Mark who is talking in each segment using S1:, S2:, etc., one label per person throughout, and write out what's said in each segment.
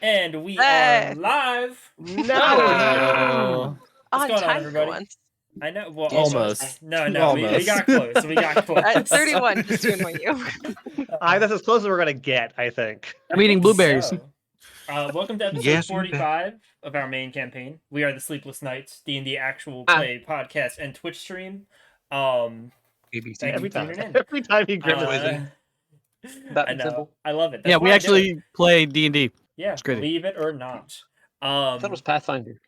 S1: And we are live.
S2: No.
S1: What's
S3: On
S1: going on,
S3: time for
S1: everybody?
S3: once.
S1: I know. Well,
S2: Almost.
S1: No, we
S2: Almost.
S1: got close. We got close.
S3: At 31, just to annoy you.
S2: That's as close as we're gonna get, I think.
S4: I'm eating blueberries.
S1: So, welcome to episode
S5: Yes, you
S1: 45 of our main campaign. We are the Sleepless Knights, D&D actual play podcast and Twitch stream. Thank you
S2: Every
S1: for
S2: time.
S1: tuning in.
S2: Every time he grimaces.
S1: I know. I love it. That's
S4: Yeah,
S1: why
S4: we
S1: I do
S4: actually
S1: it.
S4: play D&D.
S1: Yeah,
S4: it's crazy.
S1: believe it or not.
S5: I thought it was Pathfinder.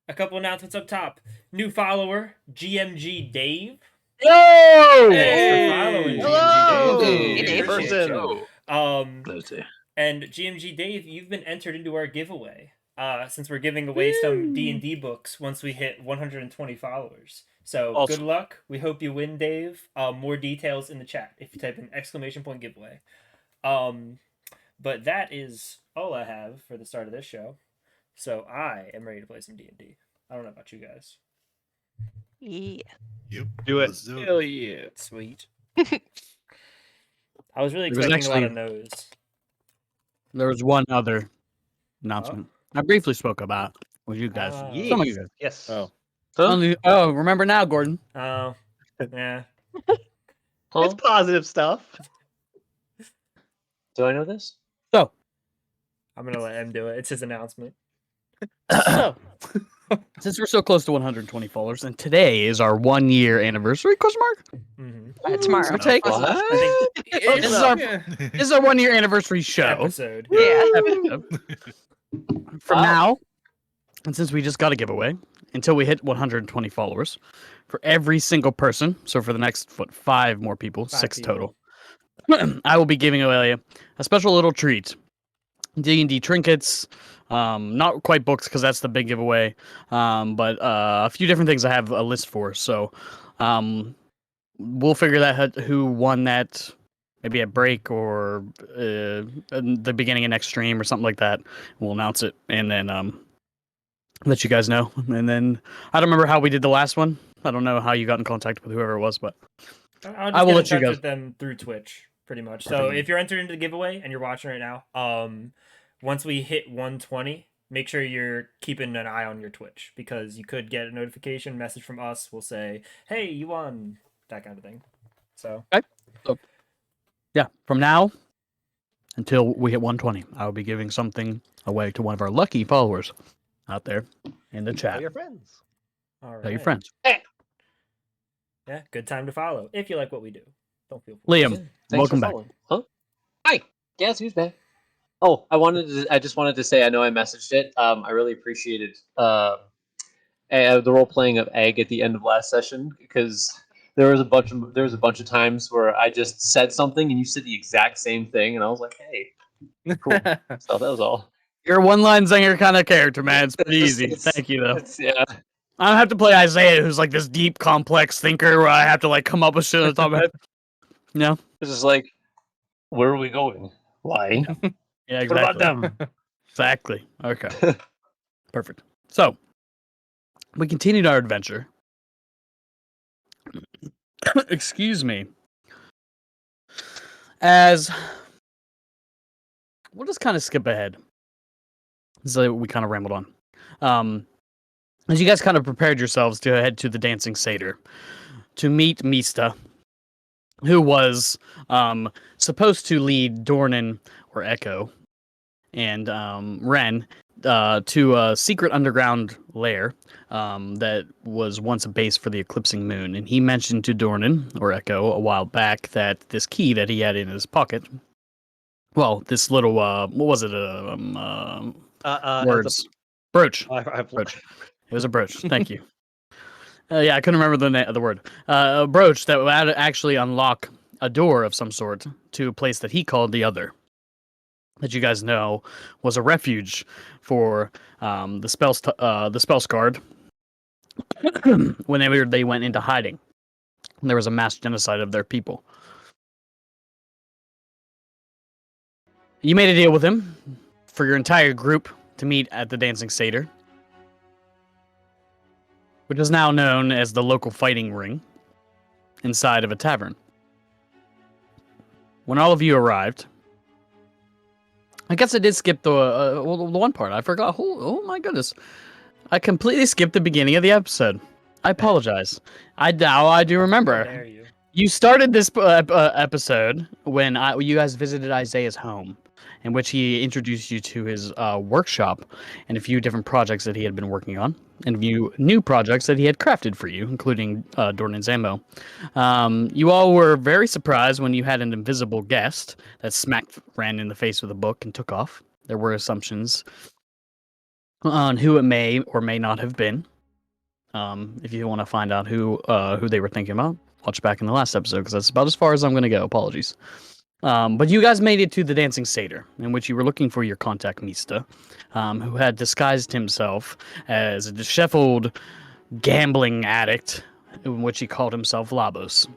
S1: A couple announcements up top. New follower, GMG Dave.
S4: Yo!
S1: Thanks for following
S2: Hello!
S1: GMG Dave.
S3: Hey,
S1: We
S3: Dave.
S1: appreciate you.
S5: Let's see.
S1: And GMG Dave, you've been entered into our giveaway. Since we're giving away some D&D books once we hit 120 followers. So
S4: Awesome.
S1: Good luck. We hope you win, Dave. More details in the chat if you type in !giveaway. But that is all I have for the start of this show. So I am ready to play some D&D. I don't know about you guys.
S3: Yeah.
S5: Yep.
S2: Do it.
S5: Let's do it.
S4: Hell yeah.
S1: Sweet. I was really
S4: There was
S1: expecting a lot of
S4: actually-
S1: no's.
S4: There was one other announcement. I briefly spoke about with you guys.
S1: Oh.
S4: Some of you guys.
S2: Yes.
S5: Oh.
S4: Remember now, Gordon.
S1: Oh, yeah.
S5: Huh?
S2: It's positive stuff.
S5: Do I know this?
S4: So,
S1: I'm going to let him do it. It's his announcement.
S4: since we're so close to 120 followers, and today is our 1 year anniversary, question mark?
S1: Mm-hmm.
S3: Tomorrow.
S4: Take-
S5: What?
S1: I
S4: This is our 1 year anniversary show.
S1: Episode.
S3: Yeah.
S4: From
S5: Wow.
S4: now, and since we just got a giveaway, until we hit 120 followers, for every single person, so for the next 5 more people,
S1: 5
S4: 6
S1: people.
S4: total, I will be giving away a special little treat. D&D trinkets, not quite books because that's the big giveaway, but a few different things I have a list for. So we'll figure that who won that maybe at break or in the beginning of next stream or something like that. We'll announce it and then let you guys know. And then I don't remember how we did the last one. I don't know how you got in contact with whoever it was, but
S1: I'll just
S4: I will
S1: get in
S4: let you
S1: touch
S4: guys-
S1: with them through Twitch, pretty much. So
S4: Perfect.
S1: if you're entered into the giveaway and you're watching right now, once we hit 120, make sure you're keeping an eye on your Twitch because you could get a notification message from us. We'll say, "Hey, you won," that kind of thing. So
S4: yeah, from now until we hit 120, I will be giving something away to one of our lucky followers out there in the
S2: Tell
S4: chat.
S2: your friends.
S1: all right.
S4: Tell your friends.
S1: Yeah, good time to follow if you like what we do. Don't feel
S4: Liam,
S5: Thanks
S4: welcome
S5: for
S4: back.
S5: following. Huh? Hi. Yes, who's back? Oh, I just wanted to say I know I messaged it. I really appreciated the role playing of Egg at the end of last session because there was a bunch of times where I just said something and you said the exact same thing and I was like, hey, cool. So that was all.
S4: You're a one-line zinger kind of character, man. It's pretty easy. Thank you, though.
S5: Yeah.
S4: I don't have to play Isaiah, who's like this deep, complex thinker where I have to like come up with shit on the top of my head. No.
S5: It's just like, where are we going? Why?
S4: Yeah, exactly.
S5: What about them?
S4: Exactly. Okay. Perfect. So, we continued our adventure. Excuse me. As we'll just kind of skip ahead. So we kind of rambled on. As you guys kind of prepared yourselves to head to the Dancing Satyr to meet Mista, who was supposed to lead Dornan or Echo and Ren to a secret underground lair that was once a base for the Eclipsing Moon. And he mentioned to Dornan or Echo a while back that this key that he had in his pocket, well, this little what was it? Words. Brooch. Brooch. It was a brooch. Thank you. Yeah, I couldn't remember the word. A brooch that would actually unlock a door of some sort to a place that he called the Other. That you guys know was a refuge for the Spellsguard whenever they went into hiding. And there was a mass genocide of their people. You made a deal with him for your entire group to meet at the Dancing Satyr, which is now known as the local fighting ring, inside of a tavern. When all of you arrived, I guess I did skip the one part. I forgot. Oh my goodness. I completely skipped the beginning of the episode. I apologize. I do remember.
S1: How dare you?
S4: You started this episode when you guys visited Isaiah's home, in which he introduced you to his workshop and a few different projects that he had been working on, and a few new projects that he had crafted for you, including Dorn and Zambo. You all were very surprised when you had an invisible guest that ran in the face with a book and took off. There were assumptions on who it may or may not have been. If you want to find out who they were thinking about, watch back in the last episode, because that's about as far as I'm going to go. Apologies. But you guys made it to the Dancing Satyr, in which you were looking for your contact Mista, who had disguised himself as a disheveled gambling addict, in which he called himself Labos.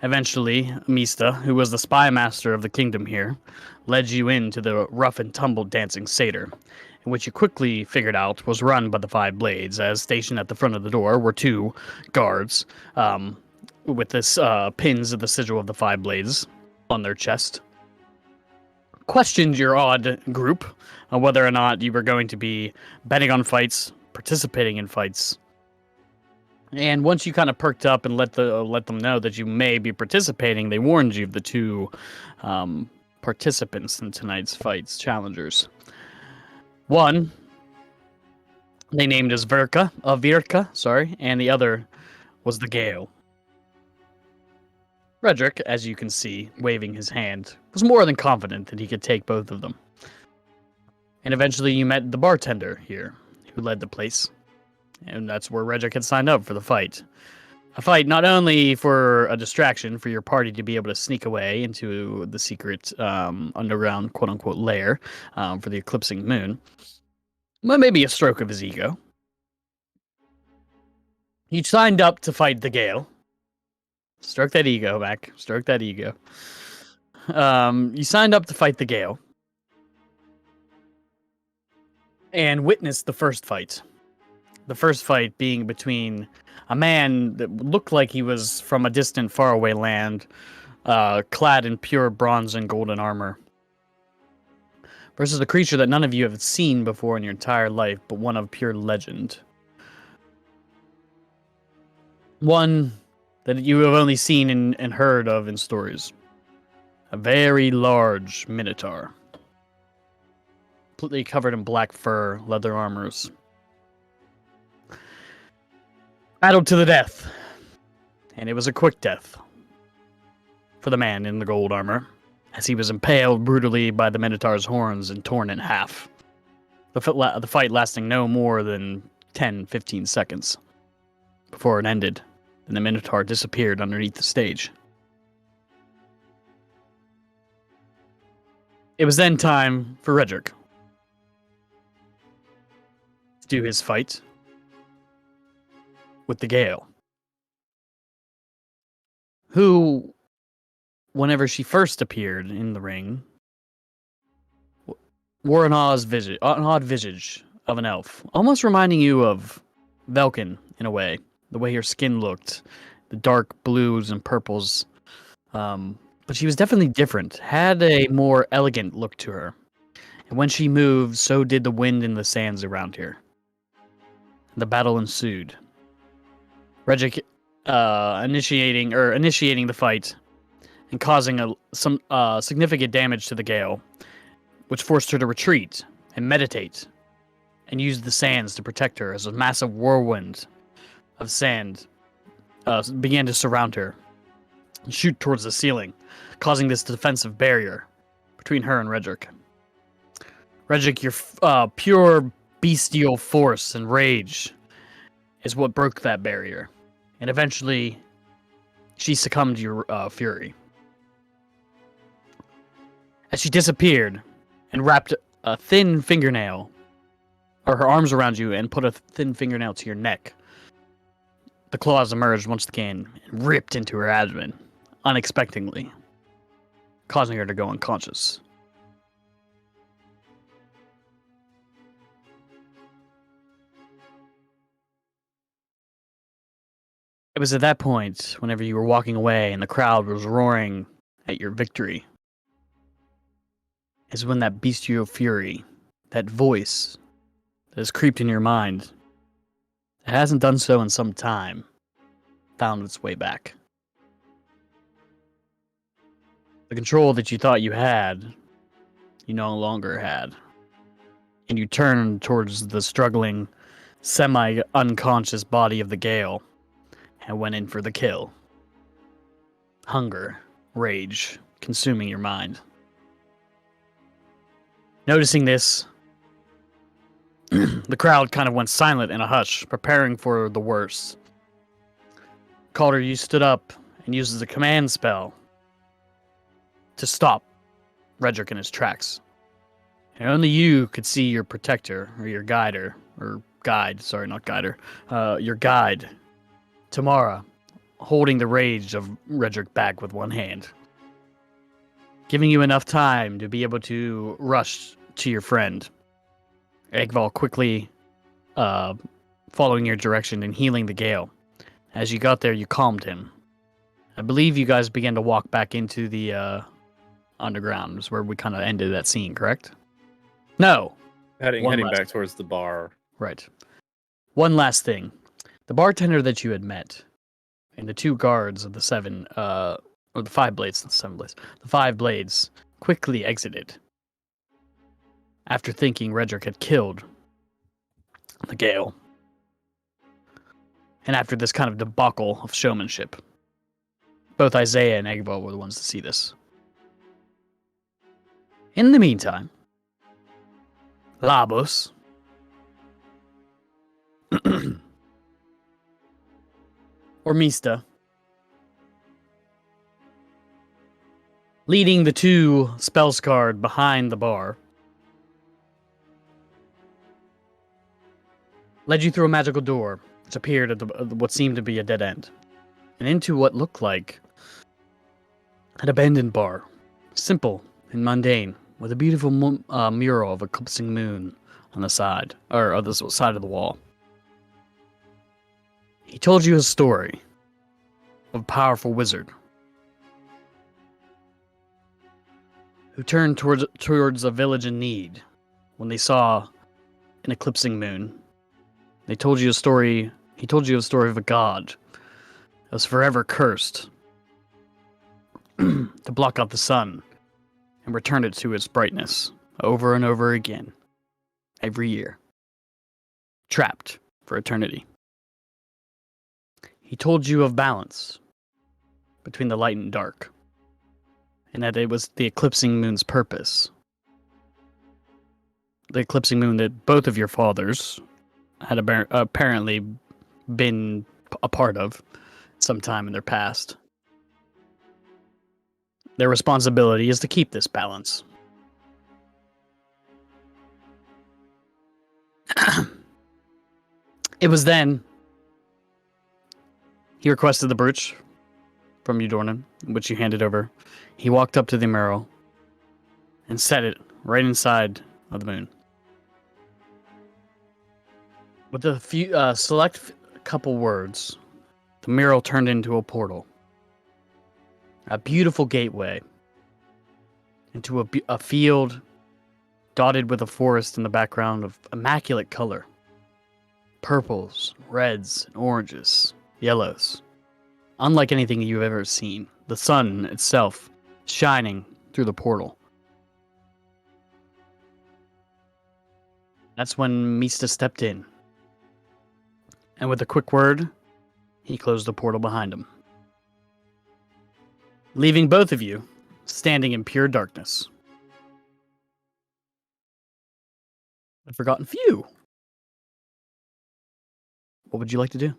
S4: Eventually, Mista, who was the spy master of the kingdom here, led you into the rough and tumble Dancing Satyr, in which you quickly figured out was run by the Five Blades, as stationed at the front of the door were two guards, with this pins of the sigil of the Five Blades on their chest. Questioned your odd group on whether or not you were going to be betting on fights, participating in fights. And once you kind of perked up and let them know that you may be participating, they warned you of the two participants in tonight's fights, challengers. One, they named as Virka, and the other was the Gale. Redrick, as you can see, waving his hand, was more than confident that he could take both of them. And eventually you met the bartender here, who led the place. And that's where Redrick had signed up for the fight. A fight not only for a distraction for your party to be able to sneak away into the secret underground quote-unquote lair for the eclipsing moon, but maybe a stroke of his ego. He signed up to fight the Gale. Stroke that ego back. Stroke that ego. You signed up to fight the Gale. And witnessed the first fight. The first fight being between a man that looked like he was from a distant, faraway land, clad in pure bronze and golden armor, versus a creature that none of you have seen before in your entire life, but one of pure legend. One that you have only seen and heard of in stories. A very large minotaur, completely covered in black fur, leather armors. Battled to the death, and it was a quick death for the man in the gold armor, as he was impaled brutally by the Minotaur's horns and torn in half. The fight lasting no more than 10-15 seconds before it ended, and the Minotaur disappeared underneath the stage. It was then time for Redrick to do his fight with the Gale, who, whenever she first appeared in the ring, wore an odd visage of an elf, almost reminding you of Velkin in a way, the way her skin looked, the dark blues and purples. But she was definitely different, had a more elegant look to her. And when she moved, so did the wind in the sands around here. The battle ensued. Redrick initiating the fight and causing some significant damage to the Gale, which forced her to retreat and meditate and use the sands to protect her as a massive whirlwind of sand began to surround her and shoot towards the ceiling, causing this defensive barrier between her and Redrick. Redrick, your pure bestial force and rage is what broke that barrier, and eventually she succumbed to your fury. As she disappeared and wrapped a thin fingernail, or her arms around you, and put a thin fingernail to your neck, the claws emerged once again and ripped into her abdomen, unexpectedly, causing her to go unconscious. It was at that point, whenever you were walking away and the crowd was roaring at your victory, is when that bestial fury, that voice that has creeped in your mind, it hasn't done so in some time, found its way back. The control that you thought you had, you no longer had. And you turn towards the struggling, semi-unconscious body of the Gale and went in for the kill. Hunger, rage, consuming your mind. Noticing this, the crowd kind of went silent in a hush, preparing for the worst. Calder, you stood up and used a command spell to stop Redrick in his tracks. And only you could see your protector, or your guider, or guide, sorry, not guider, your guide, Tamara, holding the rage of Redrick back with one hand, giving you enough time to be able to rush to your friend. Egval quickly following your direction and healing the Gale. As you got there, you calmed him. I believe you guys began to walk back into the underground, is where we kind of ended that scene, correct? No.
S6: Heading
S4: One last
S6: back towards the bar.
S4: Right. One last thing. The bartender that you had met and the two guards of the seven, or the five blades, not seven blades, the five blades quickly exited after thinking Redrick had killed the Gale. And after this kind of debacle of showmanship, both Isaiah and Eggball were the ones to see this. In the meantime, Labos or Mista, leading the two spellscarred behind the bar, led you through a magical door, which appeared at what seemed to be a dead end, and into what looked like an abandoned bar, simple and mundane, with a beautiful mural of a eclipsing moon on the side, or on the side of the wall. He told you a story of a powerful wizard who turned towards a village in need when they saw an eclipsing moon. They told you a story. He told you a story of a god that was forever cursed to block out the sun and return it to its brightness over and over again, every year, trapped for eternity. He told you of balance between the light and dark, and that it was the eclipsing moon's purpose. The eclipsing moon that both of your fathers had apparently been a part of sometime in their past. Their responsibility is to keep this balance. It was then he requested the brooch from you, Dornan, which you handed over. He walked up to the mural and set it right inside of the moon. With a few select couple words, the mural turned into a portal. A beautiful gateway into a field dotted with a forest in the background of immaculate color. Purples, reds, and oranges, yellows. Unlike anything you've ever seen. The sun itself shining through the portal. That's when Mista stepped in. And with a quick word, he closed the portal behind him, leaving both of you standing in pure darkness. The Forgotten Few. What would you like to do?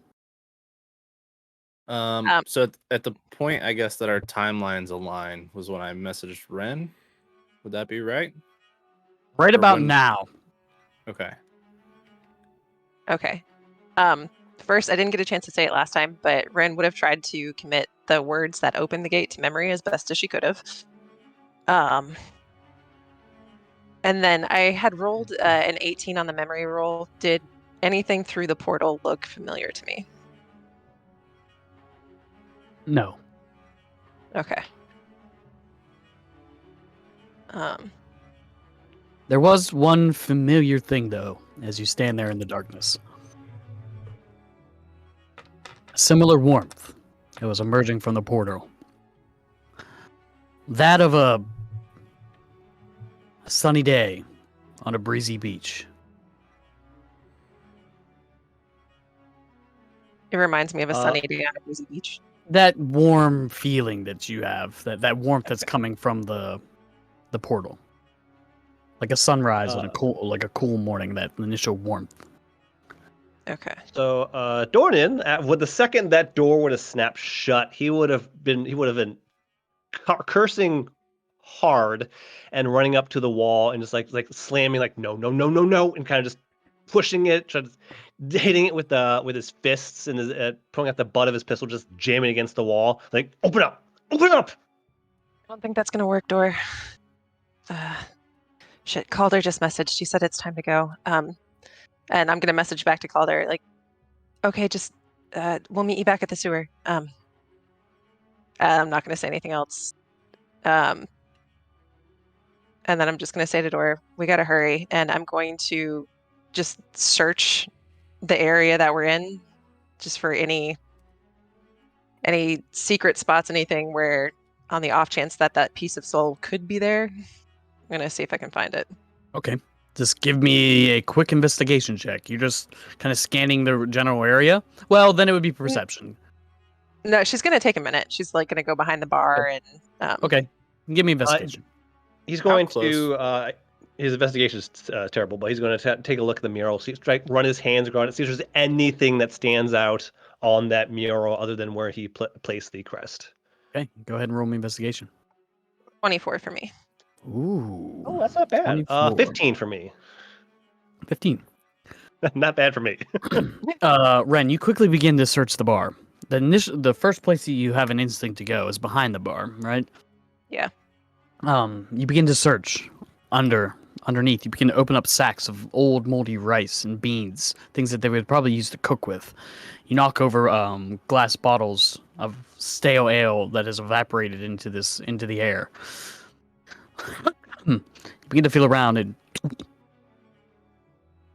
S6: So at the point, I guess, that our timelines align was when I messaged Ren. Would that be right?
S4: Right
S6: Or
S4: about
S6: when-
S4: now.
S6: Okay.
S3: Okay. First, I didn't get a chance to say it last time, but Ren would have tried to commit the words that opened the gate to memory as best as she could have. And then I had rolled an 18 on the memory roll. Did anything through the portal look familiar to me?
S4: No.
S3: Okay.
S4: There was one familiar thing, though, as you stand there in the darkness. A similar warmth that was emerging from the portal. That of a sunny day on a breezy beach.
S3: It reminds me of a
S2: Uh,
S3: sunny day on a breezy beach.
S4: That warm feeling that you have, that warmth that's coming from the portal. Like a sunrise on a cool morning, that initial warmth.
S3: Okay.
S2: So Dornan, with the second that door would have snapped shut, he would have been cursing hard and running up to the wall and just like slamming like no, and kind of just pushing it, hitting it with his fists and pulling out the butt of his pistol, just jamming against the wall, like open up.
S3: I don't think that's gonna work, Dor. Shit, Calder just messaged. She said it's time to go. And I'm gonna message back to Calder, like, okay, just we'll meet you back at the sewer. I'm not gonna say anything else. And then I'm just gonna say to Dor, we gotta hurry, and I'm going to just search the area that we're in, just for any secret spots, anything where, on the off chance that piece of soul could be there. I'm gonna see if I can find it.
S4: Okay. Just give me a quick investigation check. You're just kind of scanning the general area? Well, then it would be perception.
S3: No, she's gonna take a minute. She's like gonna go behind the bar and
S4: Okay. Give me investigation.
S2: He's going
S6: close?
S2: to his investigation is terrible, but he's going to take a look at the mural, run his hands around it, see if there's anything that stands out on that mural other than where he placed the crest.
S4: Okay. Go ahead and roll me investigation.
S3: 24 for me.
S4: Ooh.
S2: Oh, that's not bad.
S4: 24.
S2: 15 for me.
S4: 15.
S2: Not bad for me.
S4: Ren, you quickly begin to search the bar. The first place that you have an instinct to go is behind the bar, right?
S3: Yeah.
S4: You begin to search underneath. You begin to open up sacks of old moldy rice and beans, things that they would probably use to cook with. You knock over glass bottles of stale ale that has evaporated into the air. You begin to feel around, and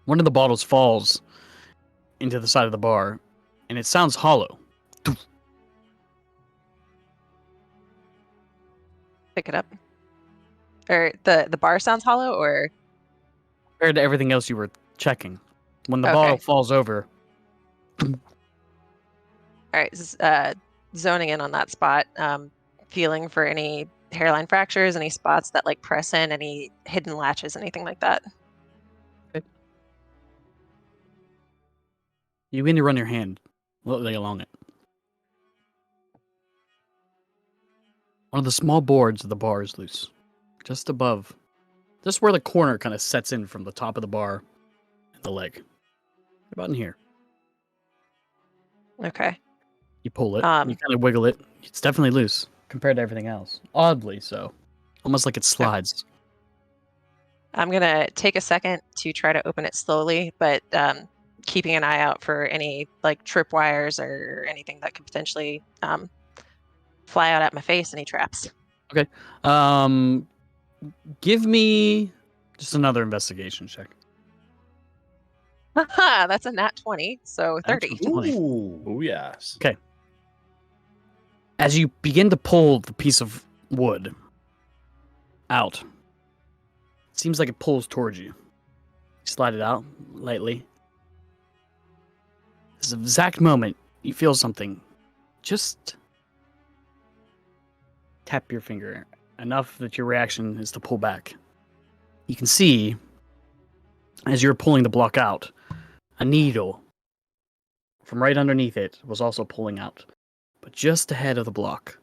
S4: one of the bottles falls into the side of the bar, and it sounds hollow.
S3: Pick it up. Or the bar sounds hollow, or
S4: Compared to everything else you were checking, when the
S3: Okay.
S4: bottle falls over,
S3: all right, zoning in on that spot, feeling for any hairline fractures, any spots that like press in, any hidden latches, anything like that.
S4: you begin to run your hand lightly along it. One of the small boards of the bar is loose, just above, just where the corner kind of sets in from the top of the bar and the leg. About in here.
S3: Okay.
S4: You pull it,
S3: Um,
S4: you kind of wiggle it. It's definitely loose compared to everything else. Oddly so. Almost like it slides.
S3: I'm gonna take a second to try to open it slowly, but keeping an eye out for any like tripwires or anything that could potentially fly out at my face, any traps.
S4: Give me just another investigation check.
S3: That's a nat 20, so 30.
S4: Natural 20.
S2: Ooh.
S6: Oh yes.
S4: As you begin to pull the piece of wood out, it seems like it pulls towards you. You slide it out lightly. This exact moment, you feel something just tap your finger enough that your reaction is to pull back. You can see, as you're pulling the block out, a needle from right underneath it was also pulling out. But just ahead of the block,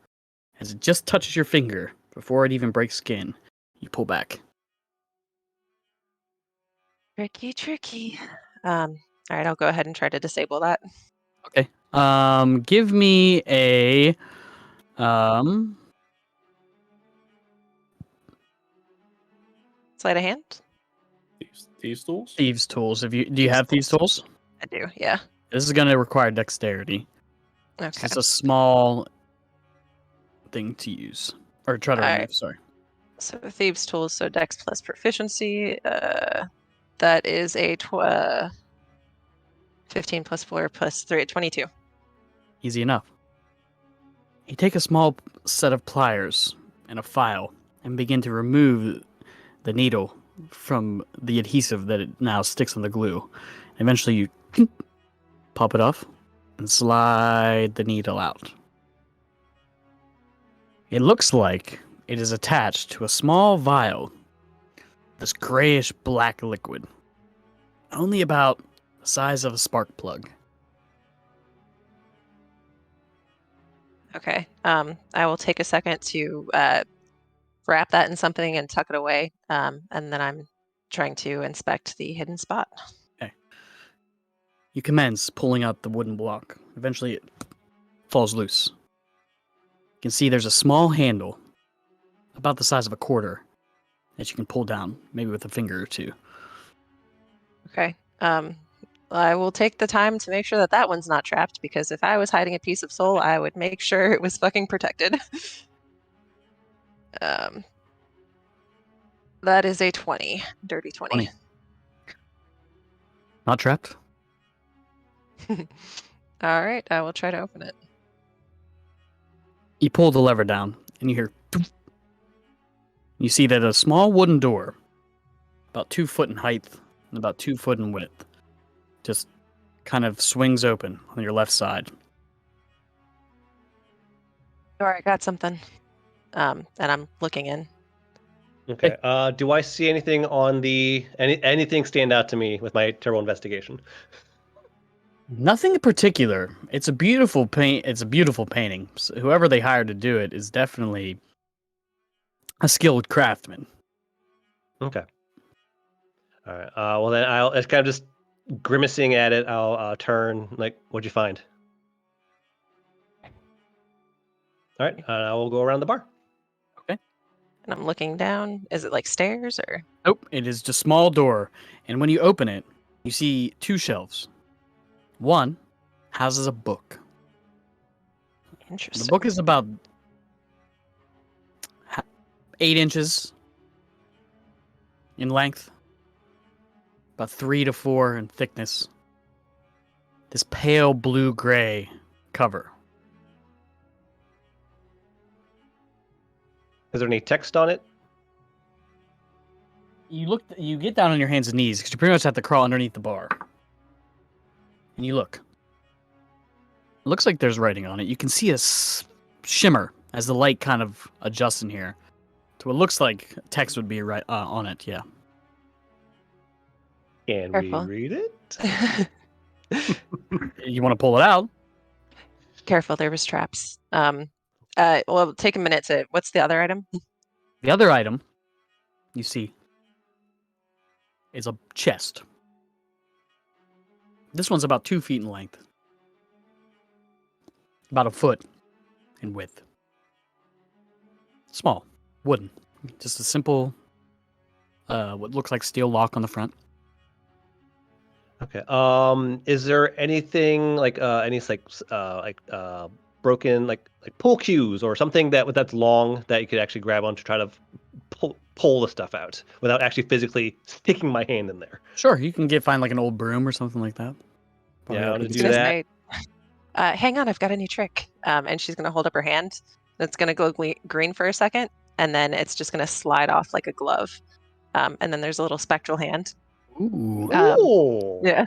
S4: as it just touches your finger before it even breaks skin, you pull back.
S3: Tricky. All right, I'll go ahead and try to disable that.
S4: Okay. Give me a
S3: Sleight of hand?
S6: Thieves tools.
S4: thieves tools. Do you have thieves tools?
S3: I do, yeah.
S4: This is going to require dexterity.
S3: Okay.
S4: It's a small thing to use or try to remove.
S3: Alright.
S4: Sorry.
S3: So thieves' tools, so Dex plus proficiency. That is a 15 plus 4 plus 3, 22.
S4: Easy enough. You take a small set of pliers and a file and begin to remove the needle from the adhesive that it now sticks on the glue. Eventually, you pop it off and slide the needle out. It looks like it is attached to a small vial, this grayish black liquid, only about the size of a spark plug.
S3: Okay. I will take a second to wrap that in something and tuck it away. And then I'm trying to inspect the hidden spot.
S4: You commence pulling out the wooden block. Eventually, it falls loose. You can see there's a small handle, about the size of a quarter, that you can pull down, maybe with a finger or two.
S3: Okay. I will take the time to make sure that that one's not trapped, because if I was hiding a piece of soul, I would make sure it was fucking protected. That is a 20. Dirty 20.
S4: 20. Not trapped?
S3: All right. I will try to open it.
S4: You pull the lever down, and you hear... thump. You see that a small wooden door, about 2 foot in height and about 2 foot in width, just kind of swings open on your left side.
S3: All right. Got something. And I'm looking in.
S2: Okay. Do I see anything on the anything stand out to me with my terrible investigation?
S4: Nothing in particular. It's a beautiful paint. It's a beautiful painting. So whoever they hired to do it is definitely a skilled craftsman.
S2: Okay. All right. Well, then it's kind of just grimacing at it. I'll turn. Like, what'd you find? All right. I will go around the bar.
S3: And I'm looking down. Is it like stairs or?
S4: Nope, it is just a small door, and when you open it, you see 2 shelves. One houses a book.
S3: Interesting.
S4: The book is about 8 inches in length, about 3 to 4 in thickness. This pale blue-gray cover.
S2: Is there any text on it?
S4: You get down on your hands and knees because you pretty much have to crawl underneath the bar. And you look. It looks like there's writing on it. You can see a shimmer as the light kind of adjusts in here. So it looks like text would be right on it, yeah.
S2: Can
S3: Careful.
S2: we read it?
S4: You want to pull it out?
S3: Careful, there was traps. Well, take a minute to. What's the other item?
S4: The other item you see is a chest. This one's about 2 feet in length, about 1 foot in width. Small, wooden, just a simple, what looks like steel lock on the front.
S2: Okay. Is there anything like broken like pull cues or something that's long that you could actually grab on to try to pull the stuff out without actually physically sticking my hand in there?
S4: Sure, you can find like an old broom or something like that.
S2: Yeah, I want to do
S3: Gonna
S2: that.
S3: say, hang on, I've got a new trick. And she's gonna hold up her hand. It's gonna go green for a second, and then it's just gonna slide off like a glove. And then there's a little spectral hand.
S4: Ooh.
S2: Ooh.
S3: Yeah.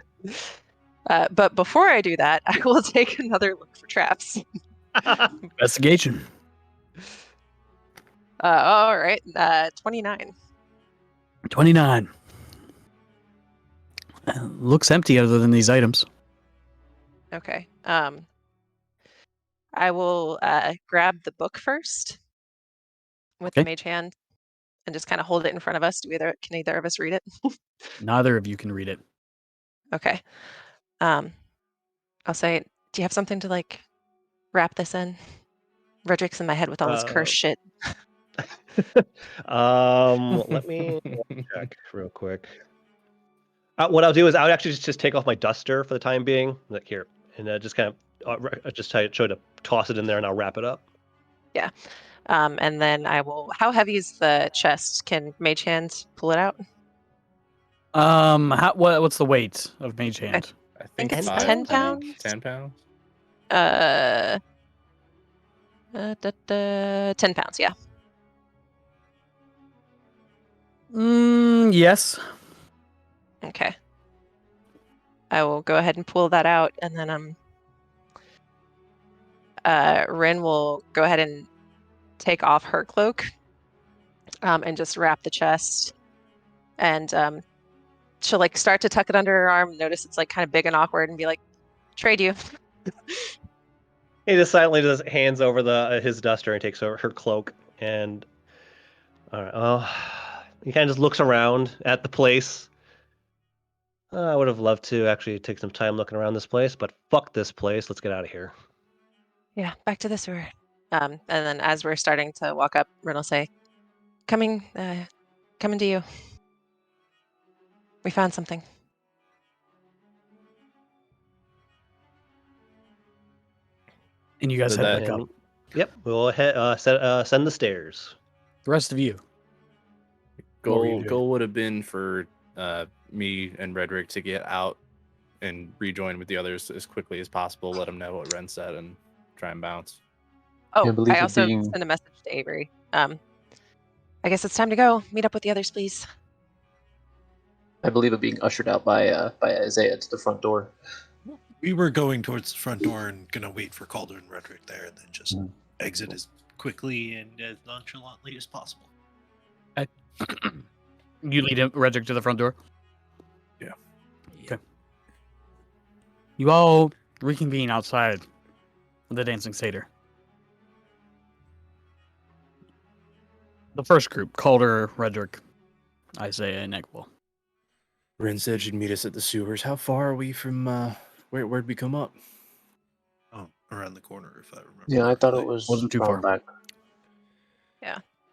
S3: But before I do that, I will take another look for traps.
S4: Investigation.
S3: All right. 29.
S4: 29. Looks empty other than these items.
S3: Okay. I will grab the book first with the
S4: Okay.
S3: mage hand and just kind of hold it in front of us. Can either of us read it?
S4: Neither of you can read it.
S3: Okay. I'll say, do you have something to like wrap this in? Redrick's in my head with all this cursed shit.
S2: Let me check real quick. What I'll do is I'll actually just take off my duster for the time being. Like here, and just kind of just try to toss it in there, and I'll wrap it up.
S3: Yeah. And then I will. How heavy is the chest? Can Mage Hand pull it out?
S4: What's the weight of Mage Hand?
S6: I
S3: think
S6: think
S3: it's
S2: 10
S3: pounds.
S6: 10 pounds.
S3: 10 pounds. Yeah.
S4: Yes.
S3: Okay. I will go ahead and pull that out, and then Rin will go ahead and take off her cloak, and just wrap the chest, and she'll like start to tuck it under her arm. Notice it's like kind of big and awkward, and be like, "Trade you."
S2: He just silently just hands over his duster and takes over her cloak. And all right, well, he kind of just looks around at the place. I would have loved to actually take some time looking around this place, but fuck this place. Let's get out of here.
S3: Yeah, back to the sewer. And then as we're starting to walk up, Rin will say, coming to you. We found something."
S4: And you guys
S6: So
S4: head
S6: that-
S4: back up.
S2: And, yep, we'll send the stairs.
S4: The rest of you. What were you doing?
S6: Goal would have been for me and Redrick to get out and rejoin with the others as quickly as possible. Let them know what Ren said and try and bounce.
S3: Oh,
S5: Can't believe
S3: I
S5: it
S3: also
S5: being-
S3: sent a message to Avery. I guess it's time to go. Meet up with the others, please.
S5: I believe it being ushered out by Isaiah to the front door.
S7: We were going towards the front door and gonna wait for Calder and Redrick there, and then just exit as quickly and as nonchalantly as possible.
S4: You lead Redrick to the front door?
S6: Yeah.
S4: Okay. You all reconvene outside of the Dancing Satyr. The first group, Calder, Redrick, Isaiah, and Egbel.
S6: Ren said she'd meet us at the sewers. How far are we from where'd we come up?
S7: Oh, around the corner, if I remember.
S5: Yeah, I thought it
S7: correctly.
S5: was
S4: Wasn't too
S5: around
S4: far.
S5: back.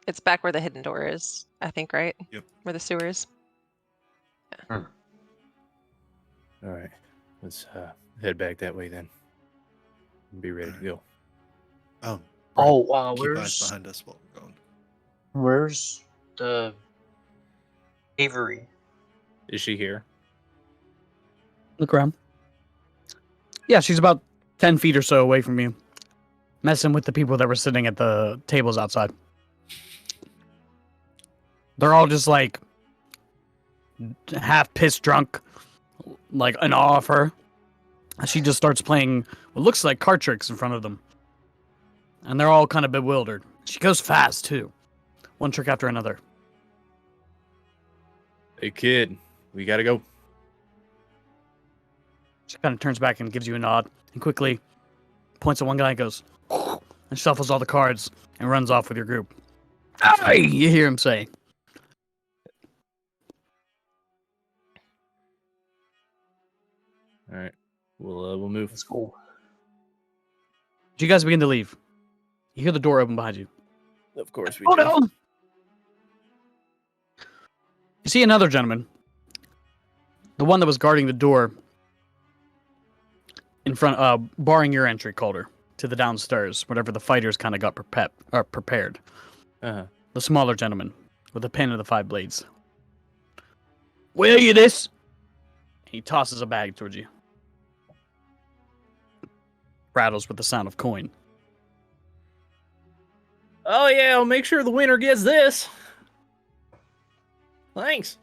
S3: It's back where the hidden door is, I think, right?
S7: Yep.
S3: Where the sewer is.
S6: All right, let's head back that way then. Be ready to go.
S5: Oh wow,
S7: Keep eyes
S5: where's
S7: behind us while we're going.
S5: where's the Avery?
S6: Is she here?
S4: Look around. Yeah, she's about 10 feet or so away from you, messing with the people that were sitting at the tables outside. They're all just like half pissed drunk, like in awe of her. She just starts playing what looks like card tricks in front of them. And they're all kind of bewildered. She goes fast too. One trick after another.
S6: Hey kid, we gotta go.
S4: She kind of turns back and gives you a nod and quickly points at one guy and goes, and shuffles all the cards and runs off with your group. Hey! You hear him say.
S6: All right, we'll move.
S5: Let's go.
S4: You guys begin to leave. You hear the door open behind you.
S6: Of course we
S4: Oh
S6: do.
S4: no! You see another gentleman. The one that was guarding the door in front, barring your entry, Calder, to the downstairs, whatever the fighters kind of got prepared.
S6: Uh-huh.
S4: The smaller gentleman with the pin of the 5 blades. Will you this? He tosses a bag towards you. Rattles with the sound of coin.
S6: Oh yeah, I'll make sure the winner gets this. Thanks.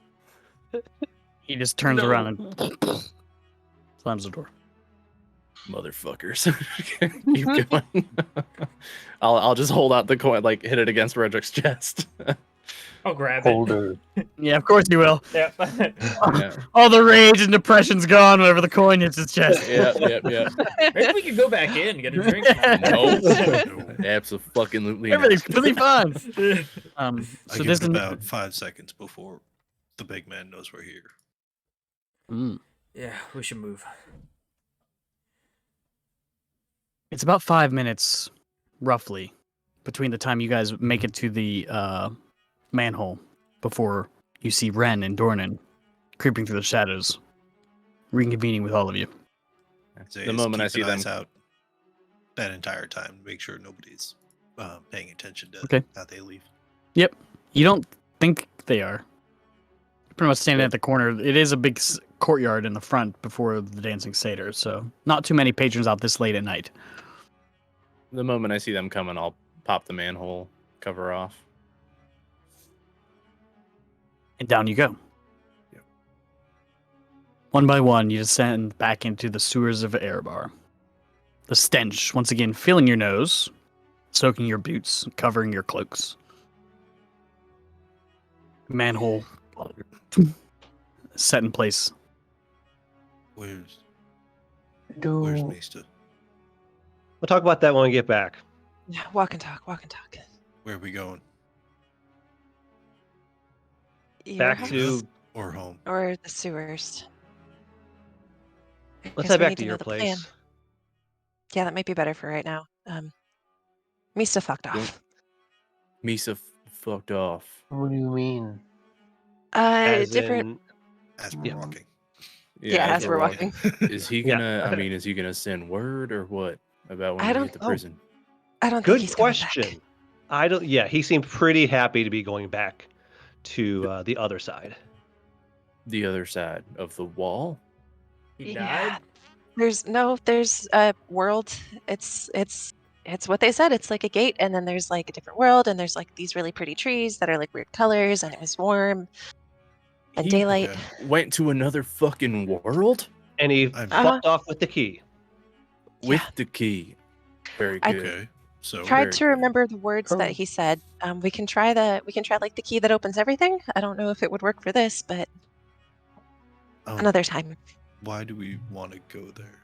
S4: He just turns
S6: No.
S4: around and slams the door.
S6: Motherfuckers. Keep going. I'll just hold out the coin, like hit it against Redrick's chest.
S1: I'll grab
S5: Holder.
S4: Yeah, of course he will.
S1: it. Yep.
S6: Yeah.
S4: All the rage and depression's gone whenever the coin hits his chest.
S6: Yep.
S1: Maybe we could go back in and get a drink.
S6: No. Absolutely not.
S4: Everything's really fine.
S7: I
S4: So
S7: give
S4: this
S7: it
S4: is
S7: about 5 seconds before the big man knows we're here.
S1: Yeah, we should move.
S4: It's about 5 minutes, roughly, between the time you guys make it to the manhole before you see Ren and Dornan creeping through the shadows, reconvening with all of you.
S7: Isaiah's
S6: The moment I
S7: keeping
S6: see them-
S7: eyes out that entire time to make sure nobody's paying attention to
S4: Okay.
S7: how they leave.
S4: You don't think they are. Pretty much standing at the corner. It is a big courtyard in the front before the dancing satyr, so not too many patrons out this late at night.
S6: The moment I see them coming, I'll pop the manhole cover off.
S4: And down you go.
S6: Yep.
S4: One by one, you descend back into the sewers of Erebar. The stench, once again, filling your nose, soaking your boots, covering your cloaks. Manhole set in place.
S7: Where's
S5: Do
S7: Mista?
S2: We'll talk about that when we get back.
S3: Yeah, walk and talk. Walk and talk.
S7: Where are we going?
S3: Your
S2: Back
S3: house
S2: to
S7: Or home?
S3: or the sewers. I
S2: let's
S3: guess
S2: head
S3: we
S2: back
S3: need
S2: to
S3: know
S2: your
S3: the plan.
S2: place.
S3: Yeah, that might be better for right now. Mista fucked
S6: Don't-
S3: off.
S6: Misa fucked off.
S5: what do you mean?
S2: As
S3: Different.
S2: in,
S7: As we're
S2: Yeah.
S7: walking.
S3: Yeah, as we're walking.
S6: Is he
S2: Yeah.
S6: gonna? I mean, is he gonna send word or what about when
S3: I
S6: we
S3: don't-
S6: get to
S2: oh.
S6: prison?
S3: I don't think
S2: good
S3: he's coming back.
S2: question. I don't. Yeah, he seemed pretty happy to be going back to the other side.
S6: The other side of the wall.
S1: He
S3: Yeah.
S1: died.
S3: There's a world. It's what they said. It's like a gate, and then there's like a different world, and there's like these really pretty trees that are like weird colors, and it was warm and
S6: He
S3: daylight.
S7: Okay.
S6: went to another fucking world
S2: And he
S7: I'm-
S2: fucked off with the key.
S6: with
S3: Yeah.
S6: the key. Very
S3: I-
S6: good.
S7: Okay. So
S3: Tried
S6: very
S3: to
S6: good.
S3: remember the words that
S5: Cool.
S3: he said. We can try like the key that opens everything. I don't know if it would work for this, but another time,
S7: why do we want to go there?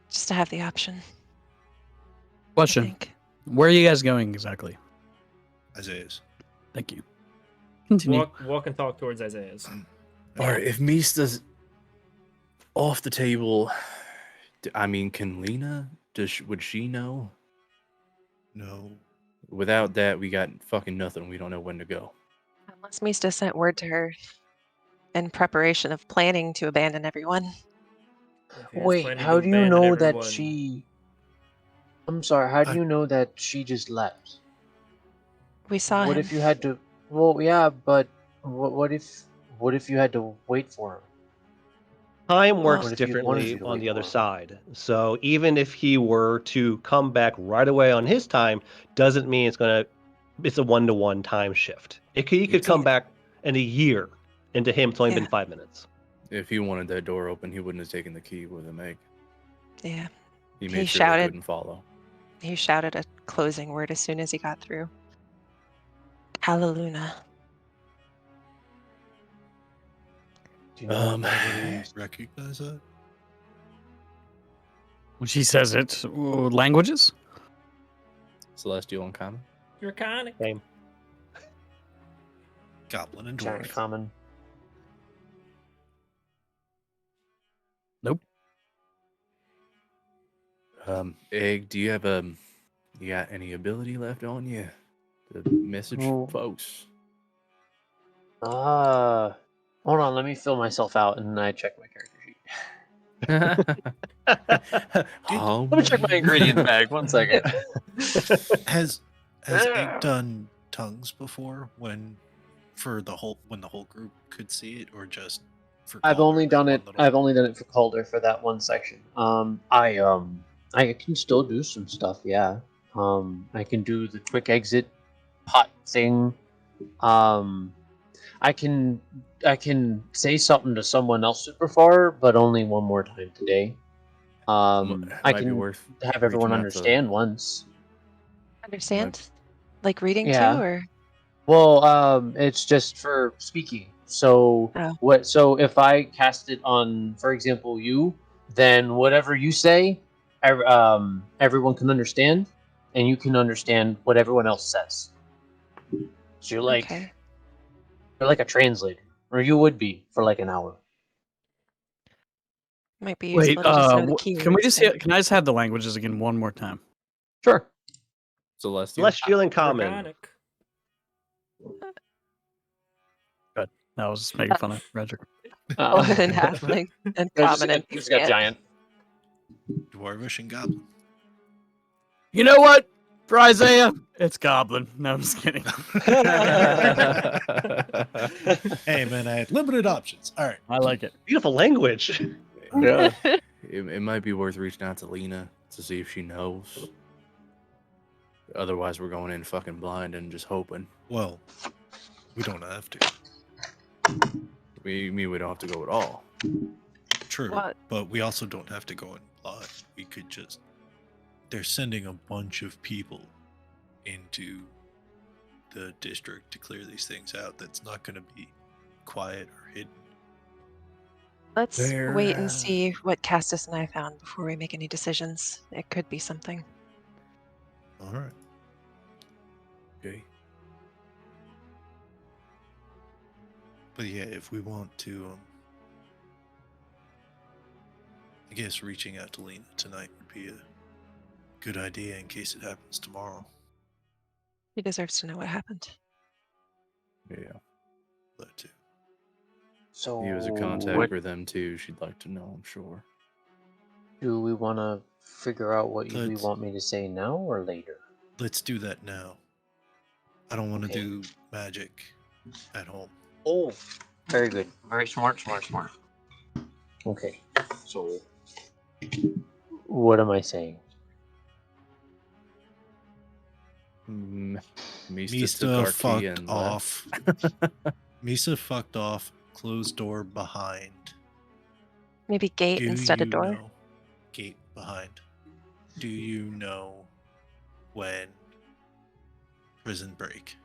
S3: just to have the option. I
S4: Question.
S3: think.
S4: Where are you guys going exactly?
S7: Isaiah's.
S4: Thank you. Continue.
S1: Walk and talk towards Isaiah's.
S6: All right, if Mista's off the table, I mean, can Lena? Would she know?
S7: No.
S6: Without that, we got fucking nothing. We don't know when to go.
S3: Unless Mista sent word to her in preparation of planning to abandon everyone.
S1: If he was
S5: Wait,
S1: planning
S5: how
S1: to
S5: do you
S1: abandon
S5: know that
S1: everyone-
S5: she? I'm sorry. How do
S7: I-
S5: you know that she just left?
S3: We saw
S5: What
S3: him.
S5: if you had to? Well, yeah, but what if you had to wait for him?
S2: Time works
S5: What if he wanted
S2: differently
S5: you to
S2: on
S5: wait
S2: the other
S5: for him?
S2: side. So even if he were to come back right away on his time, doesn't mean it's a 1-to-1 time shift. He could
S6: It's
S2: come
S6: either-
S2: back in a year, and to him it's only been
S3: Yeah.
S2: 5 minutes.
S6: If he wanted that door open, he wouldn't have taken the key with him, Egg.
S3: Yeah.
S6: He
S3: He
S6: made sure
S3: shouted.
S6: they couldn't follow.
S3: He shouted a closing word as soon as he got through. Hallelujah.
S5: Do you know
S6: Um,
S5: what that is?
S7: Recognize that?
S4: When she says it, languages?
S6: Celestial and common.
S1: Draconic.
S7: Goblin and
S5: Giant
S7: dwarf.
S5: common.
S6: Egg, do you have you got any ability left on you? The message
S5: Oh.
S6: folks.
S5: Hold on. Let me fill myself out, and then I check my character sheet. Let me check my ingredient bag. 1 second.
S7: Has
S5: Yeah.
S7: Egg done tongues before when the whole group could see it, or just for
S5: I've
S7: Calder
S5: only
S7: for
S5: done
S7: one
S5: it.
S7: little-
S5: I've only done it for Calder for that one section. I can still do some stuff. Yeah. I can do the quick exit pot thing. I can say something to someone else super far, but only one more time today. I
S6: Might be
S5: can
S6: worth
S5: have everyone
S6: reaching out to-
S5: understand once.
S3: Understand? Like reading
S5: Yeah.
S3: too, or
S5: Well, it's just for speaking. So
S3: Oh.
S5: So if I cast it on, for example, you, then whatever you say, everyone can understand, and you can understand what everyone else says. So you're like
S3: okay.
S5: you're like a translator, or you would be for like an hour.
S3: Might be
S4: Wait,
S3: useful to just know the keywords.
S4: can we just
S3: then.
S4: can I just have the languages again one more time?
S5: Sure.
S6: Celestial.
S2: Celestial and common.
S1: Draconic.
S4: That was making fun of Redrick.
S3: Elven and halfling and common and
S5: He's got
S3: giant.
S5: giant.
S7: Dwarvish and goblin.
S4: You know what? For Isaiah, it's Goblin. No, I'm just kidding.
S7: Hey, man, I had limited options. All right.
S4: I like it.
S2: Beautiful language.
S5: Yeah.
S6: It might be worth reaching out to Lena to see if she knows. Otherwise, we're going in fucking blind and just hoping.
S7: Well, we don't have to.
S6: We mean we don't have to go at all.
S7: True.
S3: What?
S7: But we also don't have to go in blind. We could just. They're sending a bunch of people into the district to clear these things out. That's not going to be quiet or hidden.
S3: Let's
S6: There,
S3: wait and see what Castus and I found before we make any decisions. It could be something.
S7: All right.
S6: Okay.
S7: But yeah, if we want to, I guess reaching out to Lena tonight would be a good idea in case it happens tomorrow.
S3: He deserves to know what happened.
S6: Yeah.
S7: That too.
S5: So
S6: He was a contact
S5: what
S6: for them too. She'd like to know, I'm sure.
S5: do we want to figure out what you
S7: Let's-
S5: want me to say now or later?
S7: Let's do that now. I don't want to
S5: Okay.
S7: do magic at home.
S5: Oh, very good. Very smart. Okay, so what am I saying?
S7: Mista
S6: took our key
S7: fucked
S6: and left.
S7: off. Misa fucked off. Closed door behind.
S3: Maybe gate
S7: Do
S3: instead of
S7: you
S3: door.
S7: know- Gate behind. Do you know when prison break?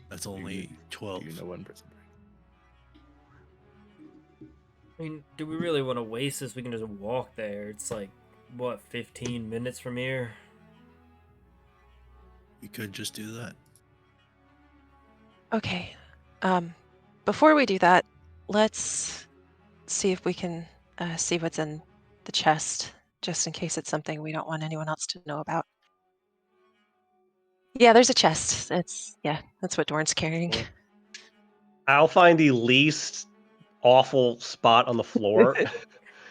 S7: That's only 12.
S6: Do you know when prison break?
S1: I mean, do we really want to waste this? We can just walk there. It's like, what, 15 minutes from here?
S7: We could just do that.
S3: Okay. Before we do that, let's see if we can see what's in the chest, just in case it's something we don't want anyone else to know about. Yeah, there's a chest. That's what Dorn's carrying.
S2: Yeah. I'll find the least awful spot on the floor.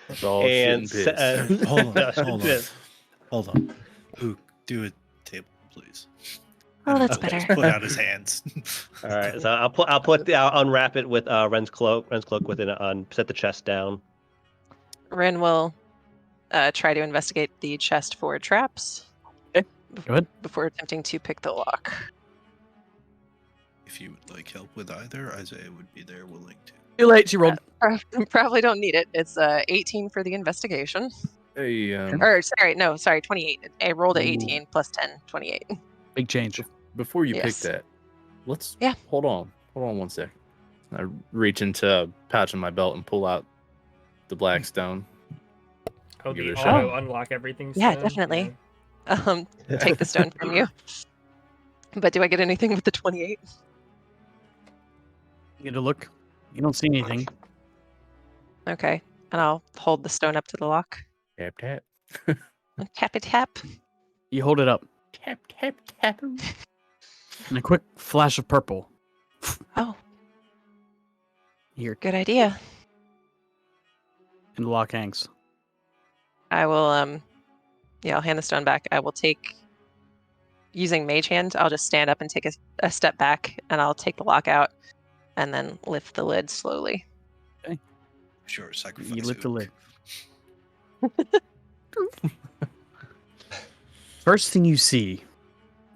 S6: It's all shit and piss.
S7: Hold on,
S2: Shit and
S7: hold on.
S2: piss.
S7: Hold on. Ook, do a table, please.
S3: Oh,
S7: And
S3: that's
S7: he'll just
S3: better.
S7: Put out his hands.
S2: All right, so I'll unwrap it with Ren's cloak within it on set the chest down.
S3: Ren will try to investigate the chest for traps.
S4: Okay, go ahead.
S3: Before attempting to pick the lock.
S7: If you would like help with either, Isaiah would be there willing to.
S4: Too late. She rolled.
S3: Probably don't need it. It's 18 for the investigation.
S6: Hey,
S3: Or sorry, 28. I rolled a 18 plus 10, 28.
S4: Big change.
S6: before you pick
S3: Yes.
S6: that, let's
S3: Yeah.
S6: hold on one second. I reach into a pouch in my belt and pull out the black stone.
S1: Oh,
S6: Give
S1: the
S6: it a shot.
S1: auto unlock everything.
S3: Yeah,
S1: stone?
S3: definitely. Take the stone from you. But do I get anything with the 28?
S4: You get a look. You don't see anything.
S3: Okay. And I'll hold the stone up to the lock.
S6: Tap tap.
S3: Tap it tap.
S4: You hold it up,
S6: Tap tap tap.
S4: and a quick flash of purple.
S3: Oh,
S4: Here,
S3: good idea.
S4: and the lock hangs.
S3: I will I'll hand the stone back. I will take using mage hand, I'll just stand up and take a step back and I'll take the lock out and then lift the lid slowly.
S7: Sure, sacrifice.
S4: You lift the
S7: Ook.
S4: lid. First thing you see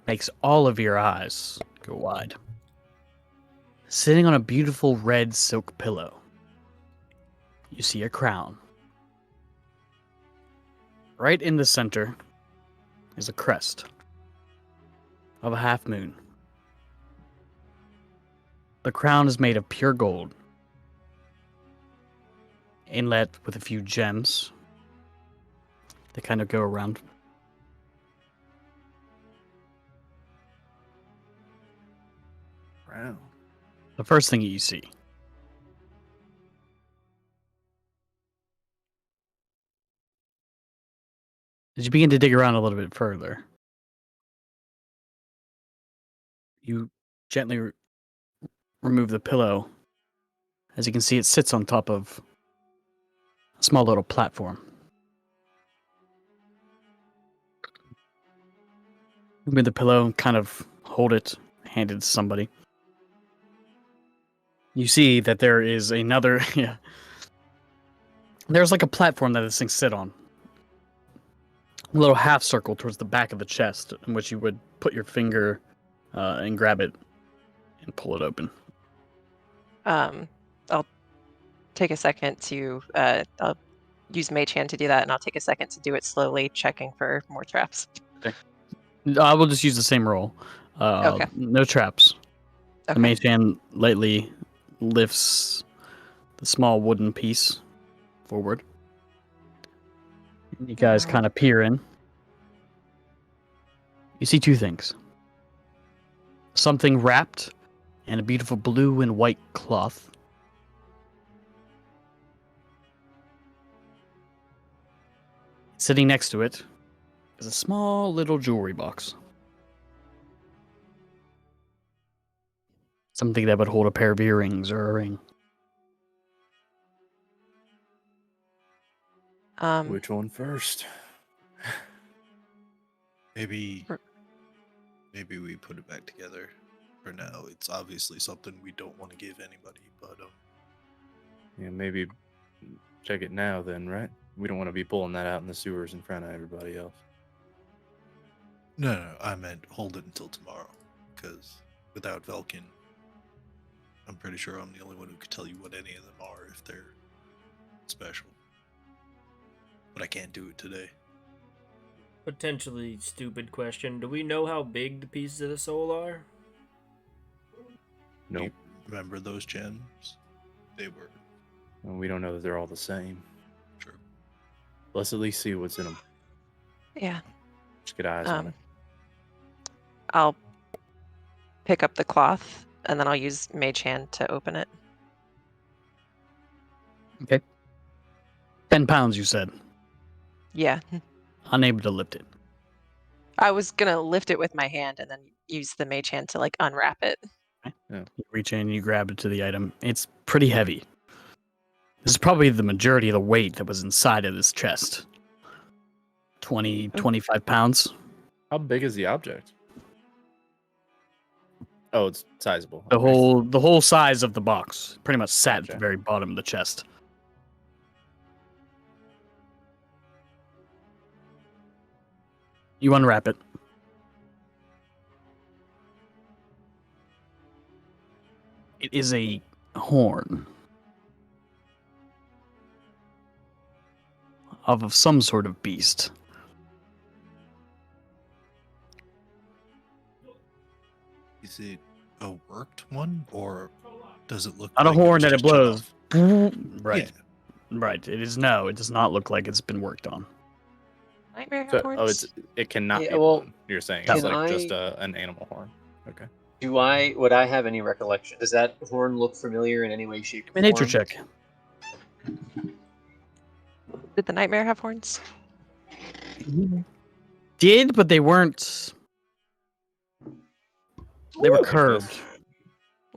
S4: makes all of your eyes go wide. Sitting on a beautiful red silk pillow, you see a crown. Right in the center is a crest of a half moon. The crown is made of pure gold, inlet with a few gems that kind of go around.
S6: Wow.
S4: The first thing you see. As you begin to dig around a little bit further, you gently remove the pillow. As you can see, it sits on top of a small little platform. With the pillow, kind of hold it, hand it to somebody. You see that there is another. Yeah. There's like a platform that this thing sit on. A little half circle towards the back of the chest, in which you would put your finger and grab it and pull it open.
S3: I'll take a second to I'll use Mage Hand to do that, and I'll take a second to do it slowly, checking for more traps.
S4: I will just use the same roll.
S3: Okay.
S4: No traps.
S3: Okay.
S4: The mage hand lightly lifts the small wooden piece forward. You guys kind of peer in. You see two things. Something wrapped in a beautiful blue and white cloth. Sitting next to it is a small little jewelry box. Something that would hold a pair of earrings or a ring.
S6: Which one first?
S7: Maybe
S3: R-
S7: we put it back together for now. It's obviously something we don't want to give anybody, but
S6: Yeah, maybe check it now then, right? We don't want to be pulling that out in the sewers in front of everybody else.
S7: no, I meant hold it until tomorrow, because without Velkin, I'm pretty sure I'm the only one who could tell you what any of them are if they're special. But I can't do it today.
S1: Potentially stupid question. Do we know how big the pieces of the soul are?
S6: Nope.
S7: You remember those gems? They were
S6: Well, we don't know that they're all the same.
S7: true.
S6: Let's at least see what's in them.
S3: Yeah.
S6: Just get eyes on it.
S3: I'll pick up the cloth, and then I'll use Mage Hand to open it.
S4: 10 pounds, you said.
S3: Yeah.
S4: Unable to lift it.
S3: I was gonna lift it with my hand and then use the Mage Hand to like unwrap it.
S4: You reach in, you grab it to the item. It's pretty heavy. This is probably the majority of the weight that was inside of this chest. 20, 25 pounds.
S6: How big is the object? Oh, it's sizable.
S4: The
S6: Okay.
S4: whole size of the box pretty much sat at the
S6: Gotcha.
S4: very bottom of the chest. You unwrap it. It is a horn of some sort of beast.
S7: Is it a worked one, or does it look
S4: Not a
S7: like it
S4: horn
S7: was
S4: that it
S7: just shut
S4: blows.
S7: off?
S4: Right.
S7: Yeah.
S4: Right. It is no. It does not look like it's been worked on.
S3: Nightmare
S6: So,
S3: horns?
S6: it cannot
S5: Yeah,
S6: be
S5: well,
S6: blown. You're saying
S5: can
S6: it's like just
S5: I-
S6: an animal horn. Okay.
S5: Would I have any recollection? Does that horn look familiar in any way, shape,
S4: Give me
S5: or
S4: a nature
S5: form?
S4: check.
S3: Did the Nightmare have horns?
S4: Did, but they weren't. They were
S6: Ooh,
S4: curved.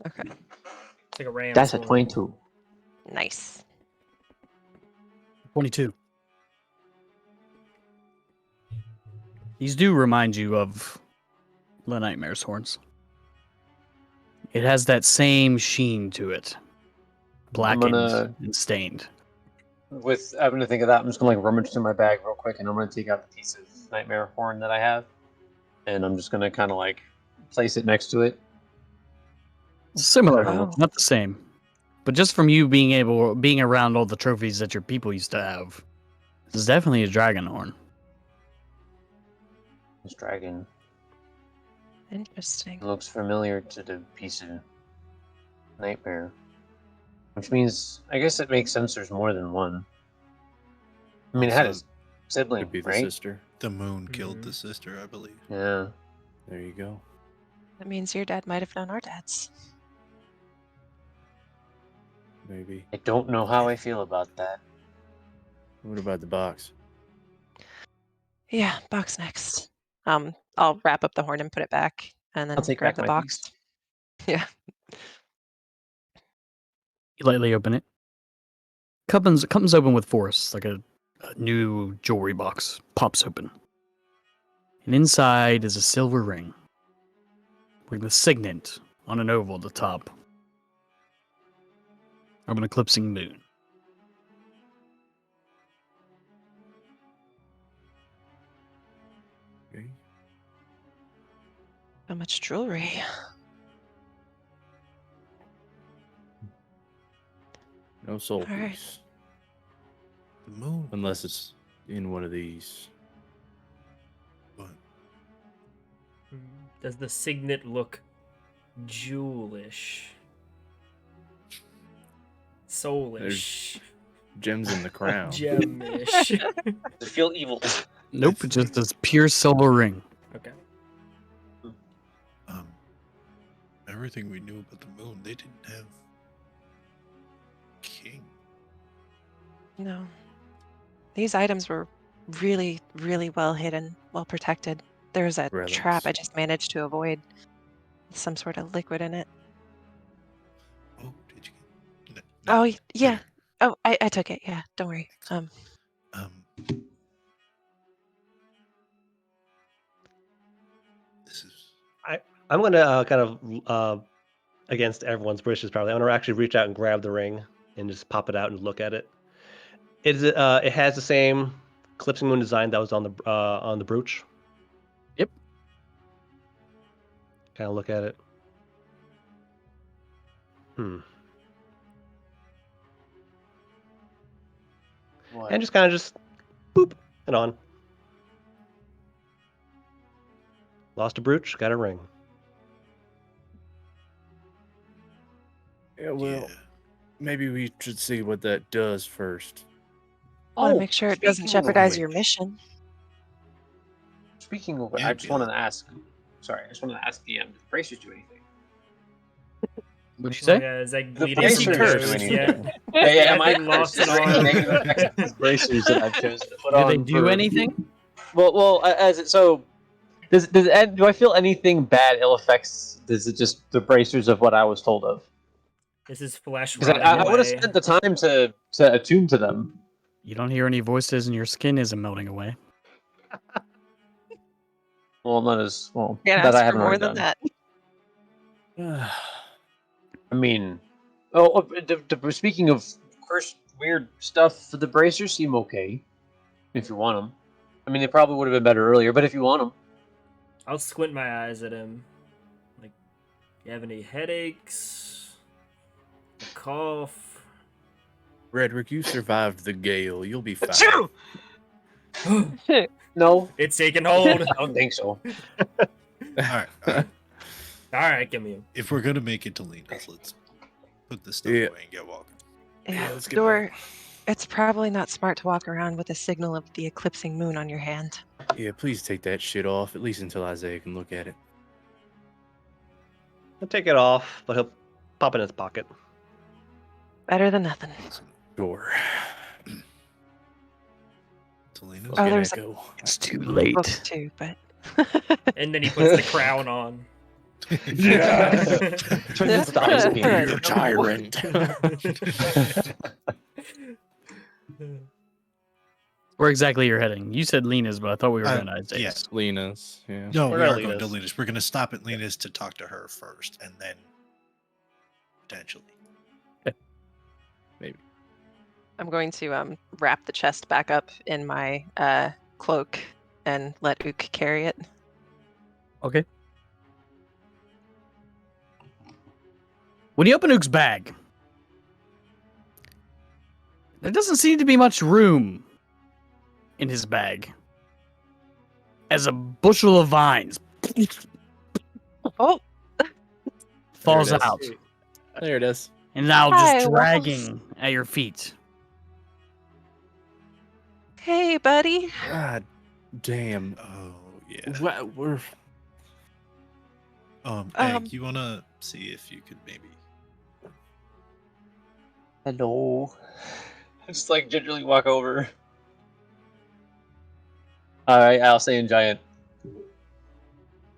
S3: Okay.
S1: It's like a ram.
S5: That's a
S1: horn.
S5: 22.
S3: Nice.
S4: 22. These do remind you of the Nightmare's horns. It has that same sheen to it. Blackened
S5: gonna-
S4: and stained.
S5: With having to think of that, I'm just gonna like rummage through my bag real quick, and I'm gonna take out the piece of nightmare horn that I have, and I'm just gonna kind of like place it next to it.
S4: Similar,
S3: Oh.
S4: not the same. But just from you being around all the trophies that your people used to have, this is definitely a dragon horn.
S5: This dragon
S3: Interesting.
S5: looks familiar to the piece of nightmare, which means I guess it makes sense. There's more than one. I mean, it had a
S7: Also,
S5: sibling,
S6: Could be the
S5: right?
S6: sister.
S7: The moon killed
S1: Mhm.
S7: the sister, I believe.
S5: Yeah.
S6: There you go.
S3: That means your dad might have known our dads.
S6: Maybe.
S5: I don't know how I feel about that.
S6: What about the box?
S3: Yeah, box next. I'll wrap up the horn and put it back, and then
S5: I'll take
S3: grab
S5: back
S3: the
S5: my
S3: box.
S5: piece.
S3: Yeah.
S4: You lightly open it. Comes open with force, like a new jewelry box pops open. And inside is a silver ring with a signet on an oval at the top of an eclipsing moon.
S6: Okay.
S3: So much jewelry.
S6: No soul
S3: All right.
S6: piece.
S7: The moon.
S6: Unless it's in one of these.
S7: But
S1: Does the signet look jewelish? Soulish?
S6: Gems in the crown.
S1: Gemish?
S5: Does it feel evil?
S4: Nope,
S7: I
S4: it's just
S7: think-
S4: this pure silver ring.
S1: Okay.
S7: everything we knew about the moon, they didn't have king.
S3: No. These items were really, really well hidden, well protected. There was a trap I
S6: Relics.
S3: just managed to avoid. With some sort of liquid in it.
S7: Oh, did you? No,
S3: Oh,
S7: no,
S3: yeah.
S7: there.
S3: Oh, I took it. Yeah, don't worry.
S7: Um, this is
S2: I'm gonna kind of against everyone's wishes. Probably, I'm gonna actually reach out and grab the ring and just pop it out and look at it. It has the same eclipsing moon design that was on the brooch.
S4: Yep.
S2: Kind of look at it.
S5: What?
S2: And just kind of just boop it on. Lost a brooch, got a ring.
S6: Yeah, well,
S7: yeah.
S6: maybe we should see what that does first.
S3: Want to
S5: Oh,
S3: make sure it doesn't
S5: speaking of
S3: jeopardize
S5: which-
S3: your mission.
S5: Speaking of,
S7: Yeah,
S5: I just wanted
S7: Bill.
S5: to ask. Sorry, I just wanted to ask DM. Did the bracers do anything?
S4: What did you
S1: Oh,
S4: say?
S1: yeah, is that
S5: The
S1: bleeding
S5: bracers
S1: from
S5: do
S1: yours?
S5: anything.
S1: Yeah.
S5: Yeah, yeah.
S1: Yeah,
S5: Am I
S1: they lost
S5: is
S1: it
S5: there any
S1: on.
S5: negative effects of these bracers that I've chosen to put
S4: Do
S5: on?
S4: they do
S5: for-
S4: anything?
S5: Well, as it so. Do I feel anything bad ill effects? Is it just the bracers of what I was told of?
S1: This is flesh
S5: Because
S1: rotting
S5: I would have
S1: away.
S5: spent the time to attune to them.
S4: You don't hear any voices and your skin isn't melting away.
S5: Well, not as well.
S3: Can't
S5: that
S3: ask
S5: I
S3: for
S5: haven't
S3: more
S5: already
S3: than
S5: done.
S3: that.
S5: I mean, speaking of cursed weird stuff, the bracers seem okay. If you want them, I mean, they probably would have been better earlier. But if you want them,
S1: I'll squint my eyes at him. Like, you have any headaches? A cough?
S6: Redrick, you survived the gale. You'll be fine.
S5: no,
S1: It's taking hold.
S5: I don't think so.
S7: All right.
S1: All right, give me him.
S7: If we're gonna make it to Lena's, let's put this stuff
S6: Yeah.
S7: away and get walking.
S3: Yeah,
S6: let's get
S3: Dor, it's probably not smart to walk around with a signal of the eclipsing moon on your hand.
S6: Yeah, please take that shit off, at least until Isaiah can look at it.
S2: He'll take it off, but he'll pop it in his pocket.
S3: Better than nothing.
S6: Sure.
S7: To Lena's.
S3: Oh, there's a-
S6: Echo.
S4: It's too
S3: Book
S4: late.
S3: too, but
S1: And then he puts the crown on.
S6: Yeah.
S5: Turn this to ice beam.
S6: You're a tyrant.
S4: Where exactly you're heading? You said Lena's, but I thought we were going to Isaiah's.
S7: Yes.
S6: Lena's, yeah.
S7: No,
S2: We're
S7: we
S2: gonna
S7: are going to
S2: Lena's.
S7: Lena's. We're going to stop at Lena's to talk to her first, and then potentially.
S3: I'm going to wrap the chest back up in my cloak and let Ook carry it.
S4: Okay. When you open Ook's bag, there doesn't seem to be much room in his bag. As a bushel of vines
S3: Oh,
S4: falls
S6: There it is.
S4: out
S6: There it is.
S4: and now
S3: Hi,
S4: just
S3: Wolf.
S4: dragging at your feet.
S3: hey, buddy.
S6: God damn.
S7: Oh yeah.
S6: We're
S7: Egg, you want to see if you could maybe?
S5: Hello. I just like gingerly walk over. All right, I'll say in giant.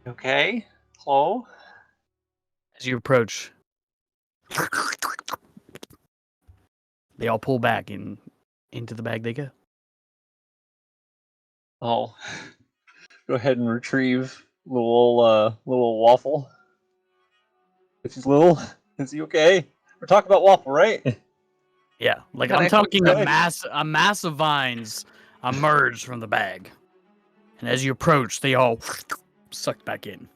S5: Okay. Hello.
S4: As you approach, they all pull back into the bag they go.
S5: Oh. go ahead and retrieve little waffle. If he's little, is he okay? We're talking about waffle, right?
S4: Yeah, like
S3: Got
S4: I'm
S3: it.
S4: talking
S5: Okay.
S4: a mass of vines emerge from the bag, and as you approach, they all sucked back in.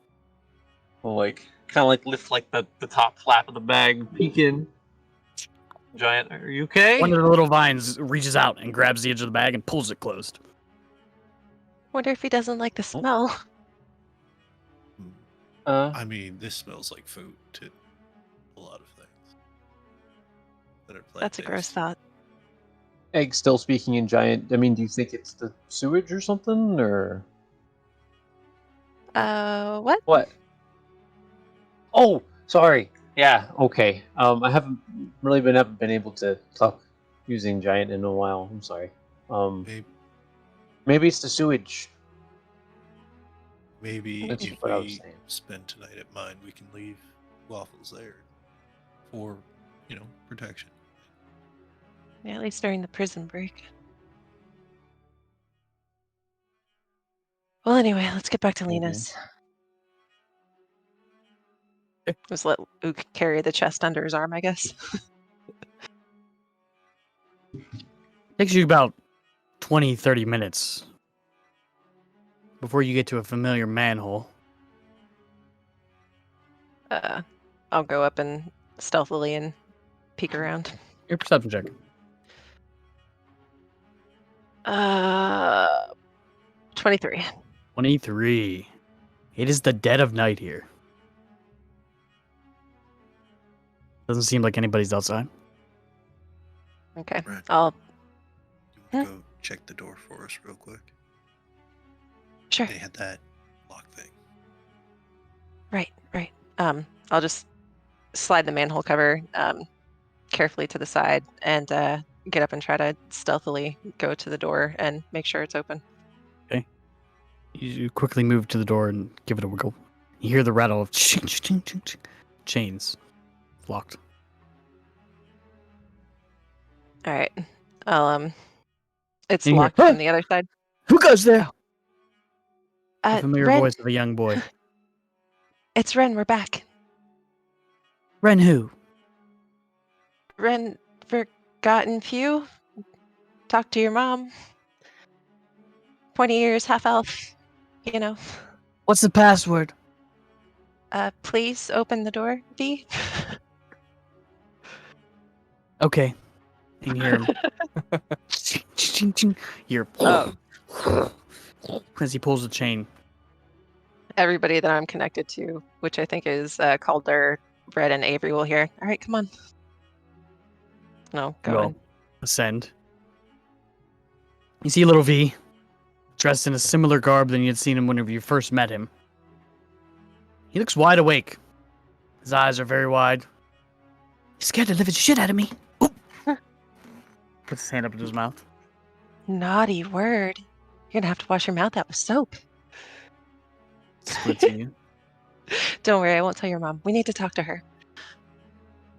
S5: We'll kind of lift the top flap of the bag, peek in. Giant, are you okay?
S4: One of the little vines reaches out and grabs the edge of the bag and pulls it closed.
S3: Wonder if he doesn't like the smell.
S7: Hmm.
S5: Uh,
S7: I mean, this smells like food to a lot of things that are
S3: That's a gross
S7: plant-based.
S3: thought.
S5: Egg still speaking in giant. I mean, do you think it's the sewage or something, or
S3: What?
S5: what? Oh, sorry. Yeah, okay. I haven't been able to talk using giant in a while. I'm sorry.
S7: Maybe,
S5: Maybe it's the sewage.
S7: maybe
S5: That's
S7: if
S5: what I was
S7: we
S5: saying.
S7: spend tonight at mine, we can leave waffles there for, protection.
S3: Yeah, at least during the prison break. Well, anyway, let's get back to Lena's. Just let Ook carry the chest under his arm, I guess.
S4: Takes you about 20, 30 minutes before you get to a familiar manhole.
S3: I'll go up and stealthily and peek around.
S4: Your perception check.
S3: 23.
S4: 23. It is the dead of night here. Doesn't seem like anybody's outside.
S3: Okay.
S7: Right.
S3: I'll
S7: You want to go check the door for us real quick?
S3: sure.
S7: They had that lock thing.
S3: Right. I'll just slide the manhole cover carefully to the side and get up and try to stealthily go to the door and make sure it's open.
S4: You quickly move to the door and give it a wiggle. You hear the rattle of chains. Locked.
S3: All right. I'll it's
S4: And you hear,
S3: locked from the other side.
S4: Who goes there?
S3: Oh.
S4: The familiar
S3: Ren,
S4: voice of a young boy.
S3: it's Ren. We're back.
S4: Ren who?
S3: Ren, forgotten few. Talk to your mom. 20 years, half elf. You know.
S4: What's the password?
S3: Please open the door, V.
S4: Okay. And you hear him. You hear as he pulls the chain.
S3: Everybody that I'm connected to, which I think is Calder, Brett, and Avery, will hear. All right, come on. No, go
S4: Well,
S3: in.
S4: ascend. You see little V, dressed in a similar garb than you'd seen him whenever you first met him. He looks wide awake. His eyes are very wide. He's scared the living shit out of me. Ooh. Puts his hand up to his mouth.
S3: Naughty word. You're gonna have to wash your mouth out with soap.
S4: Splits at you.
S3: Don't worry, I won't tell your mom. We need to talk to her.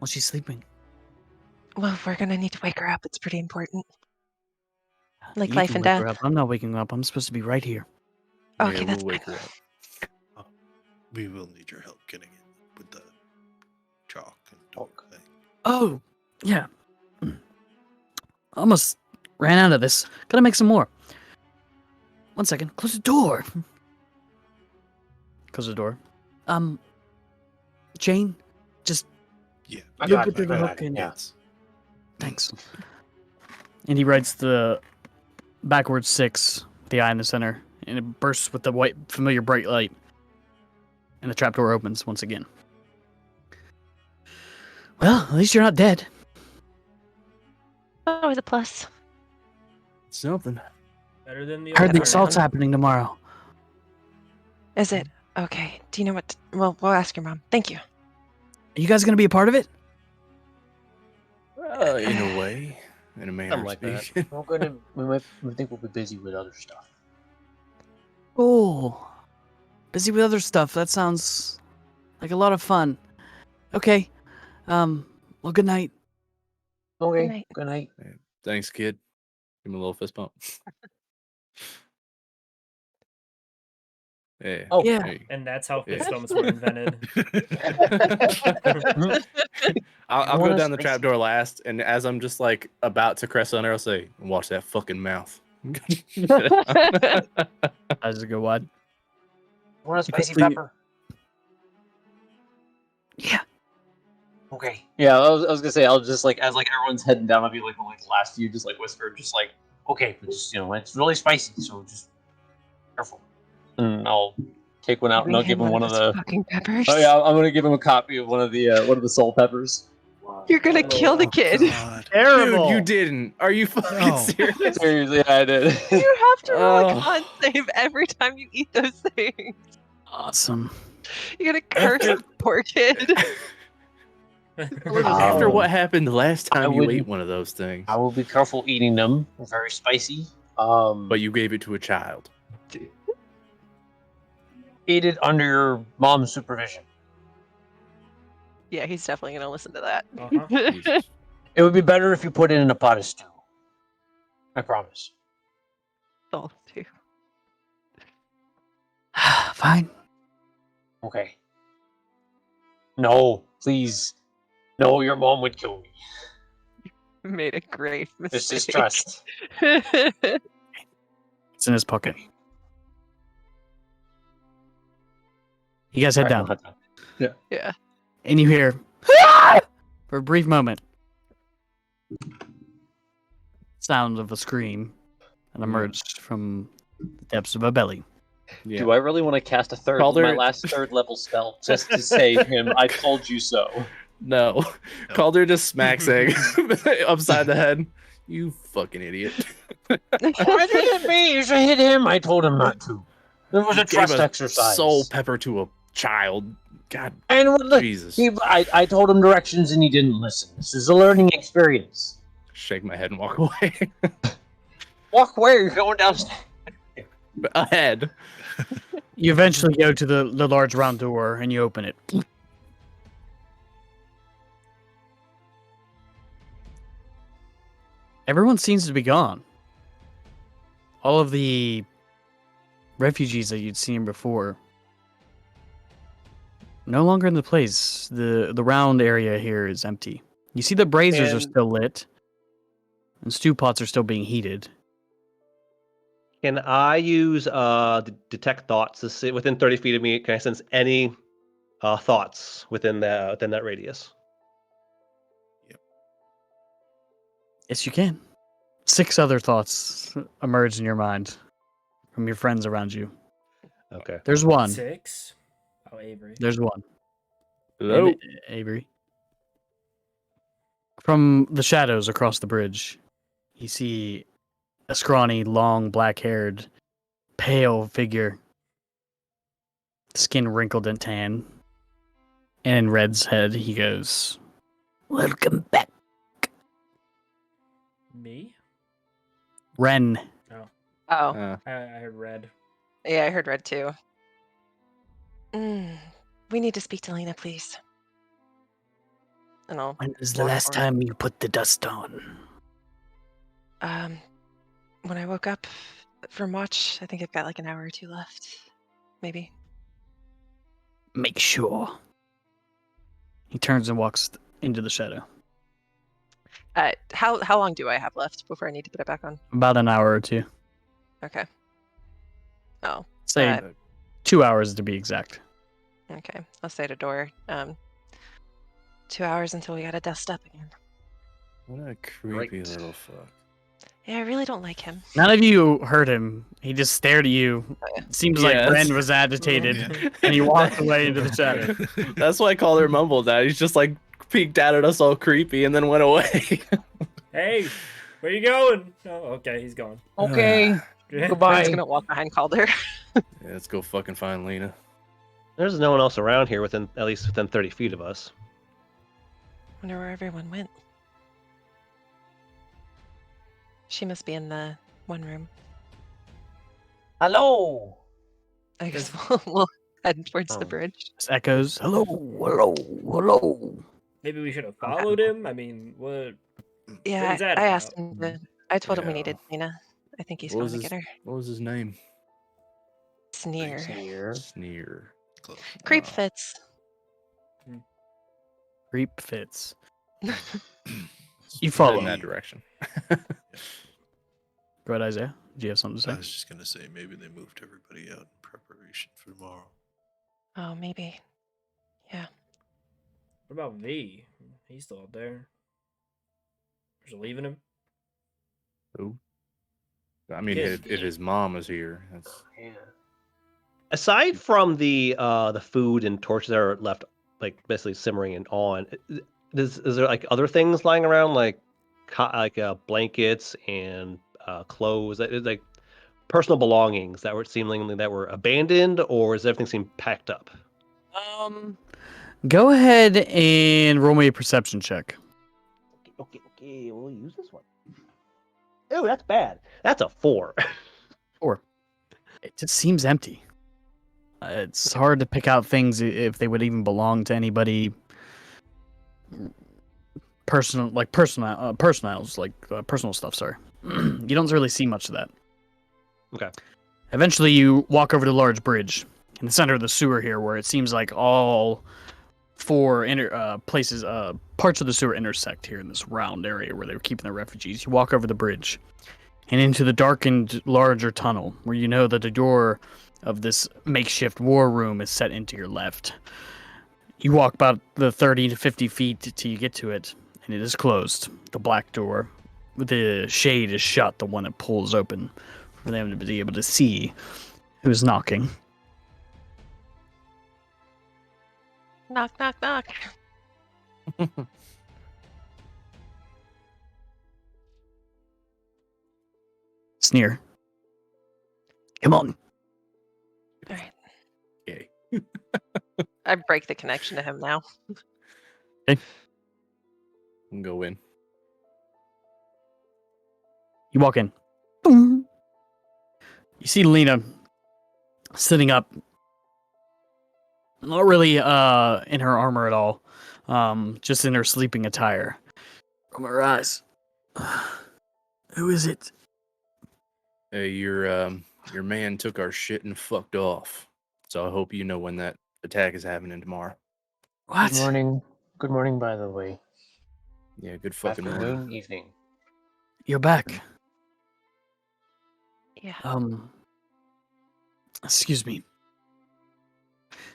S4: Well, she's sleeping.
S3: Well, we're gonna need to wake her up. It's pretty important. Like
S4: You
S3: life
S4: can
S3: and
S4: wake her
S3: death.
S4: up. I'm not waking up. I'm supposed to be right here.
S3: Okay,
S6: Yeah,
S3: that's
S6: we'll wake
S3: fine.
S6: her up.
S7: We will need your help getting in with the chalk and door thing.
S4: Oh, yeah. Almost ran out of this. Gotta make some more. 1 second. Close the door. Close the door. Jane, just
S7: Yeah.
S5: I
S4: you'll
S5: got
S4: get
S5: it,
S4: through the
S5: I got
S4: hook
S5: it,
S4: and
S5: yeah.
S7: It's
S4: thanks. And he writes the backwards 6, the eye in the center, and it bursts with the white, familiar bright light. And the trapdoor opens once again. Well, at least you're not dead.
S3: Always a plus.
S6: Something.
S1: Better than the
S4: I heard the
S3: Get
S4: assault's
S3: around.
S4: happening tomorrow.
S3: Is it? Okay. Do you know what? Well, we'll ask your mom. Thank you.
S4: Are you guys gonna be a part of it?
S6: In a way. In a manner of
S5: like that.
S6: speaking.
S5: We think we'll be busy with other stuff.
S4: Oh, busy with other stuff. That sounds like a lot of fun. Okay. Well, good night.
S5: Okay.
S3: night.
S5: Good night.
S6: Thanks, kid. Give him a little fist bump. Yeah.
S5: Oh.
S4: Yeah.
S6: there you go.
S1: And that's how
S6: Yeah.
S1: fist bumps were invented.
S6: I'll
S5: want
S6: go
S5: a
S6: down the
S5: spicy-
S6: trapdoor last, and as I'm just like about to crest on her, I'll say, "Watch that fucking mouth."
S4: As a good one.
S5: Want a spicy
S4: quickly-
S5: pepper?
S4: Yeah.
S5: Okay. Yeah, I was gonna say I'll just like as like everyone's heading down, I'll be like the last few, just like whisper, just like okay, but just it's really spicy, so just careful. And I'll take one out and I'll give him one of
S3: those
S5: the.
S3: fucking peppers.
S5: Oh yeah, I'm gonna give him a copy of one of the soul peppers.
S3: You're gonna kill the kid.
S7: God.
S2: Terrible.
S6: Dude, you didn't. Are you fucking
S7: No.
S6: serious?
S5: Seriously, yeah, I did.
S3: You have to roll a
S6: Oh.
S3: con save every time you eat those things.
S4: Awesome.
S3: You're gonna curse the poor kid.
S6: After what happened the last
S5: I
S6: time you
S5: wouldn't-
S6: ate one of those things,
S5: I will be careful eating them. They're very spicy.
S6: but you gave it to a child.
S5: Eat it under your mom's supervision.
S3: Yeah, he's definitely gonna listen to that.
S1: Uh-huh.
S6: Jesus.
S5: It would be better if you put it in a pot of stew. I promise.
S3: Oh, too.
S4: Fine.
S5: Okay. No, please. No, your mom would kill me.
S3: Made a grave
S5: This
S3: mistake.
S5: is trust.
S4: It's in his pocket. You guys head down.
S3: Yeah.
S4: And you hear for a brief moment sound of a scream and emerged from the depths of a belly.
S6: Yeah.
S5: Do I really want to cast a third
S6: Calder-
S5: my last third level spell just to say to him, I told you so?
S6: No. Calder just smacks Egg upside the head. You fucking idiot.
S5: Why did it me? You should hit him. I told him not to. It was a
S6: You gave
S5: trust exercise.
S6: Soul pepper to a child. God,
S5: And what the,
S6: Jesus.
S5: I told him directions and he didn't listen. This is a learning experience.
S6: Shake my head and walk away.
S5: Walk where? You're going downstairs.
S6: Ahead.
S4: You eventually go to the large round door and you open it. Everyone seems to be gone. All of the refugees that you'd seen before no longer in the place. The round area here is empty. You see the braziers are
S2: And-
S4: still lit, and stew pots are still being heated.
S2: Can I use detect thoughts to see within 30 feet of me? Can I sense any thoughts within that radius?
S4: Yes, you can. 6 other thoughts emerge in your mind from your friends around you.
S2: Okay.
S4: There's one.
S1: 6. Oh, Avery.
S4: There's one.
S6: Hello.
S4: Avery. From the shadows across the bridge, you see a scrawny, long, black-haired, pale figure, skin wrinkled and tan. And in Red's head, he goes, "Welcome back,
S1: Me?
S4: Ren."
S3: Oh,
S1: I heard red.
S3: yeah, I heard red too. We need to speak to Lena, please. And I'll,
S4: When was the
S3: Walk
S4: last
S3: forward.
S4: time you put the dust on?
S3: when I woke up from watch, I think I've got like an hour or 2 left, maybe.
S4: Make sure. He turns and walks into the shadow.
S3: How long do I have left before I need to put it back on?
S4: About an hour or 2.
S3: Okay. Oh,
S4: Say
S3: Uh,
S4: 2 hours to be exact.
S3: okay. I'll say to Door. 2 hours until we gotta dust up again.
S6: What a creepy
S2: Great.
S6: little fuck.
S3: Yeah, I really don't like him.
S4: None of you heard him. He just stared at you. It seems like
S6: Yes.
S4: Ren was agitated,
S7: Yeah.
S4: and he walked away into the shadow.
S6: That's why Calder mumbled that. He's just like peeked out at us all creepy and then went away.
S1: Hey, where you going? Oh, okay, he's gone.
S5: Okay.
S3: Ren's
S5: Goodbye.
S3: gonna walk behind Calder.
S6: Yeah, let's go fucking find Lena.
S2: There's no one else around here at least within 30 feet of us.
S3: Wonder where everyone went. She must be in the one room.
S5: Hello.
S3: I guess we'll head towards the
S2: Oh.
S3: bridge.
S4: This echoes, "Hello, hello, hello."
S1: Maybe we should have followed him. I mean, what?
S3: Yeah,
S1: was that
S3: I asked
S1: about?
S3: him to. I told him we
S6: Yeah.
S3: needed Lena. I think he's
S6: What
S3: going
S6: was
S3: to
S6: his-
S3: get her.
S6: What was his name?
S3: Sneer.
S6: Sneer.
S7: Close.
S3: Creep
S6: Oh.
S3: fits.
S4: Creep fits. You
S6: Head
S4: follow.
S6: in that direction.
S4: Go ahead, Isaiah. Do you have something to
S7: I
S4: say?
S7: was just gonna say maybe they moved everybody out in preparation for tomorrow.
S3: Oh, maybe. Yeah.
S1: What about V? He's still out there. Just leaving him.
S6: Who? I mean,
S1: Kid.
S6: if his mom was here, that's
S5: Yeah.
S2: Aside from the food and torches that are left, like basically simmering and on, is there like other things lying around, like blankets and clothes, like personal belongings that were seemingly that were abandoned, or is everything seem packed up?
S4: Go ahead and roll me a perception check.
S2: Okay, we'll use this one. Oh, that's bad. That's a 4.
S4: It just seems empty. It's hard to pick out things if they would even belong to anybody. Personal stuff. Sorry, you don't really see much of that.
S2: Okay.
S4: Eventually, you walk over to the large bridge in the center of the sewer here, where it seems like all four parts of the sewer intersect here in this round area where they were keeping their refugees. You walk over the bridge and into the darkened, larger tunnel, where you know that the door of this makeshift war room is set into your left. You walk about the 30 to 50 feet till you get to it, and it is closed. The black door, the shade is shut, the one that pulls open for them to be able to see who's knocking.
S3: Knock, knock, knock.
S4: Sneer. Come on.
S3: All right.
S6: yay.
S3: I break the connection to him now.
S6: Go in.
S4: You walk in. Boom. You see Lena sitting up. Not really in her armor at all. Just in her sleeping attire. From her eyes. Who is it?
S6: Hey, your man took our shit and fucked off. So I hope you know when that attack is happening tomorrow.
S4: What?
S5: Good morning. Good morning, by the way.
S6: Yeah, good fucking
S5: Afternoon,
S6: morning.
S5: evening.
S4: You're back.
S3: Yeah.
S4: Excuse me.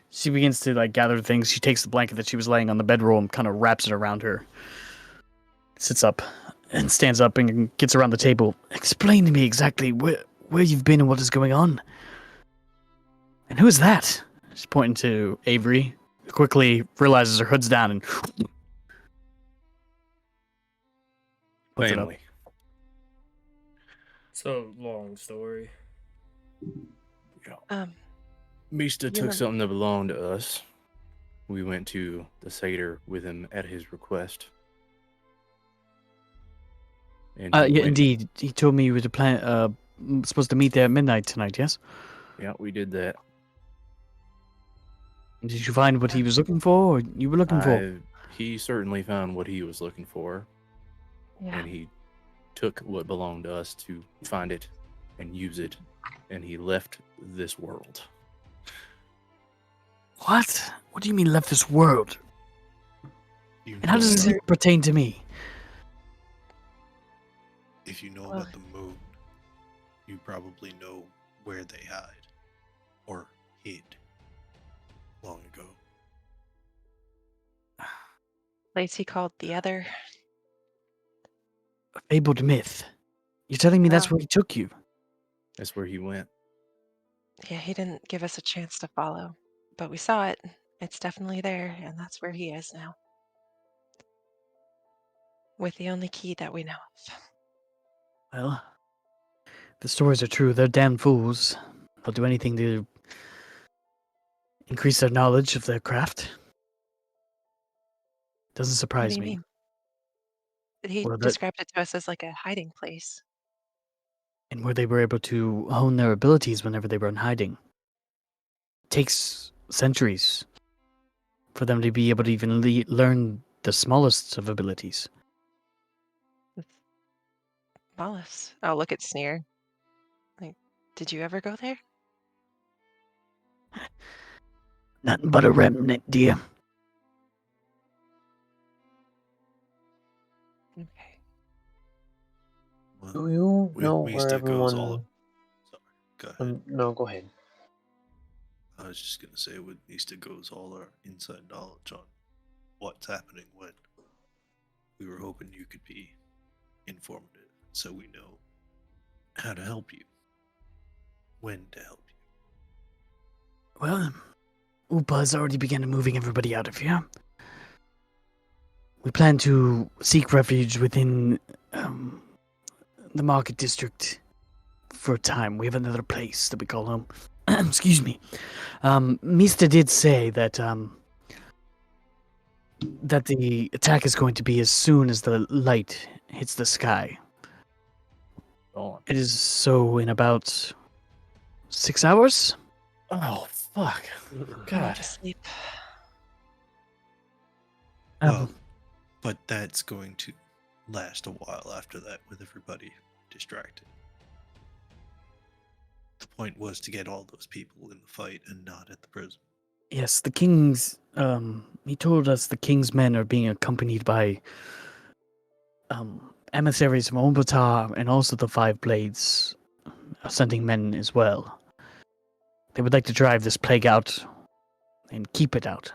S4: She begins to gather things. She takes the blanket that she was laying on the bedroll and kind of wraps it around her. Sits up and stands up and gets around the table. Explain to me exactly where you've been and what is going on. And who is that? She's pointing to Avery. Who quickly realizes her hood's down and puts it up.
S6: Family.
S1: So long story.
S6: Mista
S3: You
S6: took
S3: remember-
S6: something that belonged to us. We went to the Seder with him at his request. And he
S4: Yeah,
S6: went-
S4: indeed. He told me you were supposed to meet there at midnight tonight, yes?
S6: Yeah, we did that.
S4: Did you find what he was looking for, or you were looking for?
S6: He certainly found what he was looking for,
S3: Yeah.
S6: and he took what belonged to us to find it and use it, and he left this world.
S4: What? What do you mean left this world?
S7: You
S4: And how
S7: know
S4: does this
S7: about-
S4: even pertain to me?
S7: If you know
S3: Well-
S7: about the moon, you probably know where they hide or hid long ago.
S3: Place he called the other.
S4: A fabled myth. You're telling me that's
S3: Well-
S4: where he took you?
S6: That's where he went.
S3: Yeah, he didn't give us a chance to follow, but we saw it. It's definitely there, and that's where he is now. With the only key that we know of.
S4: Well, if the stories are true, they're damn fools. They'll do anything to increase their knowledge of their craft. Doesn't
S3: What do
S4: surprise
S3: you
S4: me.
S3: mean? He
S4: Well, that-
S3: described it to us as like a hiding place.
S4: And where they were able to hone their abilities whenever they were in hiding. Takes centuries for them to be able to even learn the smallest of abilities.
S3: Mollis. Oh, look at Sneer. Like, did you ever go there?
S4: Nothing but a remnant, dear.
S3: Okay.
S7: Well,
S5: Do you
S7: with
S5: know where
S7: Mista goes all.
S5: everyone?
S7: Sorry, go ahead.
S5: No, go ahead.
S7: I was just gonna say, with Mista goes all our inside knowledge on what's happening when. We were hoping you could be informative, so we know how to help you, when to help you.
S4: Well, Upa's already begun moving everybody out of here. We plan to seek refuge within the market district for a time. We have another place that we call home. Excuse me. Mista did say that that the attack is going to be as soon as the light hits the sky.
S6: Oh,
S4: It is so in about 6 hours.
S6: oh fuck.
S3: Go
S6: God.
S3: to sleep.
S7: Well, but that's going to last a while after that with everybody distracted. The point was to get all those people in the fight and not at the prison.
S4: Yes, the king's. He told us the king's men are being accompanied by emissaries from Ombatar and also the Five Blades are sending men as well. They would like to drive this plague out and keep it out.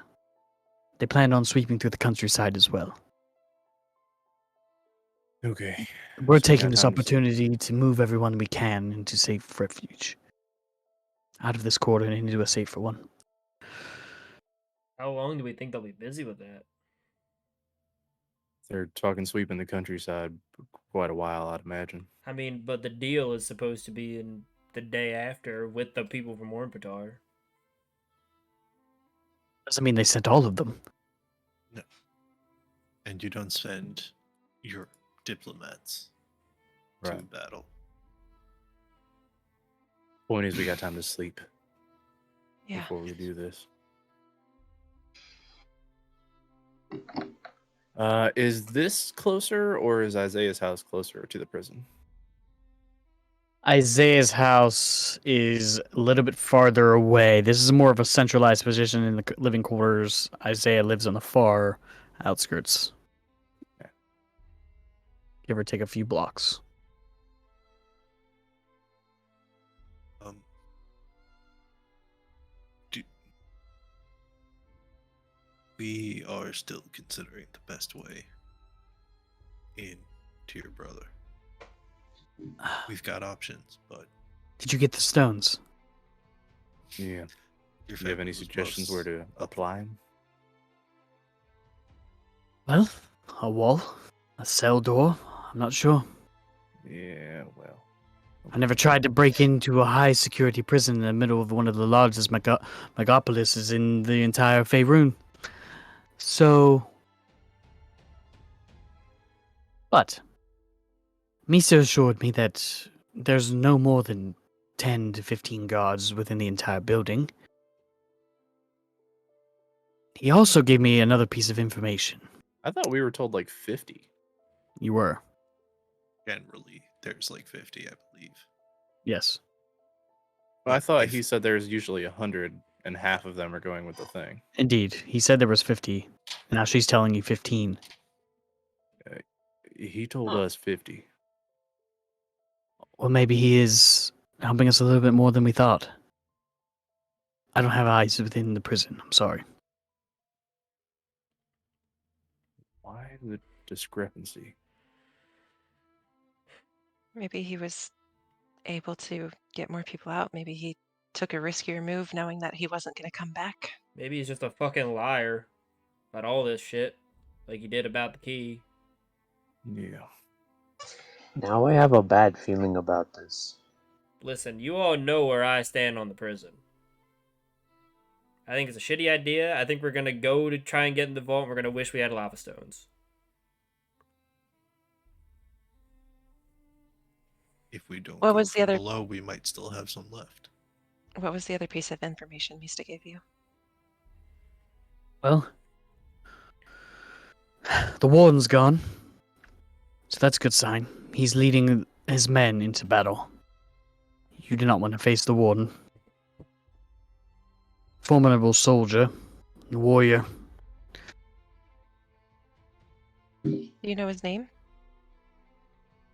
S4: They plan on sweeping through the countryside as well.
S6: Okay.
S4: We're
S6: So we
S4: taking
S6: got
S4: this
S6: time to sleep.
S4: opportunity to move everyone we can into safe refuge. Out of this quarter and into a safer one.
S1: How long do we think they'll be busy with that?
S6: They're talking sweeping the countryside quite a while, I'd imagine.
S1: I mean, but the deal is supposed to be in the day after with the people from Ornpatar.
S4: Doesn't mean they sent all of them.
S7: No. And you don't send your diplomats to
S6: Right.
S7: battle.
S6: Point is, we got time to sleep
S3: Yeah.
S6: before we do this. Is this closer, or is Isaiah's house closer to the prison?
S4: Isaiah's house is a little bit farther away. This is more of a centralized position in the living quarters. Isaiah lives on the far outskirts.
S6: Okay.
S4: Give or take a few blocks.
S7: We are still considering the best way in to your brother. We've got options, but
S4: Did you get the stones?
S6: Yeah.
S7: your
S6: Do you have
S7: family
S6: any
S7: was
S6: suggestions
S7: most
S6: where to apply 'em?
S4: Well, a wall, a cell door. I'm not sure.
S6: Yeah, well.
S4: I never tried to break into a high security prison in the middle of one of the largest megapolises in the entire Faerun. So. But. Misa assured me that there's no more than 10 to 15 guards within the entire building. He also gave me another piece of information.
S6: I thought we were told like 50.
S4: You were.
S7: generally there's like 50, I believe.
S4: Yes.
S6: Well, I
S7: But
S6: thought
S7: if-
S6: he said there's usually 100, and half of them are going with the thing.
S4: Indeed. He said there was 50. Now she's telling you 15.
S6: He told
S5: Huh.
S6: us 50.
S4: Well, maybe he is helping us a little bit more than we thought. I don't have eyes within the prison. I'm sorry.
S6: Why the discrepancy?
S3: Maybe he was able to get more people out. Maybe he took a riskier move knowing that he wasn't going to come back.
S1: Maybe he's just a fucking liar about all this shit, like he did about the key.
S6: Yeah.
S5: Now I have a bad feeling about this.
S1: Listen, you all know where I stand on the prison. I think it's a shitty idea. I think we're gonna go to try and get in the vault, and we're gonna wish we had lava stones.
S7: If we don't
S3: What
S7: go
S3: was the
S7: from
S3: other-
S7: below, we might still have some left.
S3: What was the other piece of information Mista gave you?
S4: Well, the warden's gone. So that's a good sign. He's leading his men into battle. You do not want to face the warden. formidable soldier, warrior.
S3: Do you know his name?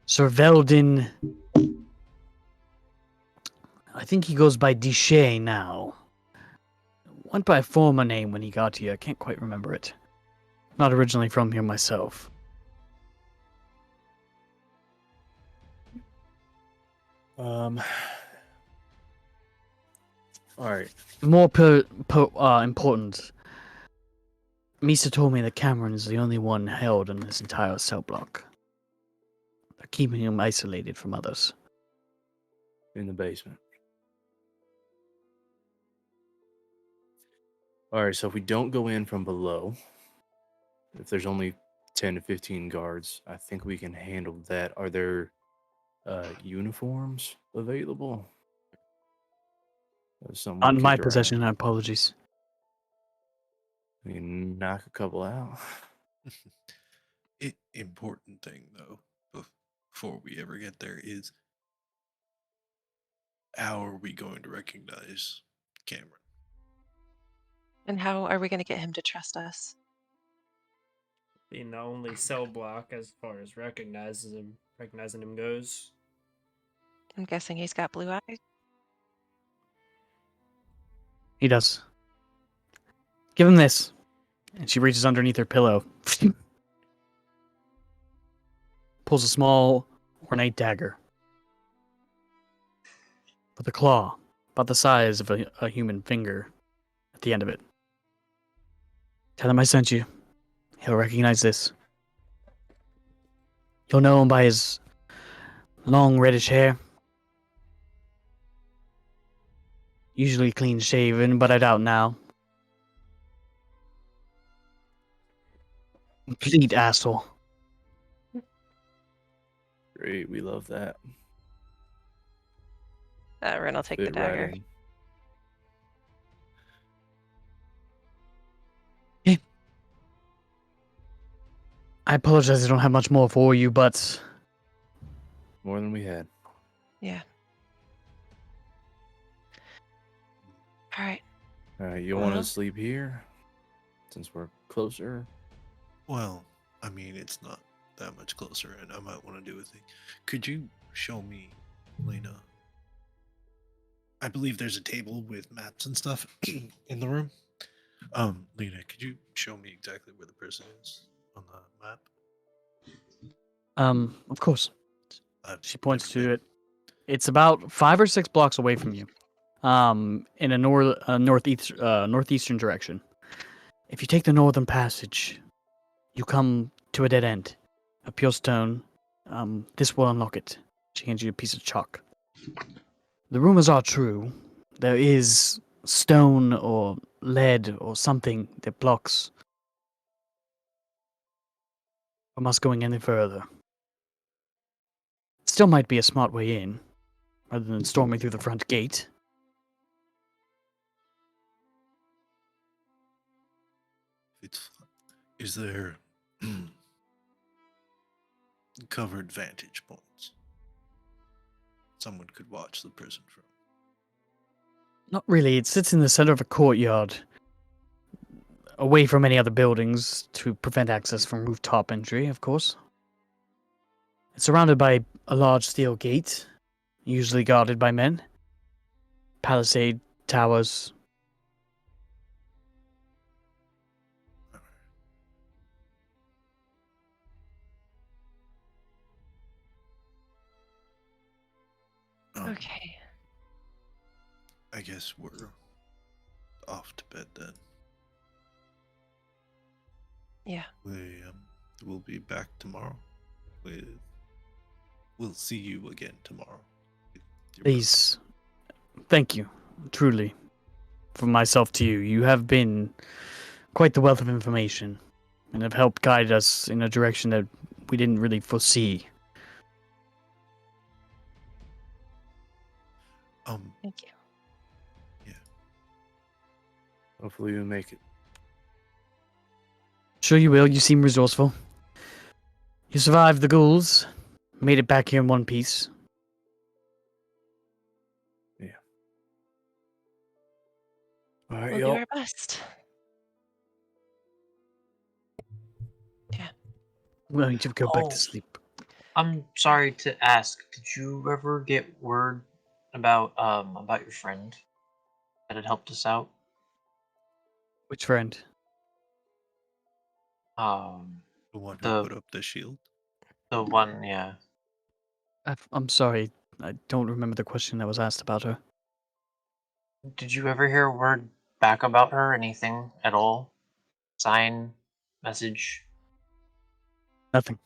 S4: Sir Veldin. I think he goes by Dichet now. Went by a former name when he got here. I can't quite remember it. Not originally from here myself.
S6: All right.
S4: More important, Misa told me that Cameron is the only one held in this entire cell block. They're keeping him isolated from others.
S6: In the basement. All right, so if we don't go in from below, if there's only 10 to 15 guards, I think we can handle that. Are there uniforms available? Some
S4: Not in my
S6: kick around.
S4: possession, apologies.
S6: We can knock a couple out.
S7: Important thing though, before we ever get there, is how are we going to recognize Cameron?
S3: And how are we going to get him to trust us?
S1: Being the only cell block as far as recognizing him goes.
S3: I'm guessing he's got blue eyes.
S4: He does. Give him this. And she reaches underneath her pillow. Pulls a small, ornate dagger. With a claw, about the size of a human finger, at the end of it. Tell him I sent you. He'll recognize this. You'll know him by his long reddish hair. Usually clean shaven, but I doubt now. Complete asshole.
S6: Great, we love that.
S3: Ren will take the
S6: Fit right
S3: dagger.
S6: in.
S4: I apologize I don't have much more for you, but
S6: More than we had.
S3: Yeah. All right.
S6: All right, you want
S3: Well-
S6: to sleep here? Since we're closer.
S7: Well, I mean, it's not that much closer, and I might want to do a thing. Could you show me, Lena? I believe there's a table with maps and stuff in the room. Lena, could you show me exactly where the person is on the map?
S4: of course.
S7: I've
S4: She points
S7: never
S4: to
S7: been.
S4: it. It's about 5 or 6 blocks away from you. In a northeastern direction. If you take the northern passage, you come to a dead end. A pure stone. This will unlock it. She hands you a piece of chalk. The rumors are true. There is stone or lead or something that blocks from us going any further. Still might be a smart way in, rather than storming through the front gate.
S7: Is there covered vantage points someone could watch the prison from?
S4: Not really. It sits in the center of a courtyard, away from any other buildings to prevent access from rooftop entry, of course. It's surrounded by a large steel gate, usually guarded by men. Palisade towers.
S3: Okay.
S7: I guess we're off to bed then.
S3: Yeah.
S7: We'll be back tomorrow. We'll see you again tomorrow. with your brother.
S4: Please. Thank you, truly. From myself to you. You have been quite the wealth of information, and have helped guide us in a direction that we didn't really foresee.
S3: Thank you.
S6: Hopefully we make it.
S4: Sure you will. You seem resourceful. You survived the ghouls. Made it back here in one piece.
S6: All right,
S3: We'll do
S6: y'all.
S3: our best.
S4: We need to go back
S8: Oh.
S4: to sleep.
S8: I'm sorry to ask. Did you ever get word about your friend that had helped us out?
S4: Which friend?
S7: The one who
S8: The
S7: put up the shield.
S8: the one, yeah.
S4: I'm sorry. I don't remember the question that was asked about her.
S8: Did you ever hear word back about her? Anything at all? Sign, message?
S4: Nothing.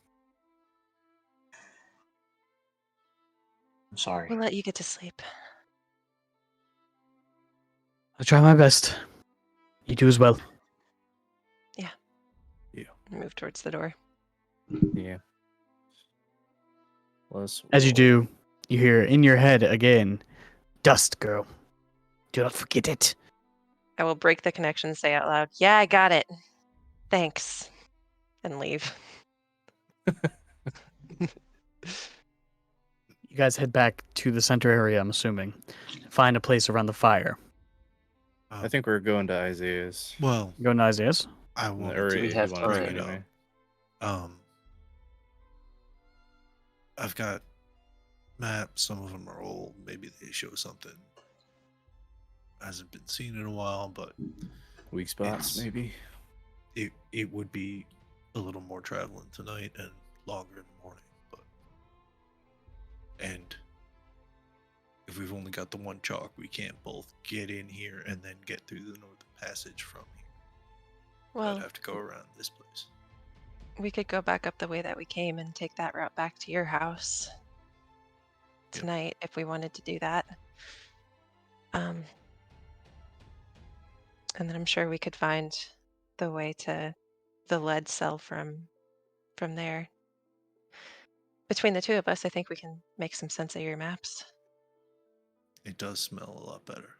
S8: I'm sorry.
S3: We'll let you get to sleep.
S4: I'll try my best. You do as well.
S3: Move towards the door.
S6: Yeah.
S4: As you do, you hear in your head again, "Dust, girl. Do not forget it."
S3: I will break the connection and say out loud, "Yeah, I got it. Thanks." And leave.
S4: You guys head back to the center area, I'm assuming. Find a place around the fire.
S6: I think we're going to Isaiah's.
S7: Well,
S4: Go to Isaiah's.
S7: I wanted
S6: Or
S7: to
S8: Do we
S6: if
S8: have
S6: you want to
S8: time?
S6: go anyway.
S7: I've got maps. Some of them are old. Maybe they show something hasn't been seen in a while, but
S6: Weak spots,
S7: It's-
S6: maybe.
S7: it would be a little more traveling tonight and longer in the morning. And if we've only got the one chalk, we can't both get in here and then get through the northern passage from here.
S3: Well,
S7: I'd have to go around this place.
S3: we could go back up the way that we came and take that route back to your house
S7: Yep.
S3: tonight if we wanted to do that. And then I'm sure we could find the way to the lead cell from there. Between the two of us, I think we can make some sense of your maps.
S7: It does smell a lot better.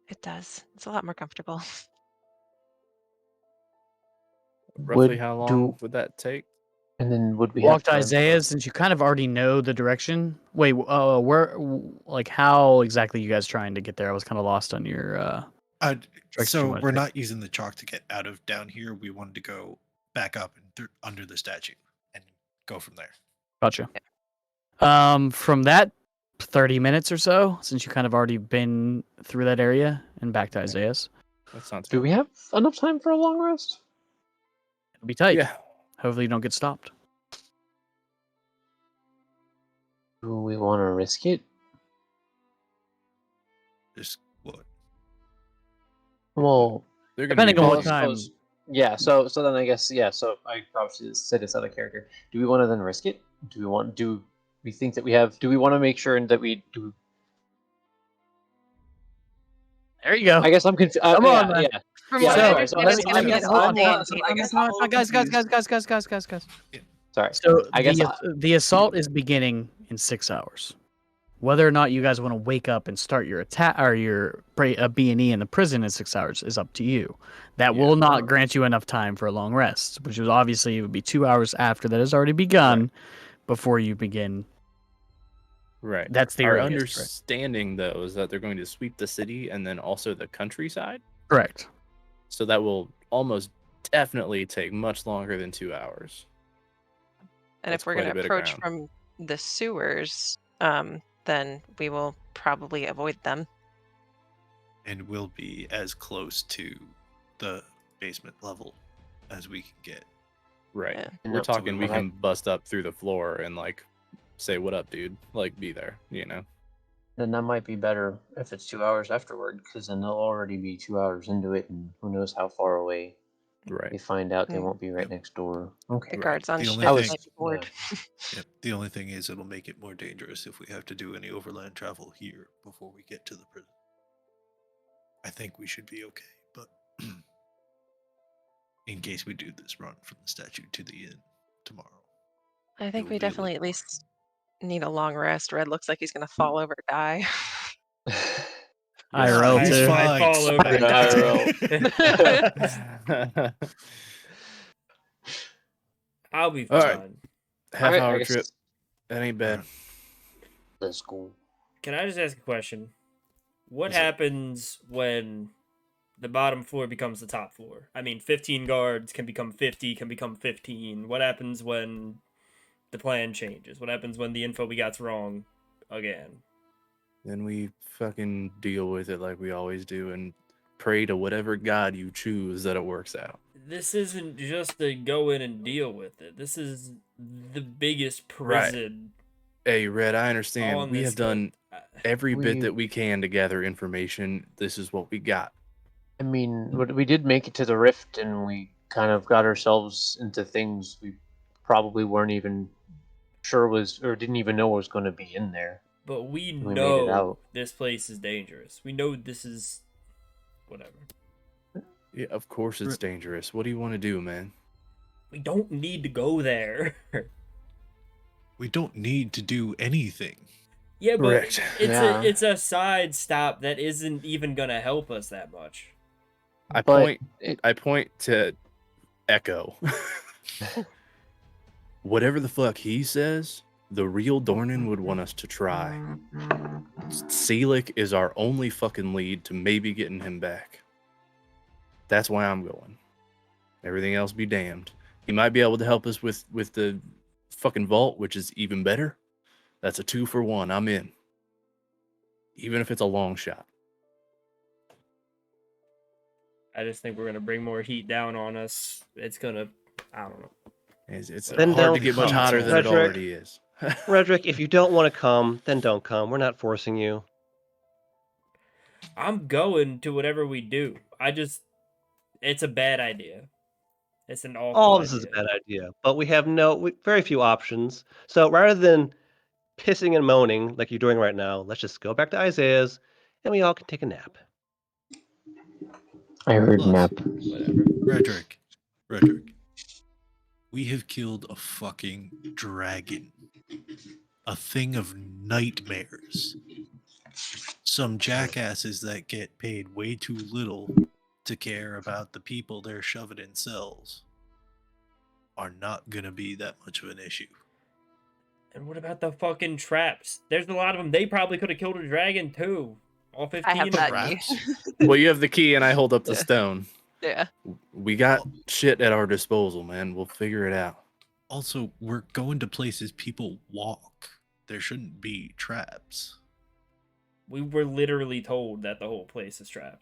S3: It does. It's a lot more comfortable.
S6: Roughly how long would that take?
S5: And then would we
S4: Walk
S5: have
S4: to
S5: time
S4: Isaiah's since you kind of already know the direction. Wait, like how exactly you guys trying to get there? I was kind of lost on your. Direction you
S7: So
S4: wanna
S7: we're
S4: take.
S7: not using the chalk to get out of down here. We wanted to go back up and under the statue and go from there.
S4: Gotcha. From that 30 minutes or so, since you kind of already been through that area and back to Isaiah's,
S6: That's not
S5: Do we have enough time for a long rest?
S4: it'll be tight.
S6: Yeah.
S4: Hopefully you don't get stopped.
S5: Do we want to risk it?
S7: Just what?
S5: Well,
S6: They're gonna
S4: Depending
S6: be
S4: on
S5: well,
S4: what
S5: I
S4: time.
S5: suppose- Yeah, so then I guess so I probably should say this out of character. Do we want to then risk it? Do we think that we have? Do we want to make sure that we do?
S4: There you go.
S5: I guess I'm confused.
S4: Come on, man.
S5: Yeah.
S3: From
S5: Yeah,
S3: what
S5: sorry,
S3: I
S5: so
S3: understand,
S5: let
S3: it's
S5: me-
S3: gonna be
S5: let
S3: an
S5: me-
S3: all
S5: I'm
S3: day
S5: on-
S3: thing.
S7: I guess I'm a little
S4: guys.
S7: confused.
S5: Sorry.
S4: So
S5: I guess
S4: the assault is beginning in 6 hours. Whether or not you guys want to wake up and start your attack or your B&E in the prison in 6 hours is up to you. That
S6: Yeah.
S4: will not grant you enough time for a long rest, which is obviously it would be 2 hours after that has already begun before you begin.
S6: Right.
S4: That's the
S6: Our
S4: earliest, right?
S6: understanding, though, is that they're going to sweep the city and then also the countryside.
S4: Correct.
S6: So that will almost definitely take much longer than 2 hours.
S3: And
S6: That's
S3: if we're
S6: quite
S3: going
S6: a
S3: to
S6: bit of
S3: approach
S6: ground.
S3: from the sewers, then we will probably avoid them.
S7: And we'll be as close to the basement level as we can get.
S6: Right.
S3: Yeah.
S6: We're
S5: No, so
S6: talking we
S5: we
S6: can bust up through the floor and like say what up, dude. Like be there,
S5: then that might be better if it's 2 hours afterward, because then they'll already be 2 hours into it, and who knows how far away they
S6: Right.
S5: find out they
S3: Mm.
S5: won't be right
S7: Yep.
S5: next door.
S3: The
S5: Okay.
S3: guards on
S7: The
S3: shift
S7: only
S5: I
S7: thing-
S3: might be bored.
S7: Yep. The only thing is it'll make it more dangerous if we have to do any overland travel here before we get to the prison. I think we should be okay, but in case we do this run from the statue to the inn tomorrow.
S3: I think
S7: It'll
S3: we
S7: be a
S3: definitely
S7: little
S3: at least need a long rest. Red looks like he's going to fall over and die.
S4: IRL
S7: He's
S4: too.
S7: fine.
S1: I fall over.
S5: Yeah,
S1: I'll be
S6: All right.
S1: fine.
S6: Half
S5: Alright, I
S6: hour
S5: guess-
S6: trip. That ain't bad.
S5: Let's go.
S1: Can I just ask a question? What
S7: What's up?
S1: happens when the bottom floor becomes the top floor. I mean, 15 guards can become 50, can become 15. What happens when the plan changes? What happens when the info we got's wrong again?
S6: Then we fucking deal with it like we always do and pray to whatever god you choose that it works out.
S1: This isn't just to go in and deal with it. This is the biggest
S6: Right.
S1: prison.
S6: Hey, Red, I understand.
S1: on
S6: We
S1: this
S6: have done every bit
S5: We-
S6: that we can to gather information. This is what we got.
S5: I mean, we did make it to the rift, and we kind of got ourselves into things we probably weren't even sure was, or didn't even know was going to be in there.
S1: But we
S5: made it
S1: know
S5: out.
S1: this place is dangerous. We know this is whatever.
S6: Yeah, of course it's dangerous. What do you want to do, man?
S1: We don't need to go there.
S7: We don't need to do anything.
S1: Yeah, but
S6: Correct.
S1: it's a side stop that isn't even gonna help us that much.
S6: I
S5: But
S6: point to Echo. Whatever the fuck he says, the real Dornan would want us to try. Seelick is our only fucking lead to maybe getting him back. That's why I'm going. Everything else be damned. He might be able to help us with the fucking vault, which is even better. That's a 2-for-1. I'm in. Even if it's a long shot.
S1: I just think we're gonna bring more heat down on us. It's gonna, I don't know.
S6: It's
S2: Then
S6: hard to
S2: don't
S6: get much
S2: come,
S6: hotter than it
S2: Frederick.
S6: already is.
S2: Redrick, if you don't want to come, then don't come. We're not forcing you.
S1: I'm going to whatever we do. It's a bad idea. It's an awful
S2: All this is a
S1: idea.
S2: bad idea, but we have very few options. So rather than pissing and moaning like you're doing right now, let's just go back to Isaiah's, and we all can take a nap.
S5: I heard
S7: Plus,
S5: nap.
S1: Whatever.
S7: Redrick, we have killed a fucking dragon. A thing of nightmares. Some jackasses that get paid way too little to care about the people they're shoving in cells are not gonna be that much of an issue.
S1: And what about the fucking traps? There's a lot of them. They probably could have killed a dragon too. All 15
S3: I have
S1: of
S3: that
S1: them.
S3: key.
S6: Well, you have the key and I hold up the
S3: Yeah.
S6: stone.
S3: Yeah.
S6: We got shit at our disposal, man. We'll figure it out.
S7: Also, we're going to places people walk. There shouldn't be traps.
S1: We were literally told that the whole place is trapped.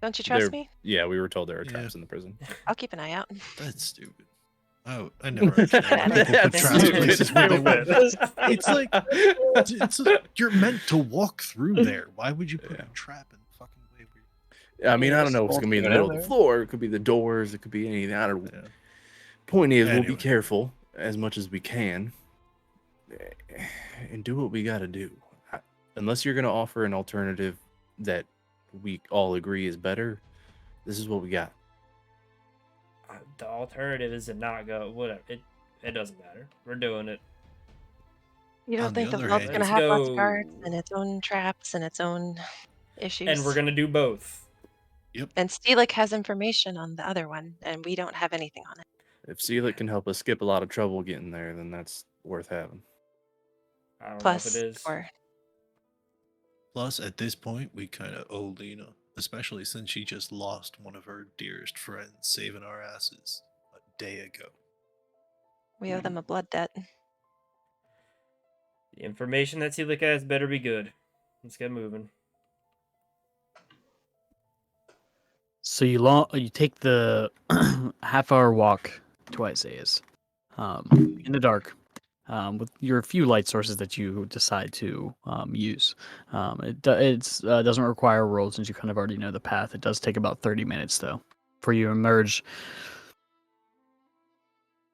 S3: Don't you trust
S6: There-
S3: me?
S6: Yeah, we were told there are
S7: Yeah.
S6: traps in the prison.
S3: I'll keep an eye out.
S7: That's stupid. Oh, I never understood why people put
S3: That's
S7: traps in
S3: stupid.
S7: places where they walk. It's like you're meant to walk through there. Why would you put a trap in the fucking way?
S6: I mean, I don't know if it's gonna be in the middle of the floor. It could be the doors. It could be anything. I don't know.
S7: Yeah.
S6: Point is, we'll
S7: Anyway.
S6: be careful as much as we can, and do what we got to do. Unless you're gonna offer an alternative that we all agree is better, this is what we got.
S1: The alternative is to not go. Whatever. It doesn't matter. We're doing it.
S3: You don't
S7: On the
S3: think the
S7: other
S3: vault's
S7: hand-
S3: gonna
S1: Let's
S3: have lots
S1: go.
S3: of guards and its own traps and its own issues?
S1: And we're gonna do both.
S3: And Steelick has information on the other one, and we don't have anything on it.
S6: If Seelick can help us skip a lot of trouble getting there, then that's worth having.
S1: I don't
S3: Plus,
S1: know if it is.
S3: or
S7: Plus, at this point, we kind of owe Lena, especially since she just lost one of her dearest friends, saving our asses a day ago.
S3: we owe them a blood debt.
S1: The information that Seelick has better be good. Let's get moving.
S4: So you take the half-hour walk to Isaiah's in the dark with your few light sources that you decide to use. It doesn't require a roll since you kind of already know the path. It does take about 30 minutes though for you to emerge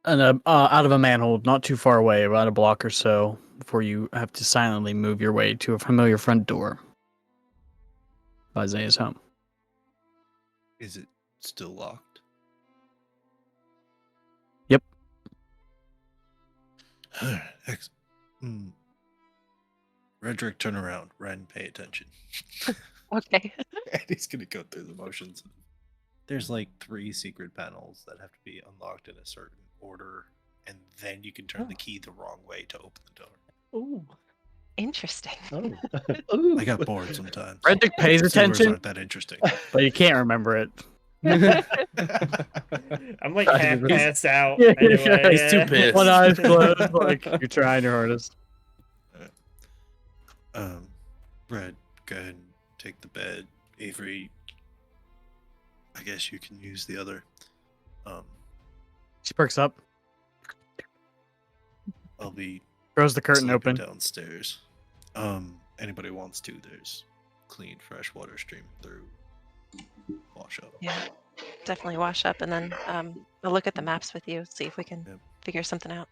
S4: out of a manhole not too far away, about a block or so, before you have to silently move your way to a familiar front door of Isaiah's home.
S7: Is it still locked?
S4: Yep.
S7: Redrick, turn around. Ren, pay attention.
S3: Okay.
S7: And he's gonna go through the motions. There's like 3 secret panels that have to be unlocked in a certain order, and then you can turn the key the wrong way to open the door.
S2: Ooh.
S3: Interesting.
S2: Ooh.
S7: I got bored sometimes.
S4: Reddick pays
S7: Sewers
S4: attention,
S7: aren't that interesting.
S4: but you can't remember it.
S1: I'm like
S4: I
S1: half
S4: do.
S1: passed out.
S4: Yeah,
S1: Anyway,
S6: he's too pissed.
S4: One eye's closed, like you're trying your hardest.
S7: Brad, go ahead and take the bed. Avery, I guess you can use the other.
S4: She perks up,
S7: I'll be
S4: throws the curtain
S7: sleeping
S4: open.
S7: downstairs. Anybody wants to? There's clean fresh water stream through. Wash up.
S3: Yeah, definitely wash up, and then I'll look at the maps with you, see if we can
S7: Yep.
S3: figure something out.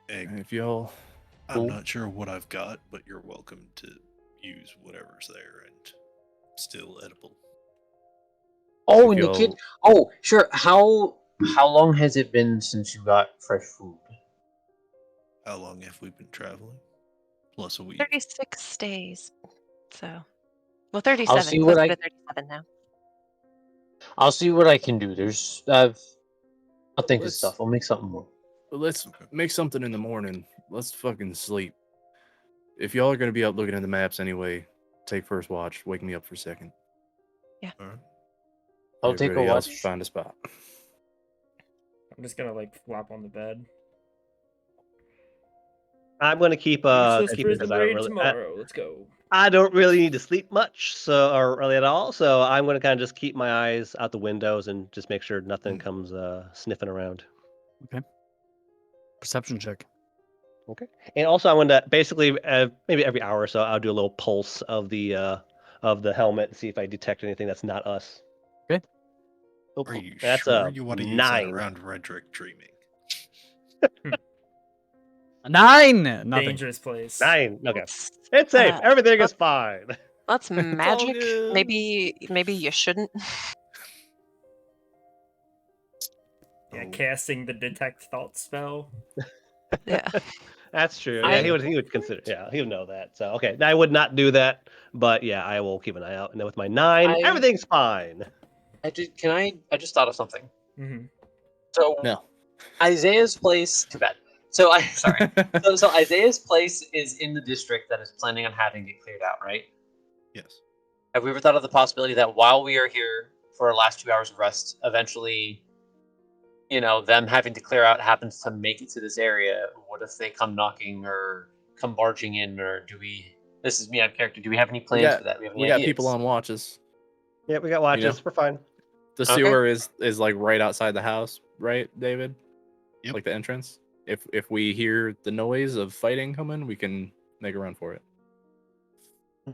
S7: Egg,
S6: If y'all,
S7: I'm
S6: cool.
S7: not sure what I've got, but you're welcome to use whatever's there and still edible.
S5: Oh,
S6: If
S5: and you
S6: y'all-
S5: kid. Oh, sure. How long has it been since you got fresh food?
S7: How long have we been traveling? Plus a week.
S3: 36 days. So, well, 37.
S5: see what
S3: Closer
S5: I-
S3: to 37 now.
S5: I'll see what I can do. I'll think of
S6: Let's-
S5: stuff. I'll make something more.
S6: let's make something in the morning. Let's fucking sleep. If y'all are gonna be up looking at the maps anyway, take first watch. Wake me up for second.
S7: All right.
S5: I'll take a
S6: Everybody else
S5: watch.
S6: Find a spot.
S1: I'm just gonna like flop on the bed.
S2: I'm gonna keep
S1: Useless
S2: keep it
S1: prison
S2: because
S1: raid tomorrow. Let's go.
S2: I don't really need to sleep much, so or really at all. So I'm gonna kind of just keep my eyes out the windows and just make sure nothing comes sniffing around.
S4: Perception check.
S2: And also, I want to basically maybe every hour or so I'll do a little pulse of the helmet to see if I detect anything that's not us.
S4: Okay.
S2: Oh,
S7: Are you
S2: that's
S7: sure
S2: a
S7: you want to use that
S2: 9.
S7: around Redrick dreaming?
S4: A 9. Nothing.
S1: Dangerous place.
S2: 9. Okay,
S3: Let's,
S2: it's safe.
S3: Uh,
S2: Everything is fine.
S3: let's magic.
S6: good.
S3: Maybe you shouldn't.
S1: Yeah,
S7: Oh.
S1: casting the detect thought spell.
S3: Yeah.
S2: That's true. Yeah,
S5: I-
S2: he would consider. Yeah, he would know that. So okay, I would not do that, but yeah, I will keep an eye out. And then with my 9, everything's fine.
S5: I just thought of something.
S1: Mm-hmm.
S5: So
S6: No.
S5: Isaiah's place. Too bad. So sorry. so Isaiah's place is in the district that is planning on having it cleared out, right?
S7: Yes.
S5: Have we ever thought of the possibility that while we are here for our last 2 hours of rest, eventually, them having to clear out happens to make it to this area? What if they come knocking or come barging in, or do we? This is me out of character. Do we have any plans
S6: got-
S5: for that? Do we have any
S6: We got
S5: ideas?
S6: people on watches.
S2: Yeah, we got watches. We're fine.
S6: The
S5: Okay.
S6: sewer is like right outside the house, right, David?
S7: Yep.
S6: Like the entrance. If we hear the noise of fighting coming, we can make a run for it.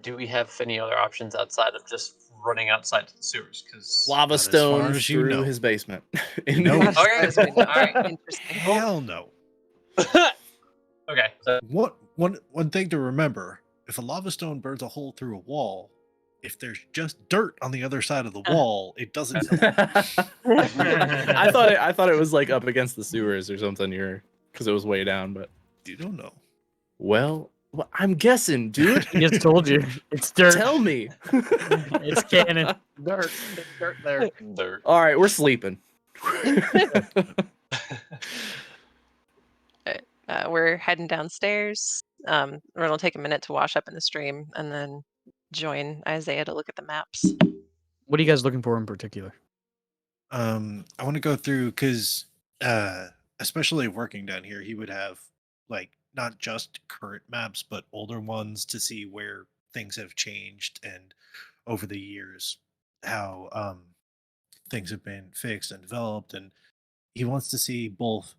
S5: Do we have any other options outside of just running outside to the sewers? Because
S6: Lava
S7: as far
S6: stones
S7: as you
S6: through
S7: know.
S6: his basement.
S7: No.
S3: Not as
S5: Okay.
S3: far as we know. All right. Interesting.
S7: Hell no.
S5: okay, so
S7: One thing to remember: if a lava stone burns a hole through a wall, if there's just dirt on the other side of the wall, it doesn't.
S6: I thought it was like up against the sewers or something here because it was way down. But
S7: You don't know.
S6: well, I'm guessing, dude.
S4: He just told you. It's dirt.
S6: Tell me.
S4: It's canon. Dirt. It's dirt there.
S5: dirt.
S6: All right, we're sleeping.
S3: We're heading downstairs. Ron will take a minute to wash up in the stream and then join Isaiah to look at the maps.
S4: What are you guys looking for in particular?
S7: I want to go through because, especially working down here, he would have like not just current maps but older ones to see where things have changed and over the years how things have been fixed and developed, and he wants to see both.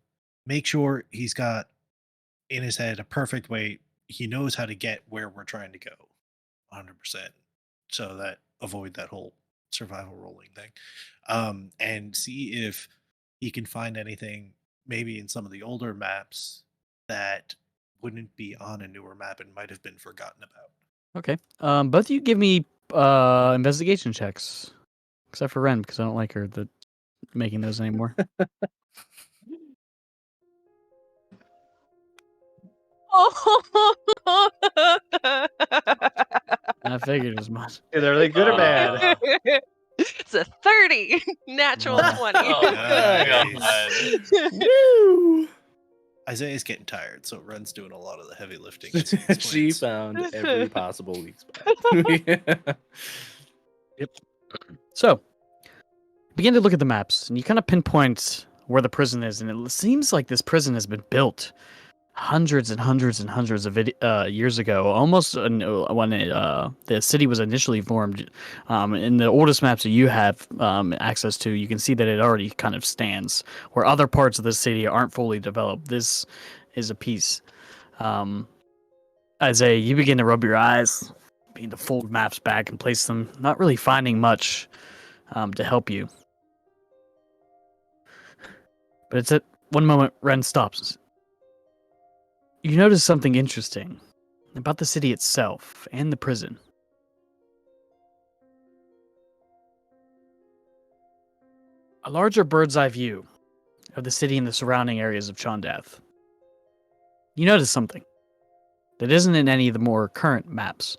S7: Make sure he's got in his head a perfect way. He knows how to get where we're trying to go, 100%, so that avoid that whole survival rolling thing, and see if he can find anything maybe in some of the older maps that wouldn't be on a newer map and might have been forgotten about.
S4: Okay. Both of you give me investigation checks, except for Ren because I don't like her making those anymore. I figured as much.
S2: Either really good or bad.
S3: It's a 30 natural 20.
S5: Oh,
S7: Nice.
S6: Woo!
S7: Isaiah's getting tired, so Ren's doing a lot of the heavy lifting. At some of these
S6: She
S7: points.
S6: found every possible weak spot.
S4: So, begin to look at the maps, and you kind of pinpoint where the prison is, and it seems like this prison has been built hundreds and hundreds and hundreds of years ago, almost when the city was initially formed. In the oldest maps that you have access to, you can see that it already kind of stands, where other parts of the city aren't fully developed. This is a piece. Isaiah, you begin to rub your eyes, begin to fold maps back and place them, not really finding much to help you. But it's at one moment Ren stops. You notice something interesting about the city itself and the prison. A larger bird's eye view of the city and the surrounding areas of Chondath. You notice something that isn't in any of the more current maps.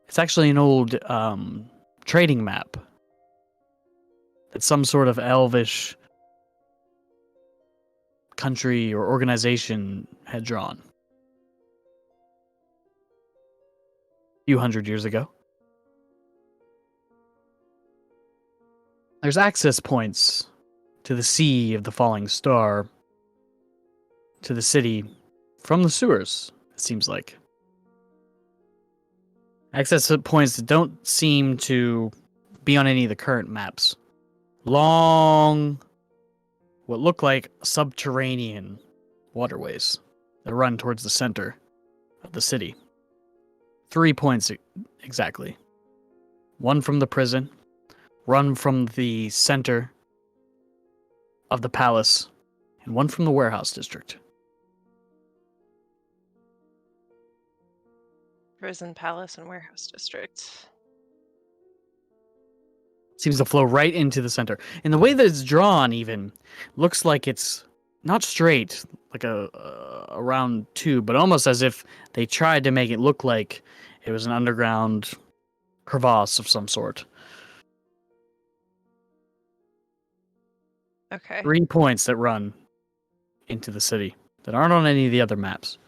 S4: It's actually an old trading map that some sort of elvish country or organization had drawn a few hundred years ago. There's access points to the Sea of the Falling Star, to the city from the sewers, it seems like. Access points that don't seem to be on any of the current maps. Long, what look like subterranean waterways that run towards the center of the city. 3 points exactly. One from the prison, one from the center of the palace, and one from the warehouse district.
S3: Prison, palace, and warehouse district.
S4: Seems to flow right into the center. And the way that it's drawn even looks like it's not straight, like a round tube, but almost as if they tried to make it look like it was an underground crevasse of some sort.
S3: Okay.
S4: 3 points that run into the city that aren't on any of the other maps.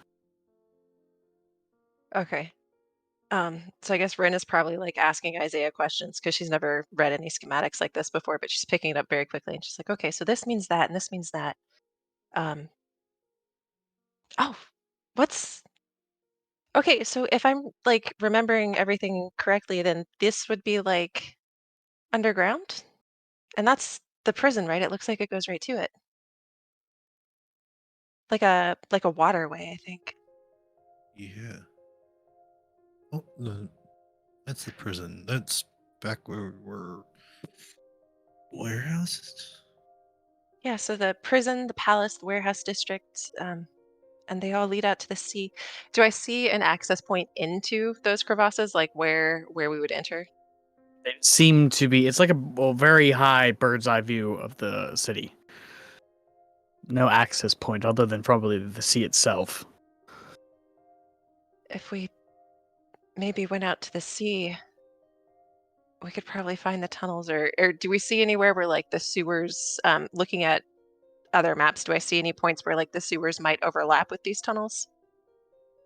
S3: Okay. So I guess Ren is probably like asking Isaiah questions because she's never read any schematics like this before, but she's picking it up very quickly and she's like, okay, so this means that and this means that. Oh, what's okay, so if I'm like remembering everything correctly, then this would be like underground? And that's the prison, right? It looks like it goes right to it. Like a waterway, I think.
S7: Yeah. Oh, that's the prison. That's back where we're warehouses.
S3: Yeah, so the prison, the palace, the warehouse district, and they all lead out to the sea. Do I see an access point into those crevasses, like where we would enter?
S4: They seem to be, it's like a very high bird's eye view of the city. No access point other than probably the sea itself.
S3: If we maybe went out to the sea, we could probably find the tunnels, or do we see anywhere where like the sewers, looking at other maps, do I see any points where like the sewers might overlap with these tunnels?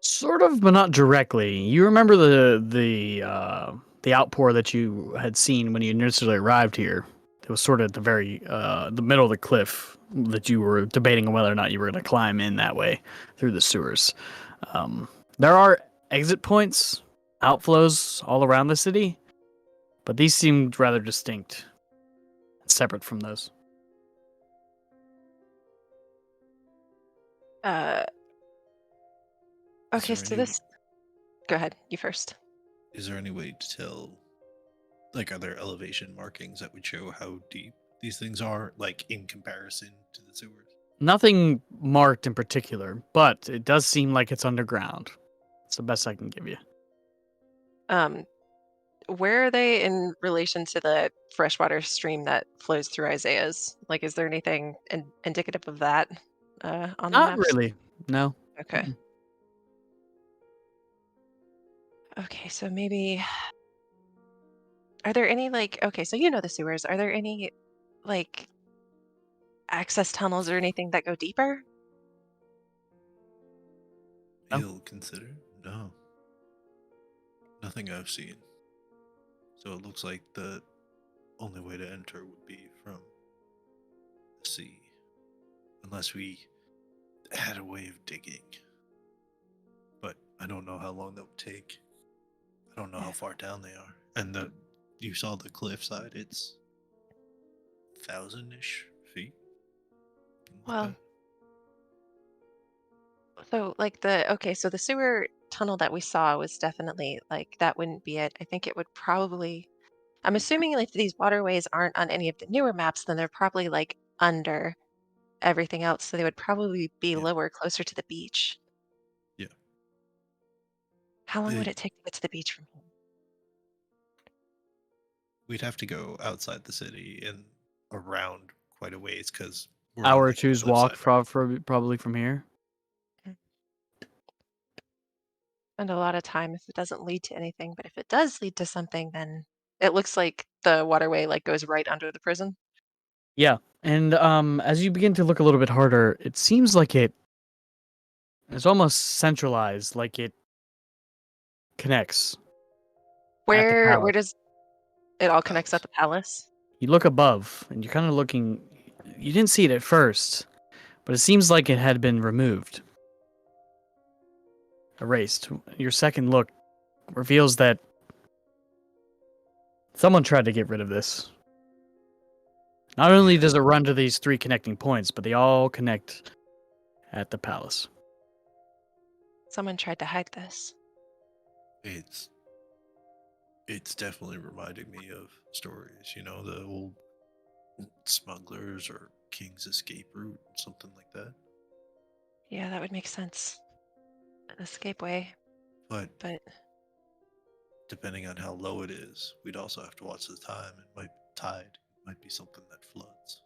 S4: Sort of, but not directly. You remember the outpour that you had seen when you initially arrived here? It was sort of at the very the middle of the cliff that you were debating whether or not you were going to climb in that way through the sewers. There are exit points, outflows all around the city, but these seemed rather distinct and separate from those.
S3: Uh,
S7: Is
S3: okay,
S7: there
S3: so
S7: any-
S3: this. Go ahead, you first.
S7: Is there any way to tell, like, are there elevation markings that would show how deep these things are, like, in comparison to the sewers?
S4: Nothing marked in particular, but it does seem like it's underground. It's the best I can give you.
S3: Where are they in relation to the freshwater stream that flows through Isaiah's? Like, is there anything indicative of that on the
S4: Not
S3: maps?
S4: really. No.
S3: Okay.
S4: Mm-mm.
S3: Okay, so maybe are there any like okay, so you know the sewers. Are there any like access tunnels or anything that go deeper?
S4: No.
S7: You'll consider? No. Nothing I've seen. So it looks like the only way to enter would be from the sea. Unless we had a way of digging. But I don't know how long that would take. I don't know how far down they are. And you saw the cliffside, it's 1,000-ish feet. Something like
S3: Well,
S7: that.
S3: so so the sewer tunnel that we saw was definitely like that wouldn't be it. I think it would probably I'm assuming if these waterways aren't on any of the newer maps, then they're probably like under everything else. So they would probably be
S7: Yeah.
S3: lower, closer to the beach.
S7: Yeah.
S3: How long would
S7: They-
S3: it take to get to the beach from here?
S7: We'd have to go outside the city and around quite a ways because
S4: Hour or two's walk probably from here.
S3: Spend a lot of time if it doesn't lead to anything, but if it does lead to something, then it looks like the waterway like goes right under the prison.
S4: Yeah, and as you begin to look a little bit harder, it seems like it's almost centralized, like it connects.
S3: Where
S4: palace.
S3: does it all connects at the palace?
S4: You look above, and you're kind of looking. You didn't see it at first, but it seems like it had been removed, erased. Your second look reveals that someone tried to get rid of this. Not only does it run to these 3 connecting points, but they all connect at the palace.
S3: Someone tried to hide this.
S7: It's definitely reminding me of stories, the old smugglers or King's escape route, something like that.
S3: Yeah, that would make sense. An escape way,
S7: But
S3: but
S7: depending on how low it is, we'd also have to watch the time. It might be tide, it might be something that floods.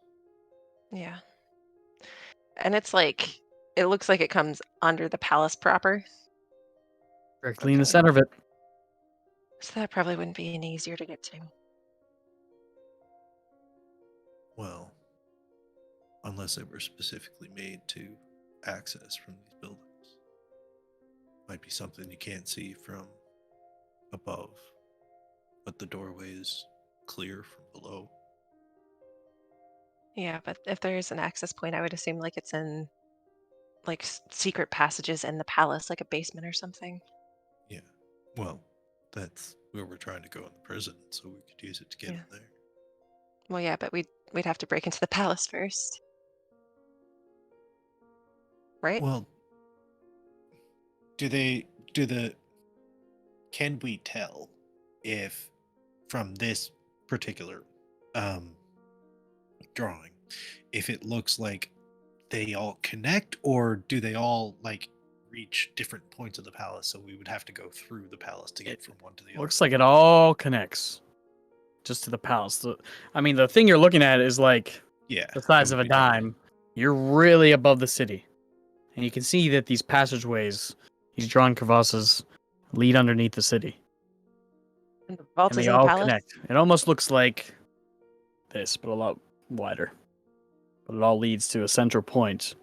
S3: yeah. And it's like it looks like it comes under the palace proper.
S4: Directly in the
S3: Okay.
S4: center of it.
S3: So that probably wouldn't be any easier to get to.
S7: Well, unless they were specifically made to access from these buildings. Might be something you can't see from above, but the doorway is clear from below.
S3: Yeah, but if there is an access point, I would assume like it's in like secret passages in the palace, like a basement or something.
S7: Yeah. Well, that's where we're trying to go in the prison, so we could use it to get in there.
S3: Well, yeah, but we'd have to break into the palace first. Right?
S9: Well, can we tell if from this particular drawing, if it looks like they all connect, or do they all like reach different points of the palace? So we would have to go through the palace to get from one to the other.
S4: Looks like it all connects just to the palace. I mean, the thing you're looking at is like the size of a dime. You're really above the city. And you can see that these passageways, these drawn crevasses, lead underneath the city.
S3: And the vault
S4: And
S3: is
S4: they
S3: in the
S4: all
S3: palace.
S4: connect. It almost looks like this, but a lot wider. But it all leads to a central point,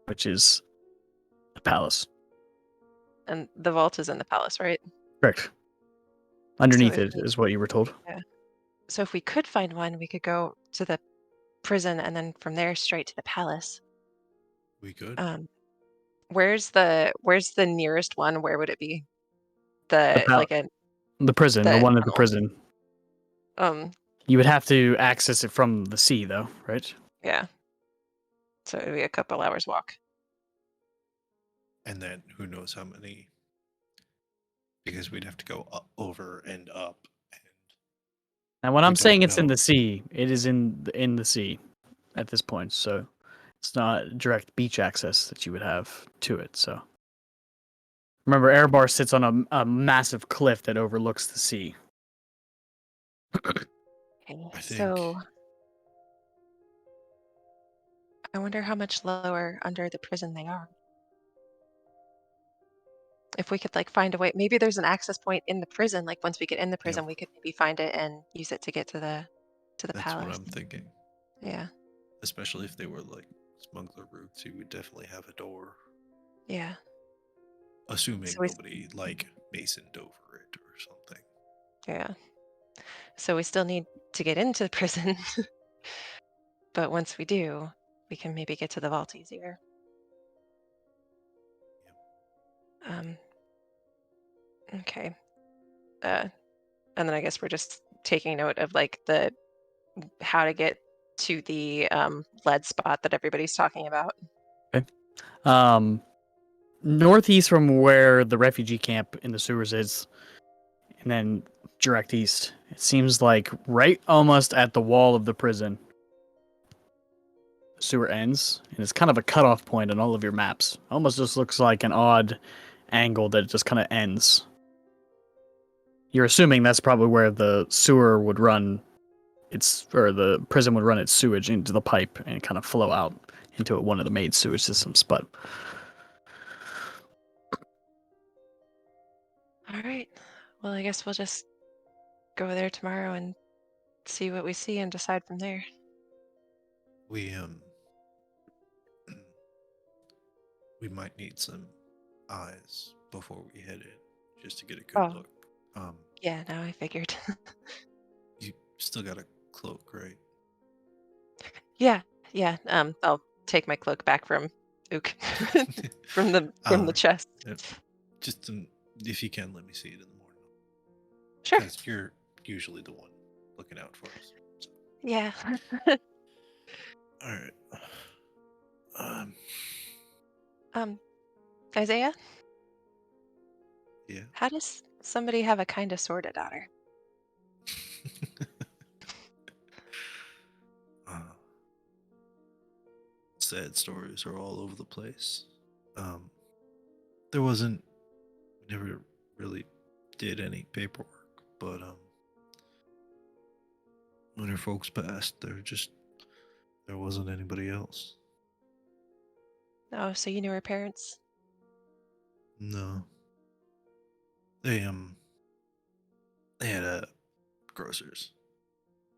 S4: which is the palace.
S3: And the vault is in the palace, right?
S4: Correct. Underneath
S3: if
S4: it is what you were told.
S3: Yeah. So if we could find one, we could go to the prison and then from there straight to the palace.
S7: We could.
S3: Where's the nearest one? Where would it be? The
S4: prison, the one at the
S3: tunnel.
S4: prison. You would have to access it from the sea, though, right?
S3: Yeah. So it'd be a couple hours walk.
S7: And then who knows how many, because we'd have to go over and up.
S4: And when
S7: We
S4: I'm saying
S7: don't
S4: it's in
S7: know.
S4: the sea, it is in the sea at this point. So it's not direct beach access that you would have to it. So remember, Erebar sits on a massive cliff that overlooks the sea.
S3: Okay.
S7: I think
S3: So I wonder how much lower under the prison they are. If we could like find a way, maybe there's an access point in the prison. Like once we get in the prison, we could maybe find it and use it to get to the
S7: that's
S3: palace.
S7: what I'm thinking.
S3: Yeah.
S7: especially if they were like smuggler routes, you would definitely have a door,
S3: Yeah.
S7: assuming
S3: So we,
S7: nobody like masoned over it or something.
S3: yeah. So we still need to get into the prison, but once we do, we can maybe get to the vault easier. Um, okay. And then I guess we're just taking note of like the how to get to the lead spot that everybody's talking about.
S4: Um, northeast from where the refugee camp in the sewers is, and then direct east. It seems like right almost at the wall of the prison. The sewer ends, and it's kind of a cutoff point on all of your maps. Almost just looks like an odd angle that it just kind of ends. You're assuming that's probably where the sewer would run or the prison would run its sewage into the pipe and kind of flow out into one of the main sewage systems, but
S3: All right. Well, I guess we'll just go there tomorrow and see what we see and decide from there.
S7: We we might need some eyes before we head in, just to get a good
S3: Oh.
S7: look.
S3: Yeah, now I figured.
S7: You still got a cloak, right?
S3: Yeah, yeah. I'll take my cloak back from Ook from the chest.
S7: Yep. Just if you can, let me see it in the morning.
S3: Sure.
S7: Because you're usually the one looking out for us. So.
S3: Yeah.
S7: All right.
S3: Isaiah,
S7: Yeah.
S3: how does somebody have a kind of sorta daughter?
S7: Sad stories are all over the place. There wasn't, never really did any paperwork, but when her folks passed, there wasn't anybody else.
S3: Oh, so you knew her parents?
S7: No. They had a grocers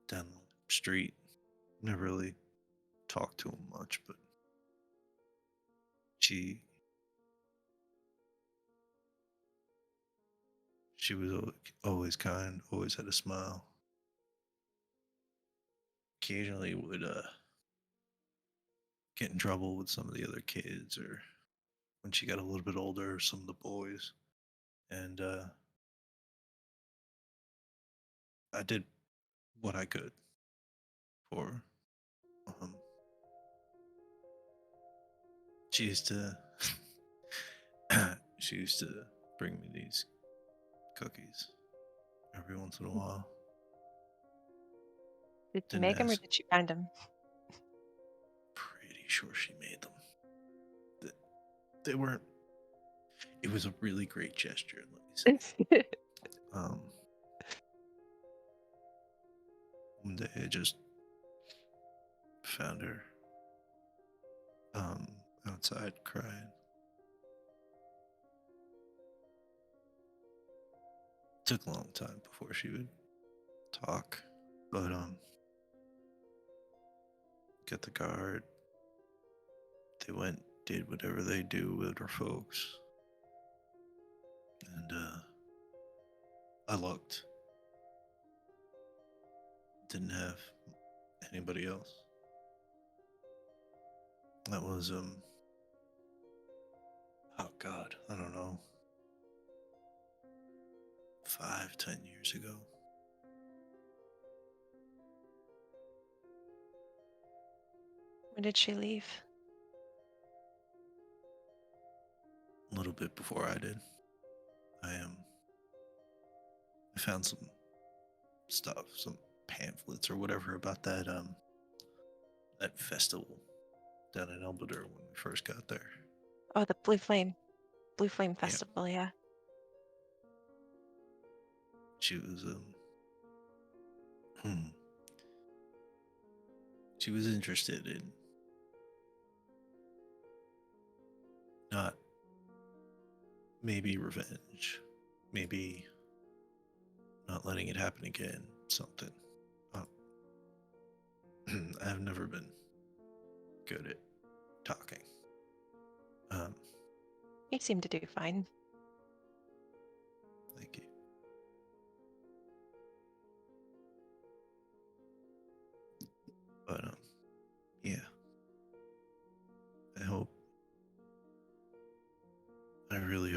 S7: down the street. Never really talked to them much, but she was always kind, always had a smile. Occasionally would get in trouble with some of the other kids, or when she got a little bit older, some of the boys. And I did what I could for her. She used to she used to bring me these cookies every once in a while.
S3: Did you
S7: Didn't
S3: make them or
S7: ask.
S3: did you find them?
S7: Pretty sure she made them. They weren't. It was a really great gesture. Let me say. One day I just found her outside crying. Took a long time before she would talk, but get the guard. They went, did whatever they do with her folks, and I looked. Didn't have anybody else. That was oh God, I don't know, 5-10 years ago.
S3: When did she leave?
S7: A little bit before I did. I found some stuff, some pamphlets or whatever about that that festival down in Elbador when we first got there.
S3: Oh, the Blue Flame Festival, yeah.
S7: She was she was interested in not maybe revenge, maybe not letting it happen again, something. I've never been good at talking.
S3: He seemed to do fine.
S7: Thank you. But yeah. I really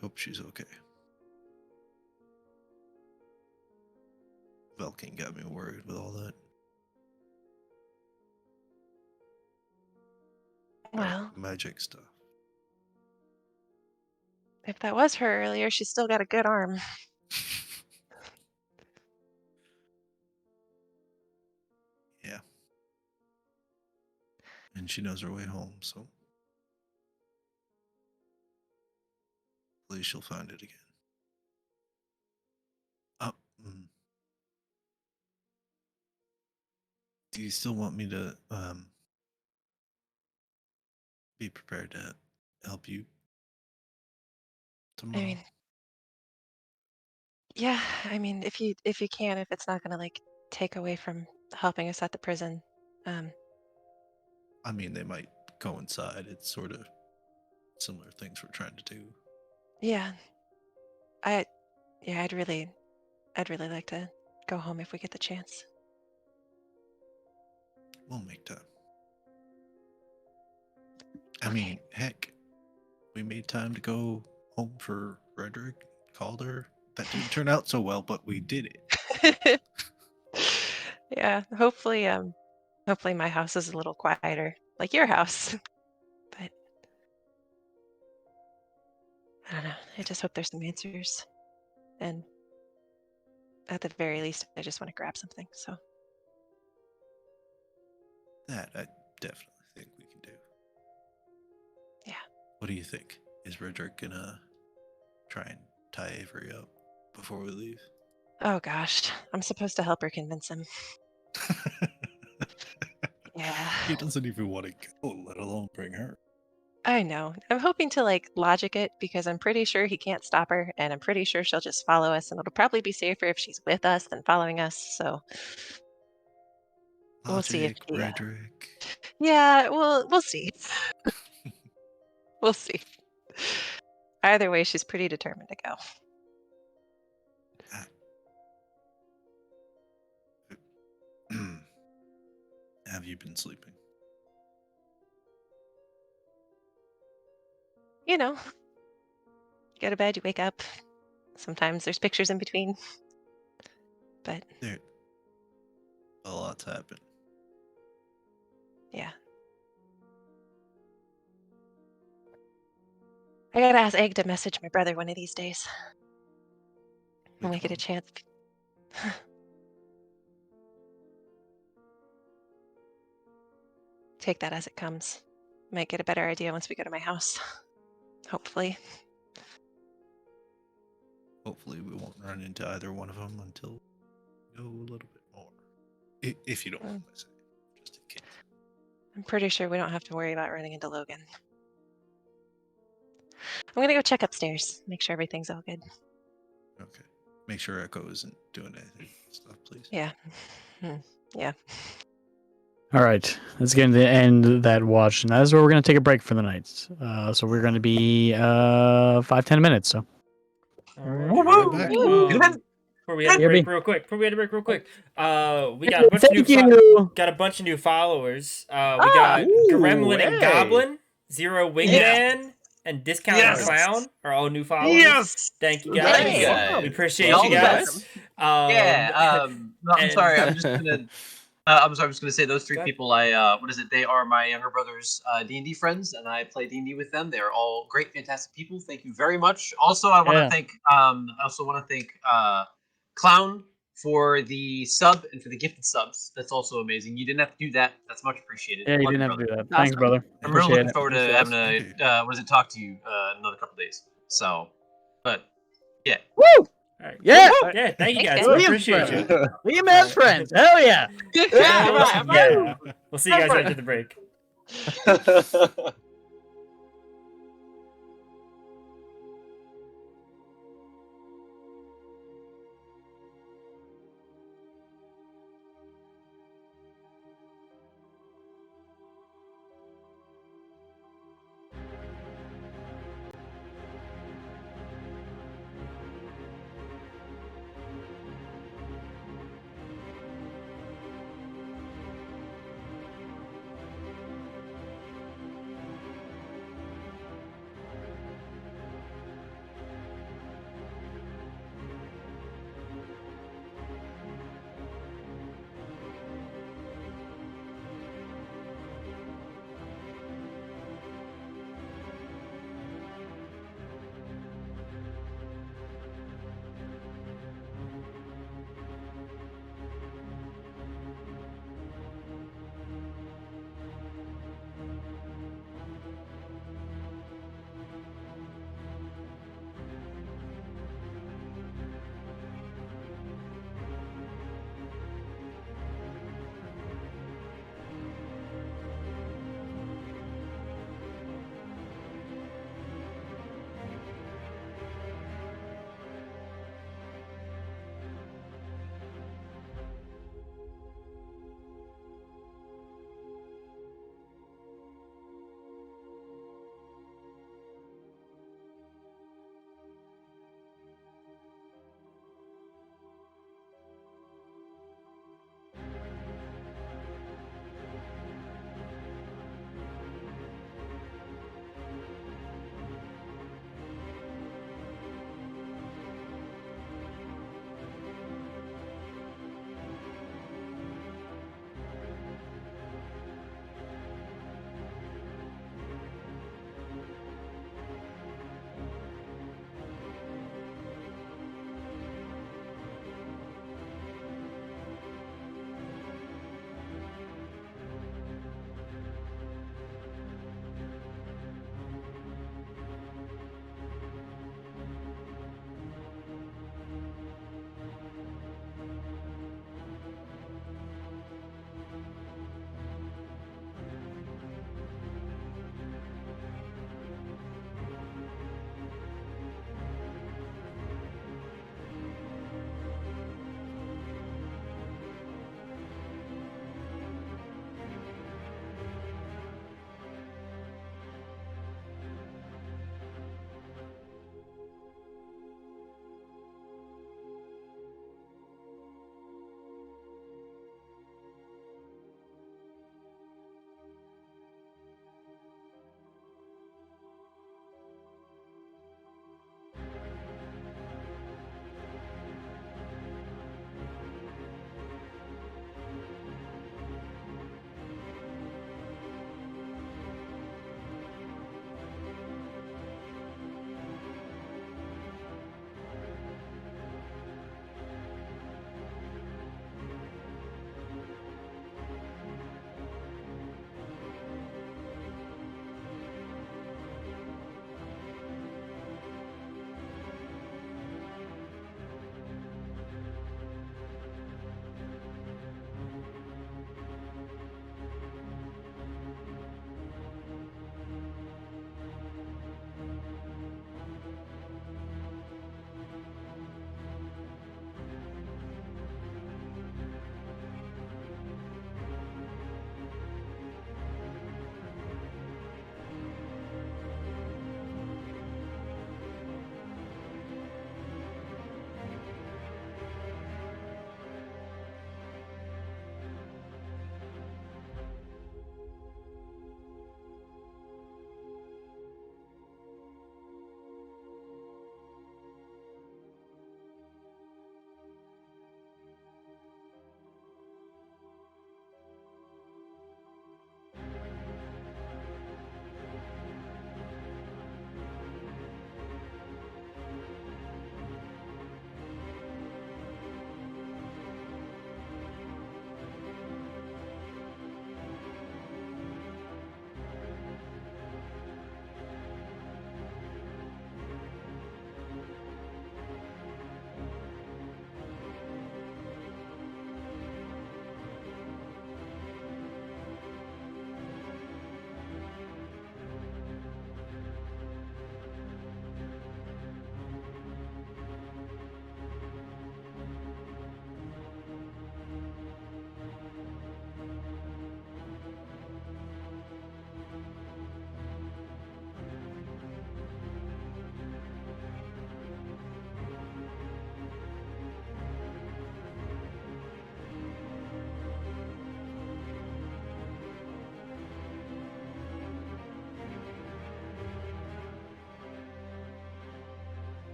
S7: hope she's okay. Velkin got me worried with all that.
S3: Well,
S7: Magic stuff.
S3: if that was her earlier, she's still got a good arm.
S7: Yeah. And she knows her way home, so at least she'll find it again. Oh, do you still want me to be prepared to help you tomorrow?
S3: I mean, yeah, I mean, if you can, if it's not gonna like take away from helping us at the prison.
S7: I mean, they might coincide. It's sort of similar things we're trying to do.
S3: Yeah. I'd really like to go home if we get the chance.
S7: We'll make time. I mean, heck, we made time to go home for Redrick, Calder. That didn't turn out so well, but we did it.
S3: Yeah, hopefully my house is a little quieter, like your house. But I don't know. I just hope there's some answers. And at the very least, I just want to grab something. So
S7: That I definitely think we can do.
S3: yeah.
S7: What do you think? Is Redrick gonna try and tie Avery up before we leave?
S3: Oh gosh, I'm supposed to help her convince him. Yeah.
S7: He doesn't even want to go, let alone bring her.
S3: I know. I'm hoping to like logic it because I'm pretty sure he can't stop her, and I'm pretty sure she'll just follow us, and it'll probably be safer if she's with us than following us. So we'll see if
S7: Logic, Redrick.
S3: Yeah, we'll see. We'll see. Either way, she's pretty determined to go.
S7: Have you been sleeping?
S3: You know, you go to bed, you wake up. Sometimes there's pictures in between. But
S7: There, a lot's happened.
S3: yeah. I gotta ask Egg to message my brother one of these days. When we get a chance. Take that as it comes. Might get a better idea once we go to my house. Hopefully.
S7: Hopefully, we won't run into either one of them until we know a little bit more. If you don't mind my saying, just in case.
S3: I'm pretty sure we don't have to worry about running into Logan. I'm gonna go check upstairs, make sure everything's all good.
S7: Okay. Make sure Echo isn't doing anything stuff, please.
S3: Yeah. Yeah.
S4: All right, let's get into the end of that watch, and that is where we're going to take a break for the night. So we're going to be 5-10 minutes. So
S1: All right.
S7: Back.
S1: Before we had to
S4: Yeah,
S1: break
S4: me.
S1: real quick. We got a bunch of
S4: Thank
S1: new
S4: you.
S1: got a bunch of new followers. We got Gremlin and
S4: hey.
S1: Goblin, Zero Wingman, and Discount
S8: Yes.
S1: Clown are all new followers.
S8: Yes.
S1: Thank you
S8: Thank
S1: guys.
S8: you, guys.
S1: We appreciate
S8: Y'all
S1: you
S8: the
S1: guys.
S8: Yeah. No, I'm
S1: and-
S8: sorry. I'm just gonna. I'm sorry. I'm just gonna say those three
S1: Go ahead.
S8: people. What is it? They are my younger brother's D&D friends, and I play D&D with them. They're all great, fantastic people. Thank you very much. Also, I want to
S4: Yeah.
S8: thank. Clown for the sub and for the gifted subs. That's also amazing. You didn't have to do that. That's much appreciated.
S4: Yeah, you
S8: Love
S4: didn't
S8: you,
S4: have to
S8: brother.
S4: do that. Thanks, brother.
S8: I'm really
S4: Appreciate
S8: looking
S4: it.
S8: forward to
S7: Thanks,
S8: having
S7: guys.
S8: talk to you in another couple days. So, but yeah.
S4: Woo!
S1: All right.
S4: Yeah.
S1: Yeah, thank you
S3: Thanks,
S1: guys.
S3: guys.
S1: We appreciate you.
S4: Liam has friends. Hell yeah.
S1: Yeah. We'll see you guys after the break.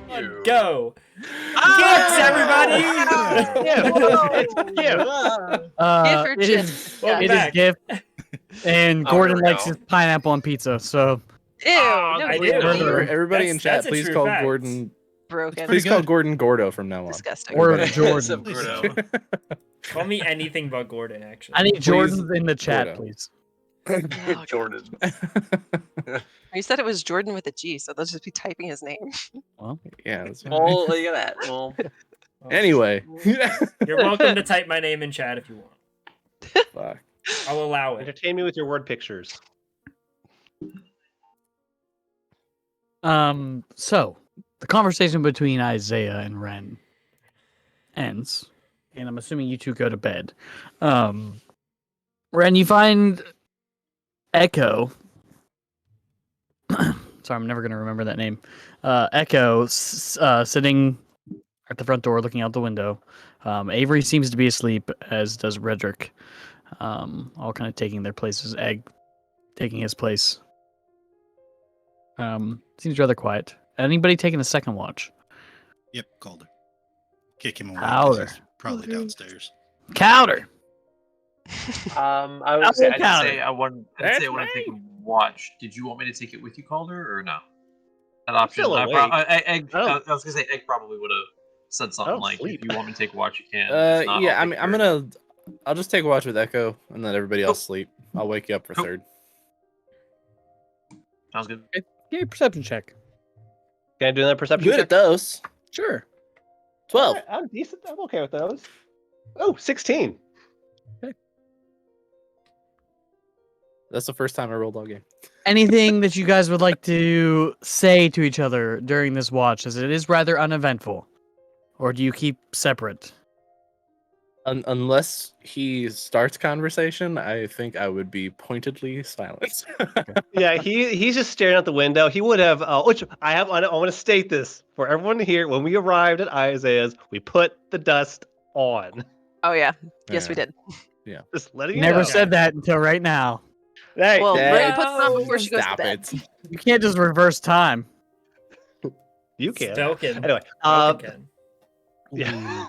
S1: 1, go.
S2: Ah!
S1: Gifts, everybody!
S2: Yeah,
S3: or
S4: It
S3: chip?
S4: is,
S1: Welcome
S4: it is
S1: back.
S4: gift, and
S8: Oh,
S4: Gordon
S8: here we
S4: likes
S8: go.
S4: his pineapple on pizza. So
S3: Ew, no,
S1: I
S3: you
S1: do.
S3: don't.
S4: Sure.
S6: Everybody in
S1: That's
S6: chat,
S1: a
S6: please
S1: true
S6: call
S1: fact.
S6: Gordon.
S3: Broken.
S6: Please call
S9: good.
S6: Gordon Gordo from now on.
S3: Disgusting.
S4: or
S6: Everybody.
S4: Jordan.
S7: Gordo.
S1: Call me anything but Gordon, actually.
S4: I need
S6: Please,
S4: Jordans in the chat,
S6: Gordo.
S4: please.
S3: Oh,
S8: Jordan.
S3: you said it was Jordan with a G, so they'll just be typing his name.
S4: Well,
S6: Yeah. That's fine.
S8: Oh, look at that. Well,
S1: Oh,
S6: Anyway.
S1: You're welcome to type my name in chat if you want.
S6: Fuck.
S1: I'll allow it.
S2: entertain me with your word pictures.
S4: So the conversation between Isaiah and Ren ends, and I'm assuming you two go to bed. Ren, you find Echo. Sorry, I'm never gonna remember that name. Echo sitting at the front door, looking out the window. Avery seems to be asleep, as does Redrick. All kind of taking their places. Egg taking his place. Seems rather quiet. Anybody taking a second watch?
S9: Yep, Calder. Kick him away.
S4: Powder.
S9: 'cause he's probably downstairs.
S4: Counter.
S8: I would say
S4: Double counter.
S8: I want
S6: That's
S8: to take a
S6: right.
S8: watch. Did you want me to take it with you, Calder, or no? That option.
S2: still
S8: I
S2: awake.
S8: was gonna say Egg probably would have said something
S2: don't
S8: like,
S2: sleep.
S8: "If you want me to take a watch, you can." If not,
S6: Yeah.
S8: I'll
S6: I
S8: take
S6: mean, I'm
S8: your-
S6: gonna. I'll just take a watch with Echo and let everybody else sleep. I'll wake you up for
S8: Cool.
S6: third.
S8: Sounds good.
S4: Give me a perception check.
S2: Can I do another perception
S6: Good
S2: check?
S6: at those.
S4: Sure.
S6: 12.
S2: Alright, I'm decent. I'm okay with those. Oh, 16.
S6: That's the first time I rolled all game.
S4: Anything that you guys would like to say to each other during this watch, as it is rather uneventful? Or do you keep separate?
S6: Unless he starts conversation, I think I would be pointedly silent.
S2: Yeah, he's just staring out the window. He would have, which I want to state this for everyone here. When we arrived at Isaiah's, we put the dust on.
S3: Oh yeah, yes we
S6: Yeah.
S3: did.
S2: Just letting you
S4: Never
S2: know.
S4: said that until right now.
S2: Hey,
S3: Well,
S6: Dad,
S3: Ren puts it on before she goes to
S6: Stop
S3: bed.
S6: it.
S4: You can't just reverse time.
S2: you can.
S1: Stelkin.
S2: Anyway,
S1: Stelkin.
S2: yeah.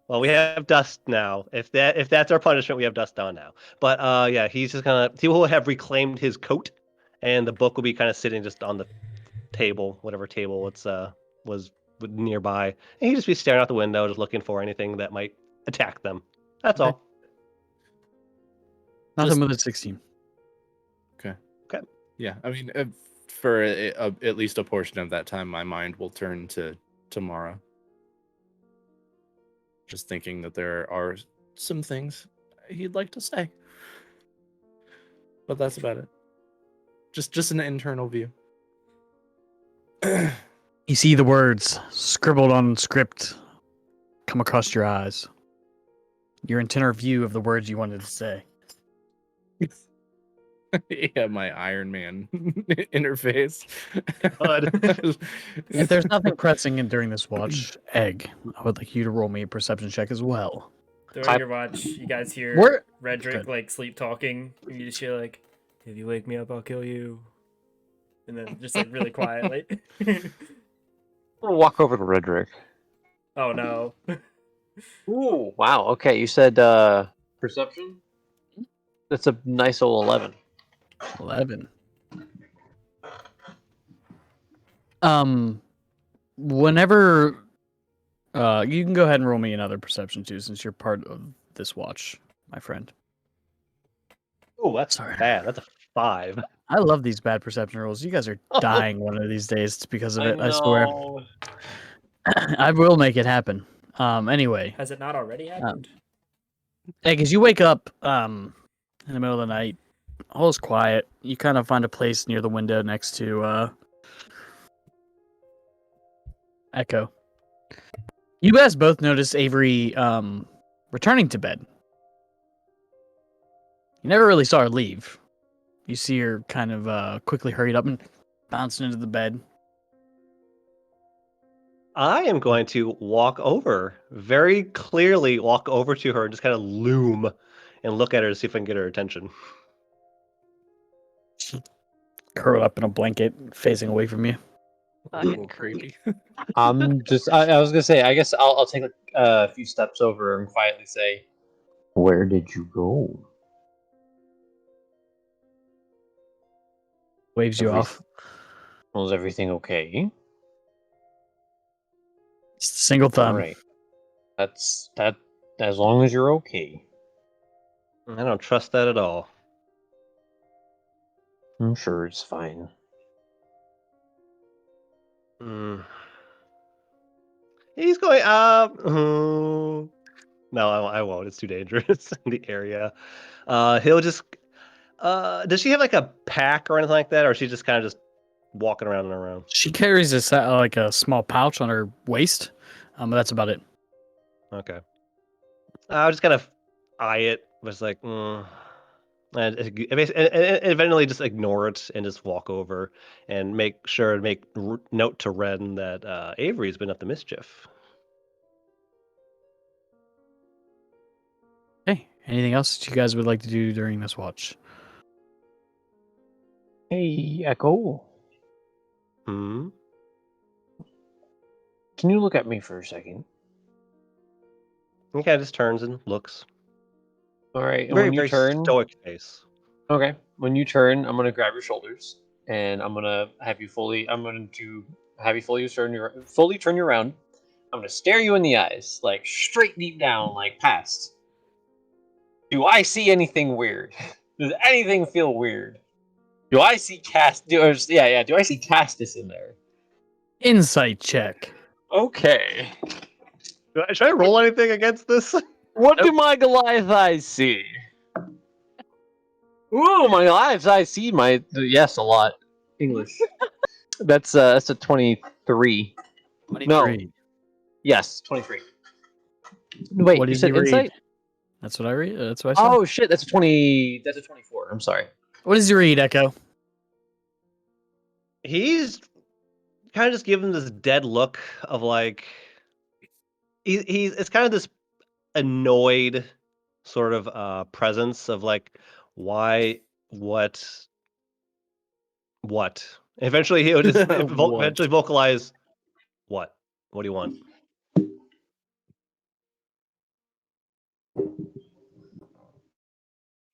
S2: Well, we have dust now. If that's our punishment, we have dust on now. But yeah, he will have reclaimed his coat, and the book will be kind of sitting just on the table, whatever table it's was nearby, and he'd just be staring out the window, just looking for anything that might attack them. That's
S4: Okay.
S2: all.
S4: Nothing with a 16.
S6: Yeah, I mean, for at least a portion of that time, my mind will turn to tomorrow. Just thinking that there are some things he'd like to say. But that's about it. Just an internal view.
S4: You see the words scribbled on script come across your eyes. Your internal view of the words you wanted to say.
S6: Yeah, my Iron Man interface.
S4: If there's nothing pressing in during this watch, Egg, I would like you to roll me a perception check as well.
S1: During your watch, you guys hear
S4: We're-
S1: Redrick
S4: Good.
S1: like sleep talking, and you just hear like, "If you wake me up, I'll kill you," and then just like really quietly.
S5: I'll walk over to Redrick.
S1: Oh no!
S5: Ooh, wow. Okay, you said perception. That's a nice old 11.
S4: 11. Whenever you can go ahead and roll me another perception too, since you're part of this watch, my friend.
S2: Oh, that's
S4: Sorry.
S2: bad. That's a 5.
S4: I love these bad perception rolls. You guys are dying one of these days because of it, I swear. I will make it happen. Anyway,
S1: Has it not already happened?
S4: Egg, as you wake up in the middle of the night, all is quiet. You kind of find a place near the window next to Echo. You guys both notice Avery returning to bed. You never really saw her leave. You see her kind of quickly hurried up and bouncing into the bed.
S2: I am going to very clearly walk over to her and just kind of loom and look at her to see if I can get her attention.
S4: Curled up in a blanket, facing away from you.
S3: Fucking
S6: Little
S3: creep.
S5: I'm just. I was gonna say. I guess I'll take a few steps over and quietly say, "Where did you go?"
S4: Waves you
S5: Every-
S4: off.
S5: Was everything okay?
S4: Just a single thumb.
S5: All right. That's that. As long as you're okay,
S2: I don't trust that at all.
S5: I'm sure it's fine.
S2: Mm. He's going up. No, I won't. It's too dangerous in the area. He'll just. Does she have like a pack or anything like that, or is she just kind of just walking around and around?
S4: She carries like a small pouch on her waist. But that's about it.
S2: Okay. I'll just kind of eye it, just like, and eventually just ignore it and just walk over and make sure to make note to Ren that Avery's been up to mischief.
S4: Hey, anything else that you guys would like to do during this watch?
S5: Hey, Echo.
S2: Hmm.
S5: Can you look at me for a second?
S2: He kind of just turns and looks.
S5: All right. And
S2: Very,
S5: when you
S2: very
S5: turn,
S2: stoic face.
S5: okay. When you turn, I'm gonna grab your shoulders and I'm gonna have you fully. I'm going to have you fully turn you around. I'm gonna stare you in the eyes, like straight deep down, like past. Do I see anything weird? Does anything feel weird? Do I see Do I see Castus in there?
S4: Insight check.
S5: Okay.
S2: Should I roll anything against this?
S5: What do my Goliath eyes see? Ooh, my Goliath eyes see yes, a lot. English. That's a 23.
S4: 23.
S5: Yes, 23. Wait,
S4: What
S5: you
S4: does
S5: said
S4: he read?
S5: insight?
S4: That's what I read. That's what I said.
S5: Oh shit, that's a 20. That's a 24. I'm sorry.
S4: What does he read, Echo?
S2: He's kind of just giving this dead look of like he's it's kind of this annoyed sort of presence of like why what eventually he'll just
S6: What?
S2: eventually vocalize what do you want?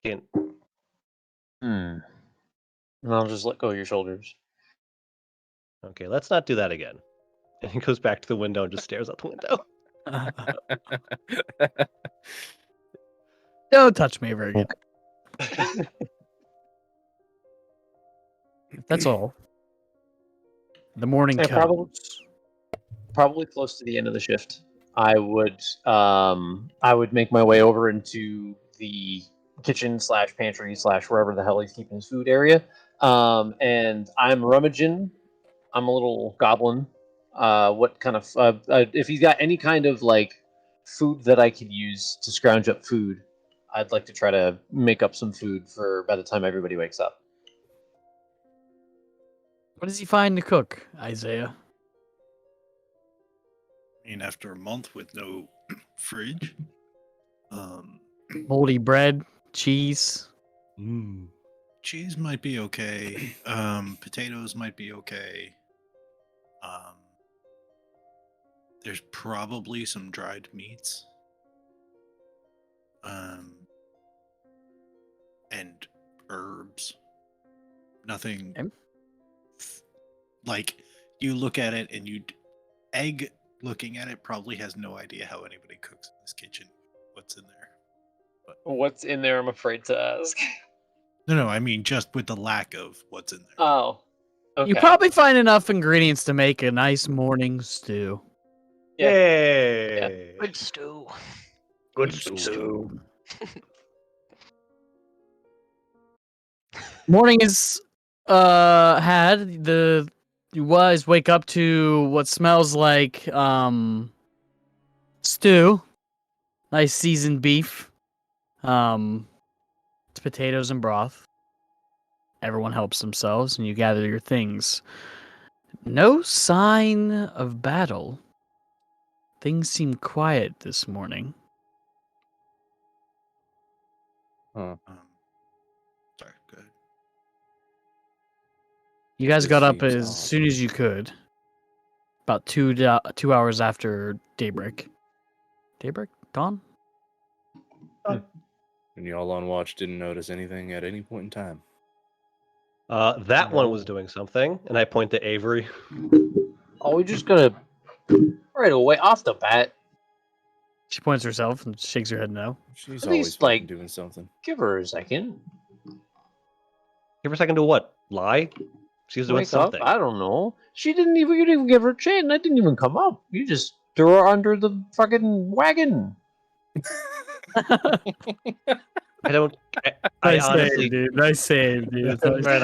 S2: Can't.
S5: And I'll just let go of your shoulders.
S2: Okay, let's not do that again. And he goes back to the window and just stares out the window.
S4: Don't touch me ever again. That's all. The morning
S5: Yeah,
S4: comes.
S5: probably close to the end of the shift. I would make my way over into the kitchen / pantry / wherever the hell he's keeping his food area. And I'm rummaging. I'm a little goblin. What kind of if he's got any kind of like food that I could use to scrounge up food, I'd like to try to make up some food for by the time everybody wakes up.
S4: What does he find to cook, Isaiah?
S7: I mean, after a month with no fridge,
S4: Moldy bread, cheese.
S7: cheese might be okay. Potatoes might be okay. There's probably some dried meats. And herbs. Nothing
S4: Okay.
S7: like you look at it and egg looking at it probably has no idea how anybody cooks in this kitchen. What's in there?
S5: What's in there? I'm afraid to ask.
S7: No, I mean just with the lack of what's in there.
S5: Oh, okay.
S4: You probably find enough ingredients to make a nice morning stew.
S5: Yeah.
S2: Yay!
S3: Good stew.
S2: Good
S4: stew. Morning is had. You guys wake up to what smells like stew. Nice seasoned beef. It's potatoes and broth. Everyone helps themselves and you gather your things. No sign of battle. Things seem quiet this morning.
S6: Huh.
S7: Sorry, go ahead.
S4: You guys
S6: This
S4: got up
S6: seems
S4: as
S6: odd.
S4: soon as you could. about 2 hours after daybreak. Daybreak? Dawn?
S6: And y'all on watch didn't notice anything at any point in time.
S2: That one was doing something, and I point to Avery.
S5: Oh, we're just gonna right away off the bat.
S4: She points herself and shakes her head no.
S6: She's
S5: At
S6: always
S5: least,
S6: fucking
S5: like-
S6: doing something.
S5: Give her a second.
S2: Give her a second to what? Lie? She's doing
S5: Wake up.
S2: something.
S5: I don't know. You didn't even give her a chance. I didn't even come up. You just threw her under the fucking wagon.
S2: I don't. I honestly.
S4: dude. Nice save, dude.
S2: Right,
S4: Perfect.
S2: Out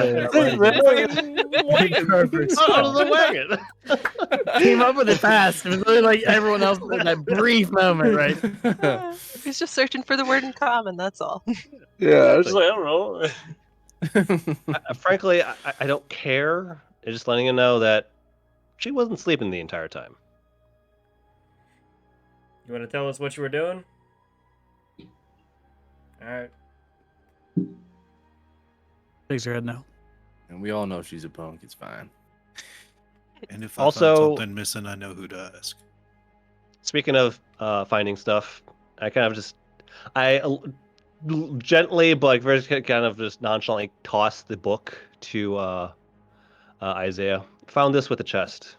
S2: of the wagon.
S4: Came up with it fast. It was really like everyone else in that brief moment, right?
S3: He's just searching for the word in common. That's all.
S5: Yeah, I was like, I don't know.
S2: Frankly, I don't care. I'm just letting you know that she wasn't sleeping the entire time.
S1: You want to tell us what you were doing? All right.
S4: Shakes her head no.
S6: And we all know she's a punk. It's fine.
S7: And if I
S2: Also-
S7: find something missing, I know who to ask.
S2: Speaking of finding stuff, I kind of just gently but very kind of just nonchalantly toss the book to Isaiah. Found this with the chest.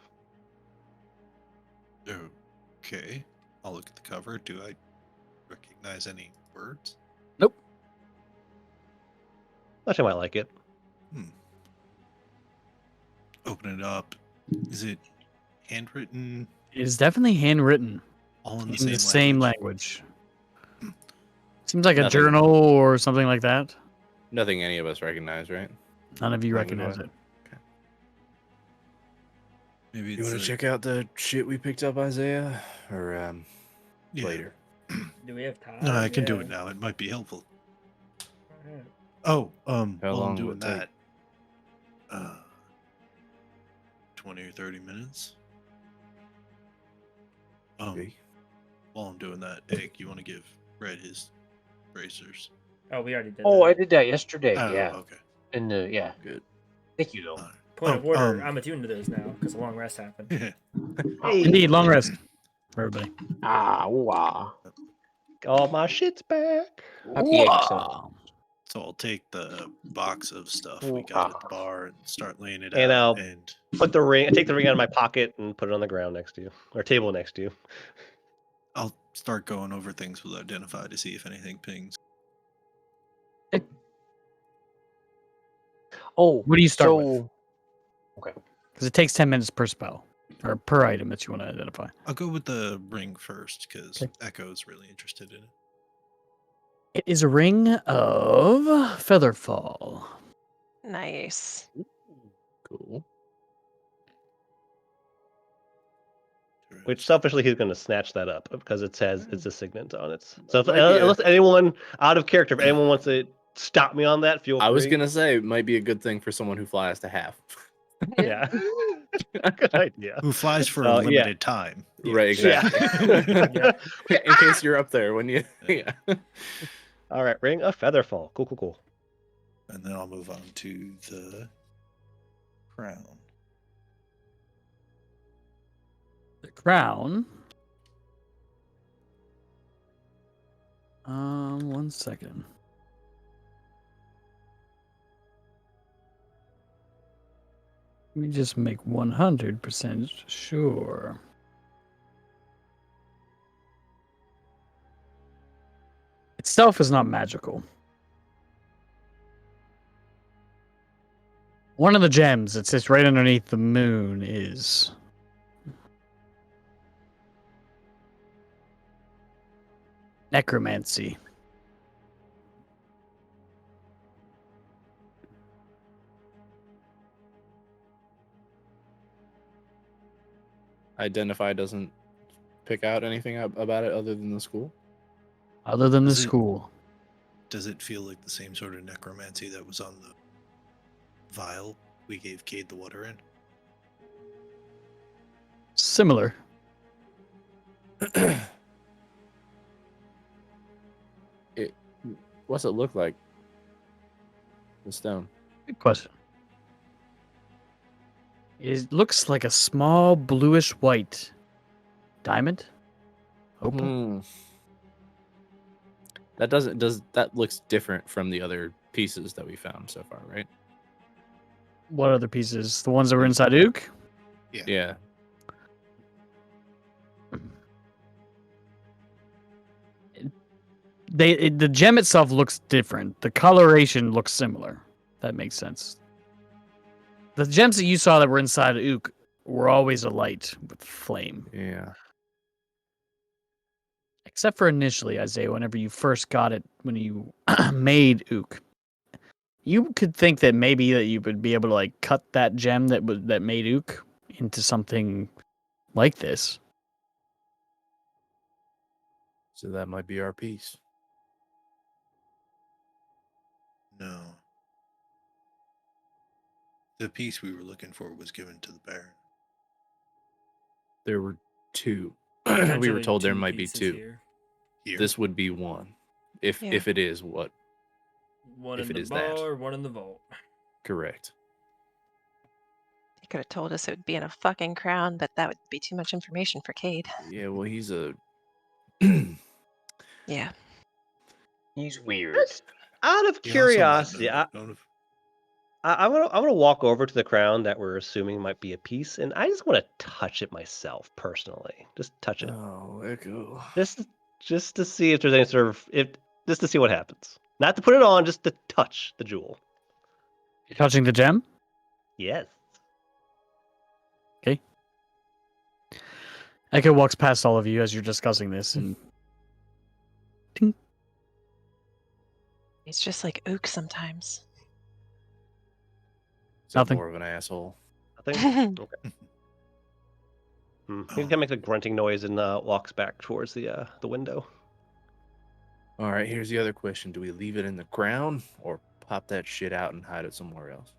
S7: Okay. I'll look at the cover. Do I recognize any words?
S2: Thought you might like it.
S7: Open it up. Is it handwritten?
S4: It is definitely handwritten
S7: All in
S4: in
S7: the
S4: the same language.
S7: Hmm.
S4: Seems like a
S6: Nothing.
S4: journal or something like that.
S6: Nothing any of us recognize, right?
S4: None of you
S6: Language
S4: recognize
S6: wise.
S4: it.
S7: Maybe
S6: You
S7: it's
S6: want to check out the shit we picked up, Isaiah? Or
S7: yeah.
S6: later?
S1: Do we have time?
S7: No, I can do
S1: Yeah.
S7: it now. It might be helpful.
S1: Alright.
S7: Oh,
S6: How
S7: while I'm
S6: long will
S7: doing
S6: it take?
S7: that, 20 or 30 minutes.
S6: Maybe.
S7: While I'm doing that, Egg, you want to give Red his bracers?
S1: Oh, we already did.
S5: Oh,
S1: that.
S5: I did that yesterday.
S7: Oh,
S5: Yeah.
S7: okay.
S5: And yeah.
S6: Good.
S5: Thank you, though.
S7: Alright.
S1: Point of order.
S7: um,
S1: I'm attuned to those now because a long rest happened.
S4: Indeed, long rest for everybody.
S5: Ah, wow.
S2: All my shit's back.
S5: Happy egg
S4: Wow.
S7: So I'll take the box of stuff we
S5: Ooh,
S7: got at the bar and start laying it
S2: And
S7: out.
S2: I'll-
S7: And
S2: Put the ring. I take the ring out of my pocket and put it on the ground next to you, or table next to you.
S7: I'll start going over things we'll identify to see if anything pings.
S5: Oh,
S4: What do you start
S5: so,
S4: with? Because it takes 10 minutes per spell or per item that you want to identify.
S7: I'll go with the ring first because
S4: Okay.
S7: Echo's really interested in it.
S4: It is a ring of Featherfall.
S3: Nice.
S6: Cool.
S2: Which selfishly he's going to snatch that up because it says it's a signet on it. So if,
S6: Might be a-
S2: unless anyone out of character, if anyone wants to stop me on that, feel free.
S6: I was gonna say it might be a good thing for someone who flies to half.
S2: Yeah. Good idea.
S7: Who flies for
S2: Oh,
S7: a
S2: yeah.
S7: limited time.
S6: Right,
S2: Yeah.
S6: exactly. In case you're up there when you yeah.
S2: All right, ring of Featherfall. Cool, cool, cool.
S7: And then I'll move on to the crown.
S4: The crown. 1 second. Let me just make 100% sure. Itself is not magical. One of the gems that sits right underneath the moon is necromancy.
S6: Identify doesn't pick out anything about it other than the school.
S4: Other than the
S7: Is it-
S4: school.
S7: Does it feel like the same sort of necromancy that was on the vial we gave Cade the water in?
S4: Similar.
S6: What's it look like? The stone.
S4: Good question. It looks like a small bluish white diamond. Opal.
S6: Hmm. That looks different from the other pieces that we found so far, right?
S4: What other pieces? The ones that were inside Ook?
S6: Yeah.
S4: The gem itself looks different. The coloration looks similar. That makes sense. The gems that you saw that were inside Ook were always alight with flame.
S6: Yeah.
S4: Except for initially, Isaiah, whenever you first got it, when you made Ook. You could think that maybe that you would be able to like cut that gem that made Ook into something like this.
S6: So that might be our piece.
S7: No. The piece we were looking for was given to the Baron.
S6: There were two. We were
S1: Potentially
S6: told there
S1: two
S6: might be
S1: pieces
S6: two.
S1: here.
S7: Here.
S6: This would be one. If
S3: Yeah.
S6: it is what
S1: One
S6: If
S1: in
S6: it
S1: the
S6: is that.
S1: bar, one in the vault.
S6: correct.
S3: You could have told us it would be in a fucking crown, but that would be too much information for Cade.
S6: Yeah, well he's a
S3: Yeah.
S5: He's weird.
S2: Out of
S7: He also might
S2: curiosity,
S7: not have-
S2: I'm gonna walk over to the crown that we're assuming might be a piece, and I just want to touch it myself personally. Just touch it,
S6: Oh, Echo.
S2: just to see if there's any sort of just to see what happens. Not to put it on, just to touch the jewel.
S4: You're touching the gem?
S2: Yes.
S4: Echo walks past all of you as you're discussing this, and
S3: He's just like Ook sometimes.
S6: Is that
S4: Nothing.
S6: more of an asshole?
S2: Nothing. Okay. He kind of makes a grunting noise and walks back towards the window.
S6: All right, here's the other question. Do we leave it in the ground or pop that shit out and hide it somewhere else?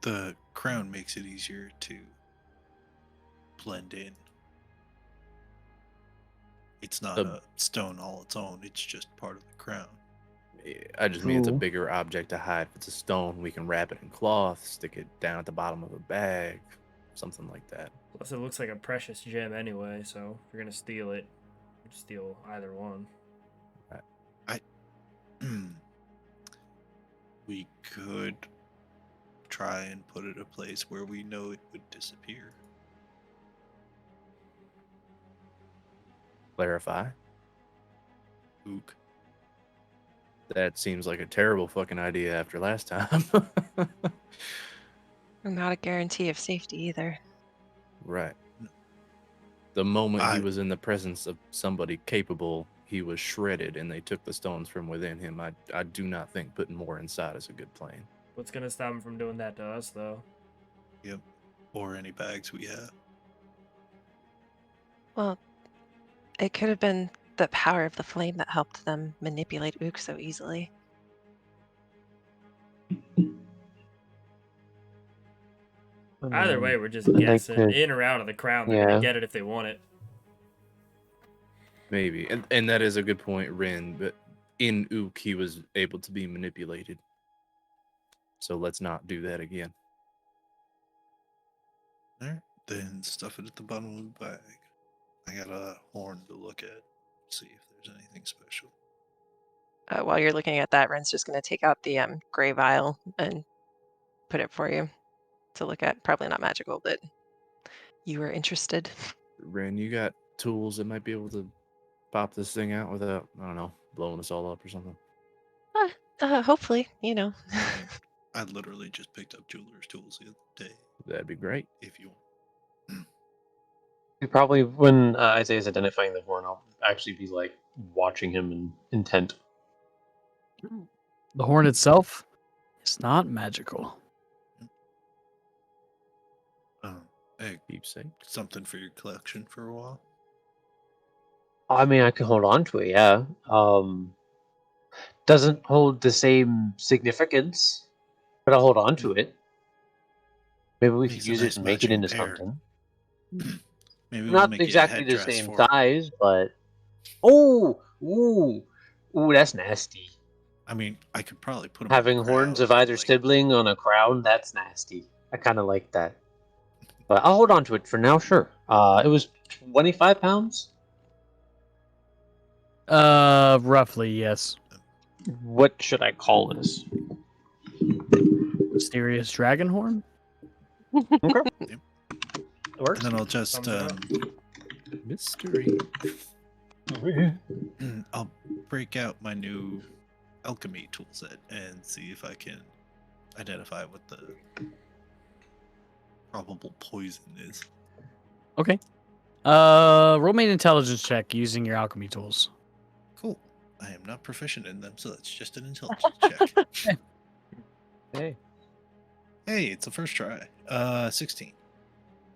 S7: The crown makes it easier to blend in. It's not
S6: The-
S7: a stone all its own, it's just part of the crown.
S6: I just mean it's a
S5: Cool.
S6: bigger object to hide. If it's a stone, we can wrap it in cloth, stick it down at the bottom of a bag, something like that.
S1: Plus, it looks like a precious gem anyway, so if you're gonna steal it, you can steal either one.
S7: We could try and put it a place where we know it would disappear.
S6: Clarify.
S7: Ook.
S6: That seems like a terrible fucking idea after last time.
S3: Not a guarantee of safety either.
S6: Right. The moment he
S7: I-
S6: was in the presence of somebody capable, he was shredded and they took the stones from within him. I do not think putting more inside is a good plan.
S1: What's gonna stop him from doing that to us, though?
S7: Yep. Or any bags we have.
S3: Well, it could have been the power of the flame that helped them manipulate Ook so easily.
S1: Either way, we're just
S5: Like
S1: guessing
S5: the-
S1: in or out of the crown. They're
S5: Yeah.
S1: gonna get it if they want it.
S6: Maybe. And that is a good point, Rin. But in Ook, he was able to be manipulated. So let's not do that again.
S7: Alright. Then stuff it at the bottom of the bag. I got a horn to look at, see if there's anything special.
S3: While you're looking at that, Ren's just going to take out the gray vial and put it for you to look at. Probably not magical, but you were interested.
S6: Rin, you got tools that might be able to pop this thing out without, I don't know, blowing us all up or something?
S3: Hopefully, you know.
S7: I literally just picked up jeweler's tools the other day,
S6: That'd be great.
S7: if you want.
S5: We probably, when Isaiah's identifying the horn, I'll actually be like watching him in intent.
S4: the horn itself is not magical.
S7: Hey,
S6: Keepsake.
S7: something for your collection for a while.
S5: I mean, I can hold on to it, yeah. Doesn't hold the same significance, but I'll hold on to it. Maybe we could
S7: Makes a
S5: use
S7: nice
S5: it and make it into
S7: matching pair.
S5: something.
S7: Maybe we'll
S5: Not
S7: make you a
S5: exactly the
S7: headdress
S5: same
S7: for it.
S5: size, but ooh, that's nasty.
S7: I mean, I could probably put him
S5: Having horns of either sibling on a crown, that's nasty. I kind of like that. But I'll hold on to it for now, sure. It was 25 pounds?
S4: Roughly, yes.
S5: What should I call this?
S4: Mysterious dragon horn?
S2: Okay.
S7: Yep.
S2: It works.
S7: And then I'll just
S1: Thumbs up.
S6: Mystery.
S7: I'll break out my new alchemy toolset and see if I can identify what the probable poison is.
S4: Okay. Roll me an intelligence check using your alchemy tools.
S7: Cool. I am not proficient in them, so that's just an intelligence check.
S5: Hey.
S7: Hey, it's the first try. 16.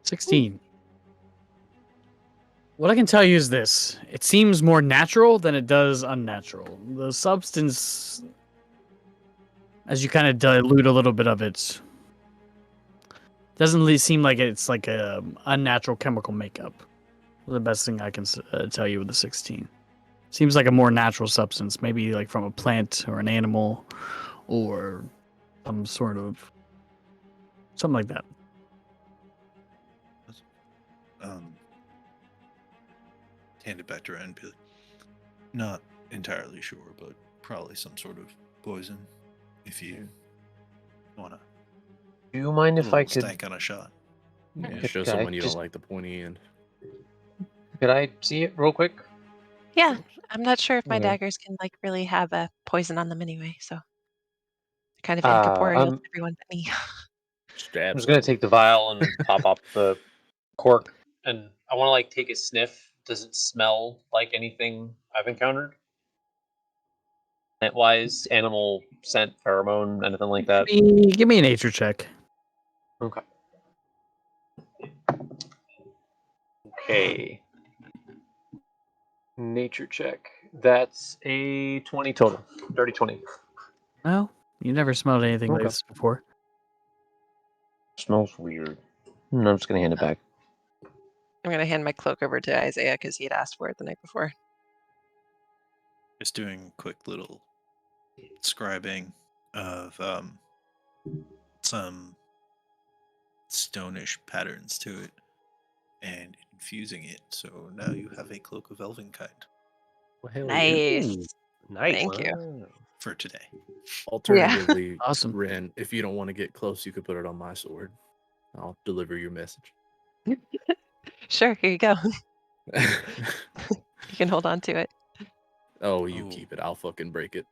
S4: 16. What I can tell you is this. It seems more natural than it does unnatural. The substance, as you kind of dilute a little bit of it, doesn't really seem like it's like a unnatural chemical makeup. The best thing I can tell you with the 16. Seems like a more natural substance, maybe like from a plant or an animal or some sort of something like that.
S7: Hand it back to Ren. Be like, not entirely sure, but probably some sort of poison. If you wanna
S5: Do you mind if I could?
S7: stank on a shot.
S6: Yeah,
S5: Could
S6: show
S5: I
S6: someone you
S5: just-
S6: don't like the pointy end.
S5: Could I see it real quick?
S3: Yeah, I'm not sure if my
S5: Okay.
S3: daggers can like really have a poison on them anyway, so they're kind of incorporeal to everyone but me.
S6: Stab
S5: I'm just gonna take the vial and pop up the cork, and I want to like take a sniff. Does it smell like anything I've encountered? Scent-wise, animal scent, pheromone, anything like that?
S4: Give me a nature check.
S5: Okay. Okay. Nature check. That's a 20 total. Dirty 20.
S4: Well, you never smelled anything like
S5: Okay.
S4: this before.
S5: Smells weird. I'm just gonna hand it back.
S3: I'm gonna hand my cloak over to Isaiah because he had asked for it the night before.
S7: Just doing quick little scribing of some stonish patterns to it and infusing it. So now you have a cloak of Elvenkind
S2: Well, hell
S3: Nice.
S2: yeah. Nice.
S3: Thank you.
S7: for today.
S6: Alternatively,
S4: Awesome.
S6: Ren, if you don't want to get close, you could put it on my sword. I'll deliver your message.
S3: Sure, here you go. You can hold on to it.
S6: Oh, you
S7: Oh.
S6: keep it. I'll fucking break it.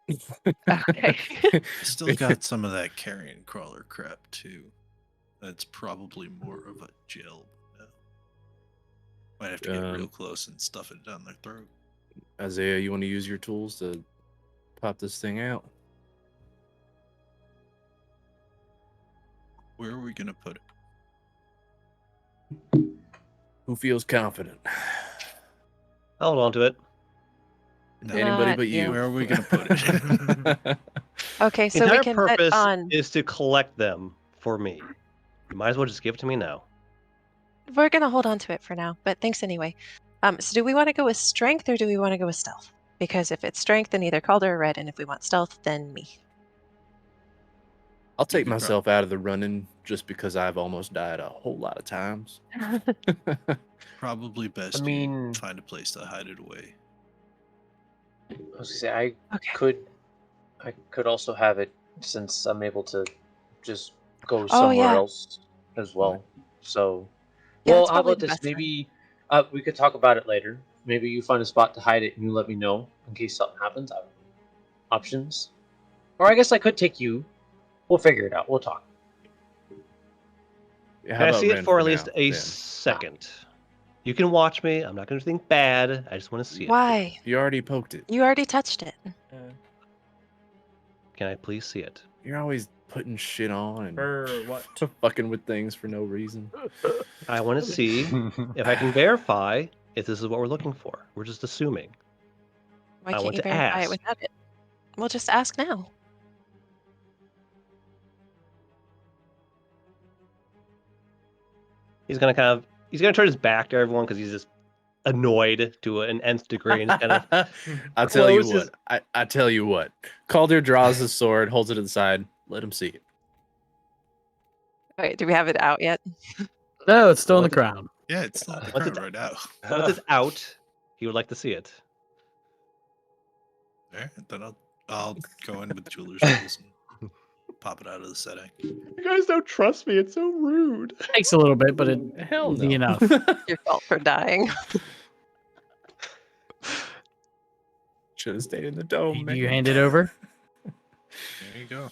S3: Okay.
S7: I still got some of that carrion crawler crap too. That's probably more of a gel. Now. Might have to get real close and stuff it down their throat.
S6: Isaiah, you want to use your tools to pop this thing out?
S7: Where are we gonna put it?
S6: Who feels confident?
S2: I'll hold on to it.
S7: No,
S6: Anybody
S3: Not
S6: but you.
S3: you.
S7: Where are we gonna put it?
S3: Okay,
S2: The
S3: so we
S2: entire
S3: can bet
S2: purpose
S3: on.
S2: is to collect them for me. You might as well just give it to me now.
S3: We're gonna hold on to it for now, but thanks anyway. So do we want to go with strength or do we want to go with stealth? Because if it's strength, then either Calder or Red, and if we want stealth, then me.
S6: I'll take
S7: could prob-
S6: myself out of the running just because I've almost died a whole lot of times.
S7: Probably best
S5: I mean-
S7: you find a place to hide it away.
S5: I was gonna say I
S3: Okay.
S5: could also have it since I'm able to just go
S3: Oh,
S5: somewhere
S3: yeah.
S5: else as well. So,
S3: Yeah,
S5: well,
S3: that's
S5: how
S3: probably
S5: about
S3: the
S5: this?
S3: best then.
S5: Maybe we could talk about it later. Maybe you find a spot to hide it and you let me know in case something happens. I have options. Or I guess I could take you. We'll figure it out. We'll talk.
S6: Yeah,
S2: Can I
S6: about
S2: see it
S6: Ren
S2: for at least
S6: now,
S2: a
S6: then?
S2: second? You can watch me. I'm not going to think bad. I just want to see it.
S3: Why?
S6: You already poked it.
S3: You already touched it.
S2: Can I please see it?
S6: You're always putting shit on and
S1: For what?
S6: fucking with things for no reason.
S2: I want to see if I can verify if this is what we're looking for. We're just assuming.
S3: Why
S2: I
S3: can't
S2: want
S3: you
S2: to
S3: verify it
S2: ask.
S3: without it? We'll just ask now.
S2: He's gonna turn his back to everyone because he's just annoyed to an nth degree and just kind of
S6: I'll tell you
S2: closes-
S6: what. I tell you what. Calder draws his sword, holds it to the side. Let him see it.
S3: Wait, do we have it out yet?
S4: No, it's still in the
S2: What's it-
S4: crown.
S7: Yeah, it's still on the
S2: What's it-
S7: ground right now.
S2: once it's out, he would like to see it.
S7: Alright, then I'll go in with jeweler's tools and pop it out of the setting.
S2: You guys don't trust me. It's so rude.
S4: Takes a little bit, but it
S6: Hell
S4: will
S6: no.
S4: be enough.
S3: Your fault for dying.
S6: Should have stayed in the dome.
S4: Do you hand it over?
S7: There you go.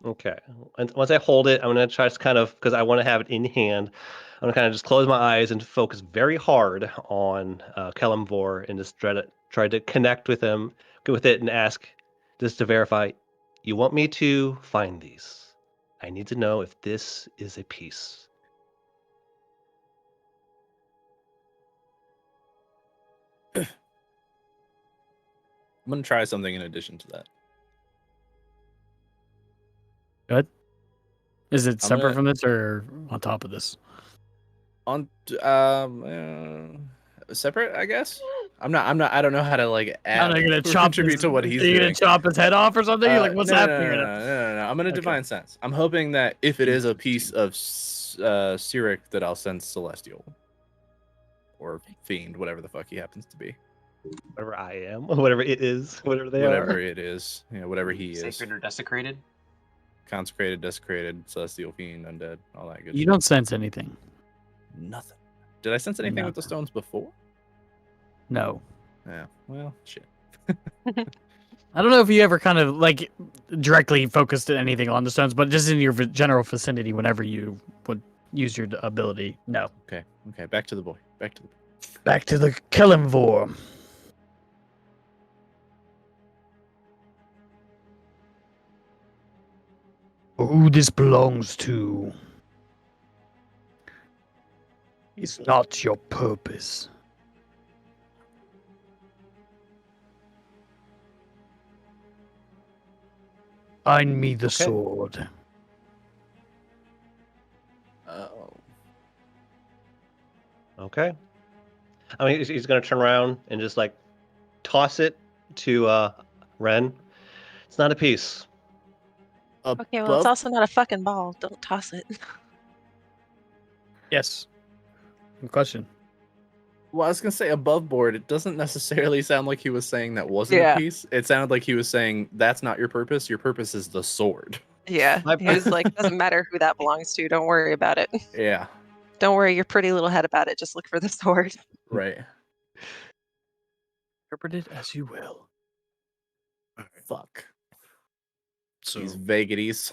S2: Okay. And once I hold it, I'm gonna try to kind of because I want to have it in hand. I'm gonna kind of just close my eyes and focus very hard on Kelemvor and just try to connect with him, go with it, and ask just to verify. You want me to find these? I need to know if this is a piece.
S6: I'm gonna try something in addition to that.
S4: Is it
S6: I'm
S4: separate
S6: gonna-
S4: from this or on top of this?
S6: On separate, I guess. I'm not. I don't know how to like add
S4: Are you gonna
S6: or
S4: chop
S6: contribute
S4: his,
S6: to what he's
S4: are you
S6: doing.
S4: gonna chop his head off or something? Like what's
S6: no,
S4: happening?
S6: No,
S4: right
S6: no,
S4: now?
S6: no. I'm gonna
S4: Okay.
S6: divine sense. I'm hoping that if it is a piece of Cyric, that I'll sense Celestial or Fiend, whatever the fuck he happens to be,
S2: Whatever I am, whatever it is, whatever they
S6: whatever
S2: are.
S6: it is, whatever he is.
S8: Sacred or desecrated?
S6: Consecrated, desecrated, celestial, fiend, undead, all that good
S4: You
S6: shit.
S4: don't sense anything.
S6: Nothing. Did I sense anything with the
S4: Nothing.
S6: stones before?
S4: No.
S6: Yeah. Well, shit.
S4: I don't know if you ever kind of like directly focused anything on the stones, but just in your general vicinity, whenever you would use your ability. No.
S6: Okay. Okay. Back to the boy. Back to the.
S4: Back to the Kelemvor. Who this belongs to is not your purpose. Find me the
S2: Okay.
S4: sword.
S6: Oh.
S2: Okay. I mean, he's gonna turn around and just like toss it to Ren. It's not a piece.
S3: Okay, well, it's also not a fucking ball. Don't toss it.
S4: Yes. Good question.
S6: Well, I was gonna say above board. It doesn't necessarily sound like he was saying that wasn't
S3: Yeah.
S6: a piece. It sounded like he was saying that's not your purpose. Your purpose is the sword.
S3: Yeah.
S2: My-
S3: He was like, doesn't matter who that belongs to. Don't worry about it.
S6: Yeah.
S3: Don't worry your pretty little head about it. Just look for the sword.
S6: Right.
S4: Interpret it as you will.
S6: Fuck.
S7: So
S6: These vagaries.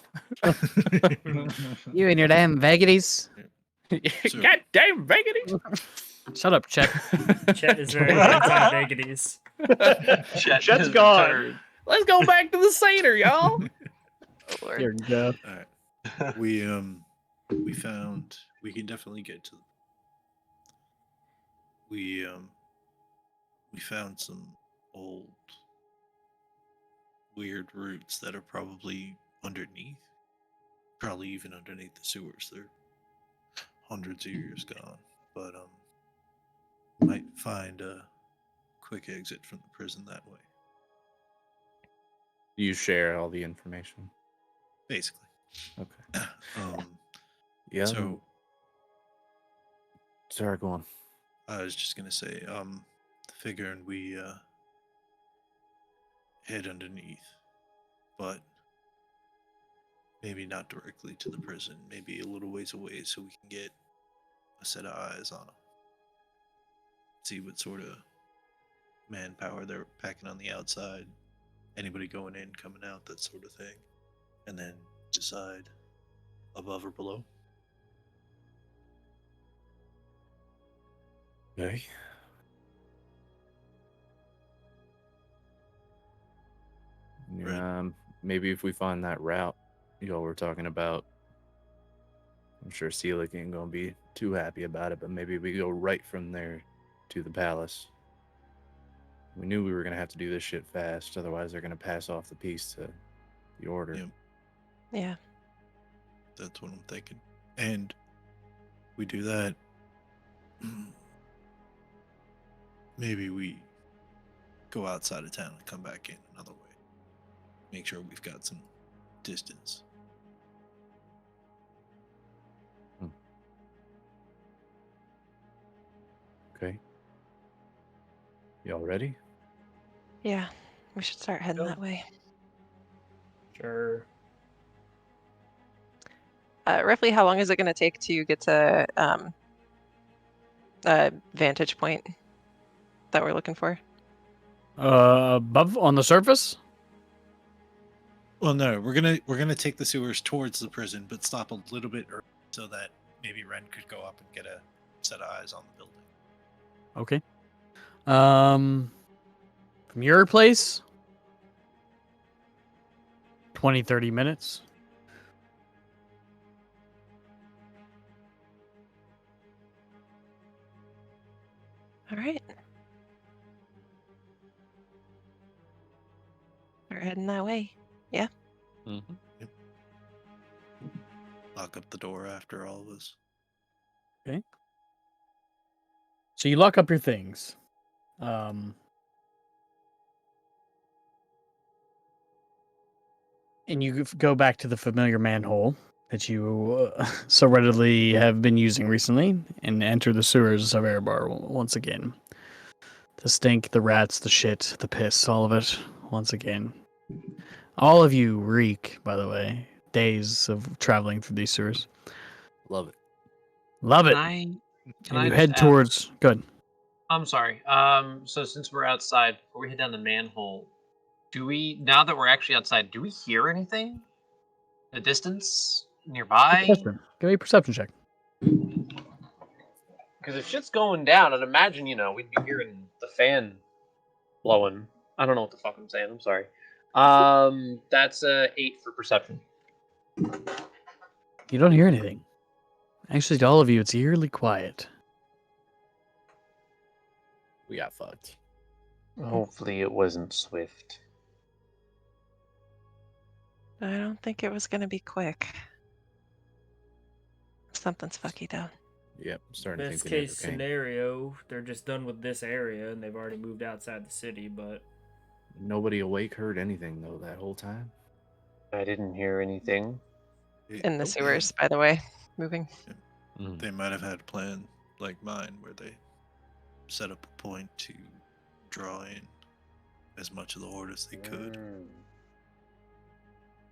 S4: You and your damn vagaries.
S7: So-
S6: Goddamn vagaries.
S4: Shut up, Chet.
S1: Chet is very anti vagaries.
S2: Chet's gone.
S6: Let's go back to the satyr, y'all.
S3: Oh, Lord.
S4: Here you go.
S7: Alright. We found we can definitely get to we found some old weird roots that are probably underneath. Probably even underneath the sewers. They're hundreds of years gone. But might find a quick exit from the prison that way.
S6: You share all the information.
S7: Basically.
S6: Okay.
S7: Yeah. So
S6: sorry, go on.
S7: I was just gonna say, figuring we head underneath, but maybe not directly to the prison. Maybe a little ways away, so we can get a set of eyes on them. See what sort of manpower they're packing on the outside. Anybody going in, coming out, that sort of thing, and then decide above or below.
S6: Okay.
S7: Right.
S6: Maybe if we find that route y'all were talking about, I'm sure Selic ain't gonna be too happy about it, but maybe we go right from there to the palace. We knew we were gonna have to do this shit fast, otherwise they're gonna pass off the piece to the order.
S7: Yep.
S3: Yeah.
S7: That's what I'm thinking. And we do that. maybe we go outside of town and come back in another way. Make sure we've got some distance.
S6: Okay. Y'all ready?
S3: Yeah, we should start heading
S1: Go.
S3: that way.
S1: Sure.
S3: Roughly, how long is it going to take to get to vantage point that we're looking for?
S4: Above on the surface?
S7: Well, no, we're gonna take the sewers towards the prison, but stop a little bit early so that maybe Ren could go up and get a set of eyes on the building.
S4: Okay. From your place, 20, 30 minutes.
S3: All right. We're heading that way. Yeah.
S2: Mm-hmm.
S7: Lock up the door after all of us.
S4: So you lock up your things. And you go back to the familiar manhole that you so readily have been using recently and enter the sewers of Erebar once again. The stink, the rats, the shit, the piss, all of it once again. All of you reek, by the way. Days of traveling through these sewers.
S6: Love it.
S4: Love it.
S8: Can
S4: And
S8: I
S4: you
S8: just
S4: head
S8: ask-
S4: towards... Good.
S8: I'm sorry. So since we're outside, before we head down the manhole, now that we're actually outside, do we hear anything? In the distance? Nearby?
S4: Perception. Give me a perception check.
S5: Because if shit's going down, I'd imagine, we'd be hearing the fan blowing. I don't know what the fuck I'm saying. I'm sorry. That's 8 for perception.
S4: You don't hear anything. Actually, to all of you, it's eerily quiet.
S6: We got fucked.
S5: Hopefully it wasn't Swift.
S3: I don't think it was going to be quick. Something's fucky down.
S6: Yep. Starting to
S1: Best
S6: think they never
S1: case
S6: came.
S1: scenario, they're just done with this area and they've already moved outside the city, but
S6: Nobody awake heard anything though that whole time.
S5: I didn't hear anything.
S3: In the sewers, by the way, moving.
S7: They might have had a plan like mine where they set up a point to draw in as much of the horde as they could.
S5: And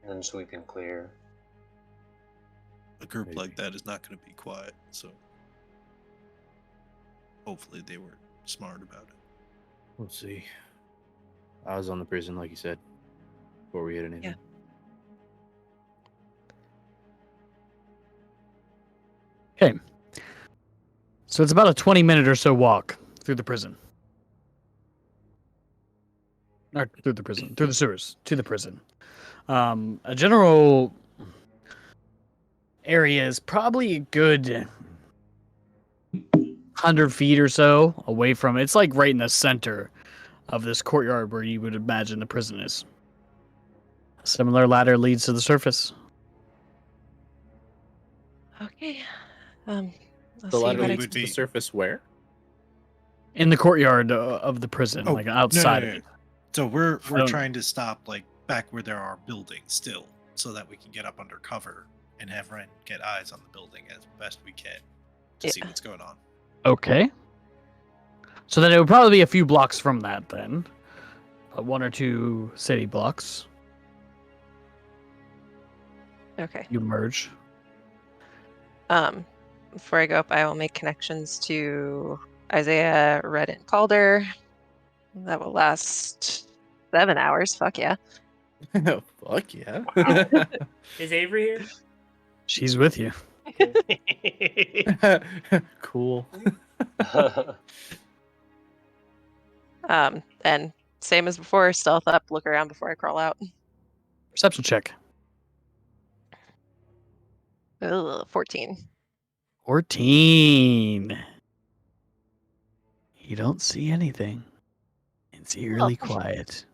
S5: then sweep and clear.
S7: A group
S6: Maybe.
S7: like that is not going to be quiet, so hopefully they were smart about it.
S6: We'll see. I was on the prison, like you said, before we hit anything.
S3: Yeah.
S4: Okay. So it's about a 20-minute or so walk through the prison. Or through the sewers, to the prison. A general area is probably a good 100 feet or so away from it. It's like right in the center of this courtyard where you would imagine the prison is. A similar ladder leads to the surface.
S3: Okay. Let's
S6: The
S3: see
S6: ladder
S3: what I
S6: leads
S3: can...
S6: to the surface where?
S4: In the courtyard of the prison,
S7: Oh,
S4: like outside
S7: no,
S4: of
S7: no.
S4: it.
S7: So we're
S4: don't-
S7: trying to stop like back where there are buildings still, so that we can get up under cover and have Ren get eyes on the building as best we can to see
S3: Yeah.
S7: what's going on.
S4: Okay. So then it would probably be a few blocks from that then. 1 or 2 city blocks.
S3: Okay.
S4: You merge.
S3: Before I go up, I will make connections to Isaiah, Red, and Calder. That will last 7 hours. Fuck yeah.
S6: Fuck yeah.
S1: is Avery here?
S4: She's with you.
S6: Cool.
S3: And same as before, stealth up, look around before I crawl out.
S4: Perception check.
S3: Ugh, 14.
S4: 14. You don't see anything. It's eerily
S3: Oh.
S4: quiet.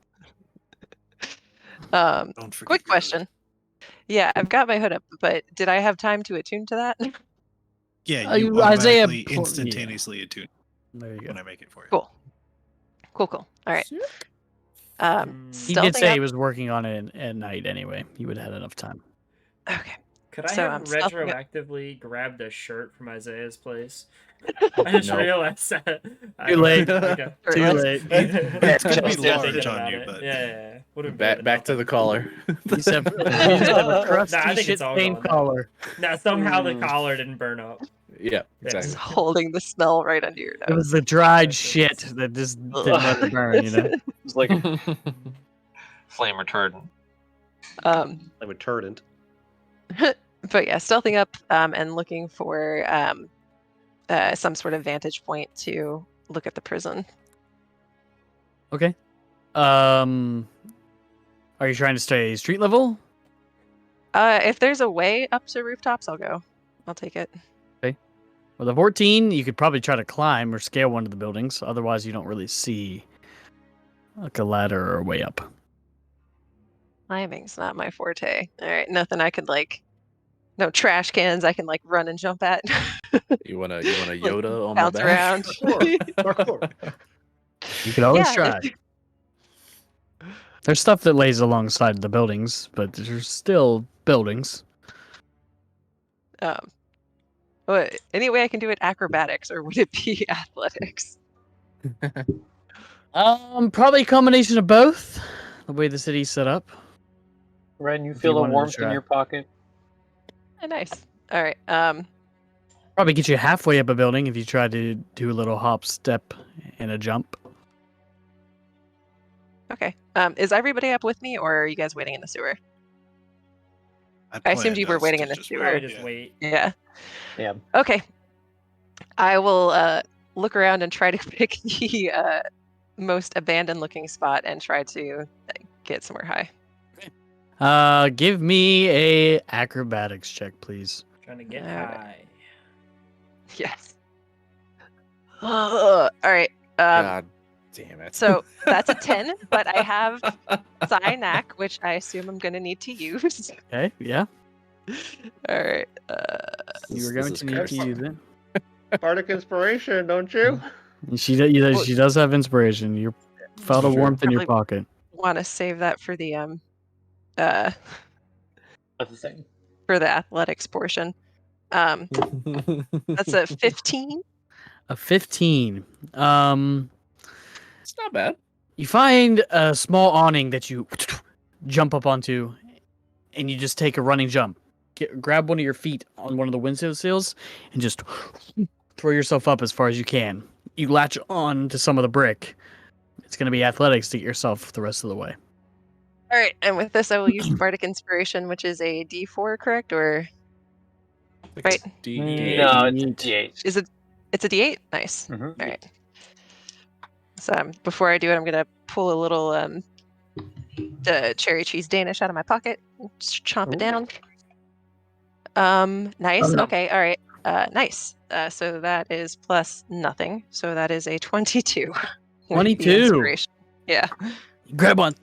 S7: Don't forget
S3: Quick
S7: your hood.
S3: question. Yeah, I've got my hood up, but did I have time to attune to that?
S7: Yeah,
S4: Uh,
S7: you
S4: Isaiah
S7: automatically
S4: yeah.
S7: instantaneously attune
S4: There you go.
S7: when I make it for you.
S3: Cool. Cool. All right.
S1: Mm.
S4: He did
S3: Stealthing
S4: say he
S3: up.
S4: was working on it at night anyway. He would have had enough time.
S3: Okay.
S1: Could I
S3: So,
S1: have
S3: stealthing up.
S1: retroactively grabbed a shirt from Isaiah's place? I just
S6: Nope.
S1: realized that.
S4: Too late.
S1: Okay.
S4: Too
S3: Shirtless.
S4: late.
S9: It's gonna be
S1: Just thinking
S9: large on
S1: about
S9: you,
S1: it.
S9: but
S1: Yeah. Would have
S6: Back to the collar.
S4: You just have a crusty
S1: Nah, I think it's all
S4: shit-stained
S1: gone now.
S4: collar.
S1: Now somehow the collar didn't burn up.
S6: Yeah,
S1: Yeah.
S3: Just
S6: exactly.
S3: holding the smell right under your
S4: It
S3: nose.
S4: was the dried shit that just didn't let it burn, you know?
S5: It's like flame retardant.
S3: Um,
S2: I'm a turdant.
S3: but yeah, stealthing up and looking for some sort of vantage point to look at the prison.
S4: Okay. Are you trying to stay street level?
S3: If there's a way up to rooftops, I'll go. I'll take it.
S4: Well, the 14, you could probably try to climb or scale one of the buildings. Otherwise, you don't really see like a ladder or a way up.
S3: Climbing's not my forte. All right, nothing I could like. No trash cans I can like run and jump at.
S6: You want a Yoda on my
S3: Bounce
S6: back?
S3: around.
S2: Parkour.
S4: You could always
S3: Yeah,
S4: try. There's stuff that lays alongside the buildings, but there's still buildings.
S3: Any way I can do it acrobatics, or would it be athletics?
S4: Probably a combination of both. The way the city's set up.
S5: Ren, you
S4: If
S5: feel
S4: you
S5: the
S4: wanted to
S5: warmth in
S4: try.
S5: your pocket?
S3: Nice. All right.
S4: Probably get you halfway up a building if you try to do a little hop, step, and a jump.
S3: Okay. Is everybody up with me, or are you guys waiting in the sewer? I assumed you were waiting in the sewer.
S1: I would just wait.
S3: Yeah.
S5: Yeah.
S3: Okay. I will look around and try to pick the most abandoned-looking spot and try to get somewhere high.
S4: Give me a acrobatics check, please.
S1: Trying to get
S3: All right.
S1: high.
S3: Yes. All right.
S6: God damn it.
S3: So that's a 10, but I have Cyanak, which I assume I'm going to need to use.
S4: Okay, yeah.
S3: All right.
S4: You were
S6: This
S4: going
S6: is
S4: to need
S6: cursed.
S4: to use it.
S2: Bardic inspiration, don't you?
S4: And she does have inspiration. You felt a
S6: Sure.
S4: warmth in your
S3: Probably-
S4: pocket.
S3: Want to save that for the
S5: That's the thing.
S3: for the athletics portion. That's a 15.
S4: A 15.
S6: It's not bad.
S4: You find a small awning that you jump up onto, and you just take a running jump. Grab one of your feet on one of the window sills, and just throw yourself up as far as you can. You latch on to some of the brick. It's going to be athletics to get yourself the rest of the way.
S3: All right, and with this, I will use Bardic Inspiration, which is a D4, correct? Or right?
S5: No, it's a D8.
S3: Is it? It's a D8. Nice.
S5: Mhm.
S3: All right. So before I do it, I'm gonna pull a little cherry cheese Danish out of my pocket, just chomp it down. Nice. Okay. All right. Nice. So that is plus nothing. So that is a 22. with the
S4: 22.
S3: inspiration. Yeah.
S4: Grab one.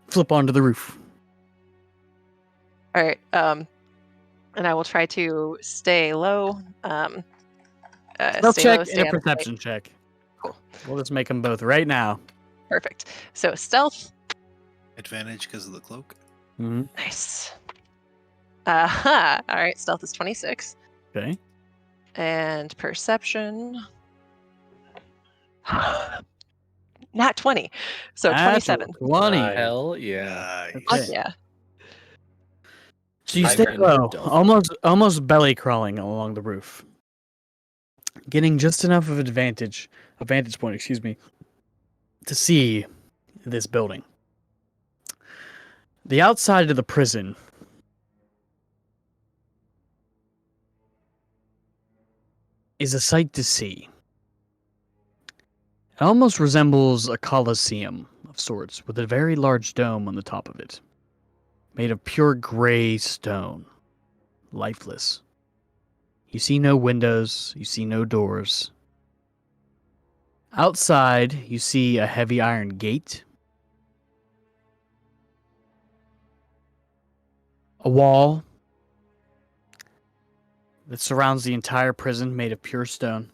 S4: Flip onto the roof.
S3: All right. And I will try to stay low.
S4: Stealth
S3: stay
S4: check
S3: low, stay
S4: and a
S3: out of sight.
S4: perception check.
S3: Cool.
S4: We'll just make them both right now.
S3: Perfect. So stealth.
S9: Advantage because of the cloak.
S4: Mm-hmm.
S3: Nice. All right. Stealth is 26.
S4: Okay.
S3: And perception. Not 20. So
S4: That's
S3: 27.
S4: 20.
S6: Hell yeah.
S9: Nice.
S3: Fuck
S4: Okay.
S3: yeah.
S4: So you
S6: I'm
S4: stay
S6: in
S4: low,
S6: stealth.
S4: almost belly crawling along the roof, getting just enough of a vantage point, excuse me, to see this building. The outside of the prison is a sight to see. It almost resembles a coliseum of sorts, with a very large dome on the top of it, made of pure gray stone, lifeless. You see no windows, you see no doors. Outside, you see a heavy iron gate, a wall that surrounds the entire prison made of pure stone.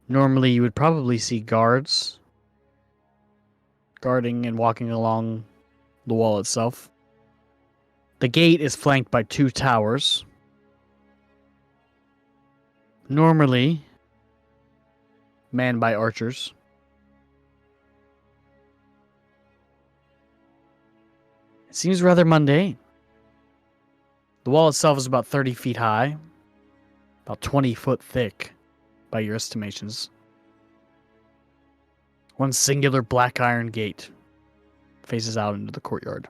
S4: Normally, you would probably see guards guarding and walking along the wall itself. The gate is flanked by 2 towers. Normally manned by archers. It seems rather mundane. The wall itself is about 30 feet high, about 20 foot thick by your estimations. One singular black iron gate faces out into the courtyard.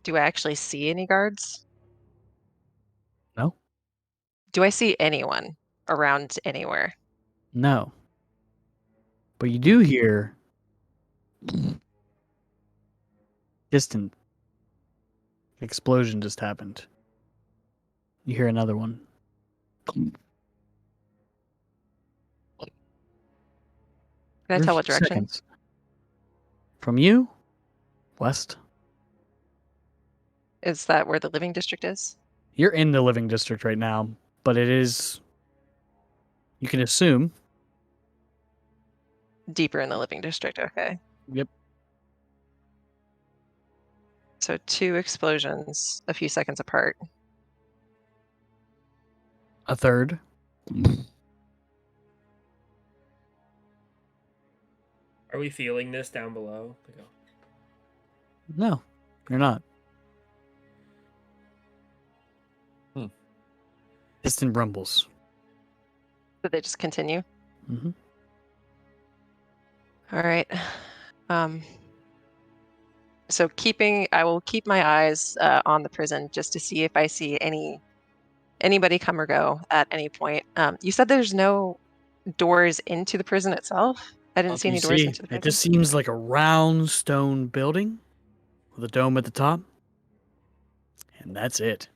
S3: Do I actually see any guards?
S4: No?
S3: Do I see anyone around anywhere?
S4: No. But you do hear distant explosion just happened. You hear another one.
S3: Can I tell what
S4: There's
S3: direction?
S4: seconds. From you, west.
S3: Is that where the living district is?
S4: You're in the living district right now, but it is, you can assume.
S3: Deeper in the living district, okay.
S4: Yep.
S3: So 2 explosions a few seconds apart.
S4: A third.
S1: Are we feeling this down below?
S4: No, you're not. Distant rumbles.
S3: Did they just continue?
S4: Mm-hmm.
S3: All right. So I will keep my eyes on the prison just to see if I see anybody come or go at any point. You said there's no doors into the prison itself? I didn't see any doors into the prison.
S4: It just seems like a round stone building with a dome at the top. And that's it.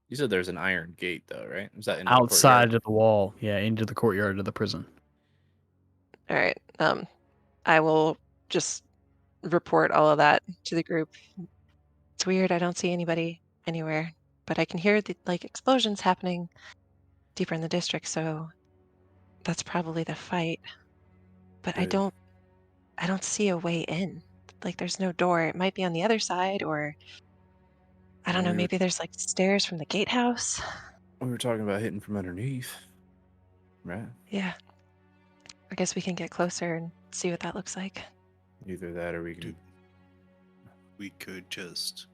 S6: You said there's an iron gate, though, right? Is that in
S4: Outside of the wall. Yeah, into the courtyard of the prison.
S3: All right. I will just report all of that to the group. It's weird. I don't see anybody anywhere, but I can hear the explosions happening deeper in the district. So that's probably the fight. But I don't see a way in. Like there's no door. It might be on the other side, or I don't know. Maybe there's stairs from the gatehouse.
S6: We were talking about hitting from underneath, right?
S3: Yeah. I guess we can get closer and see what that looks like.
S6: Either that or we can.
S7: We could just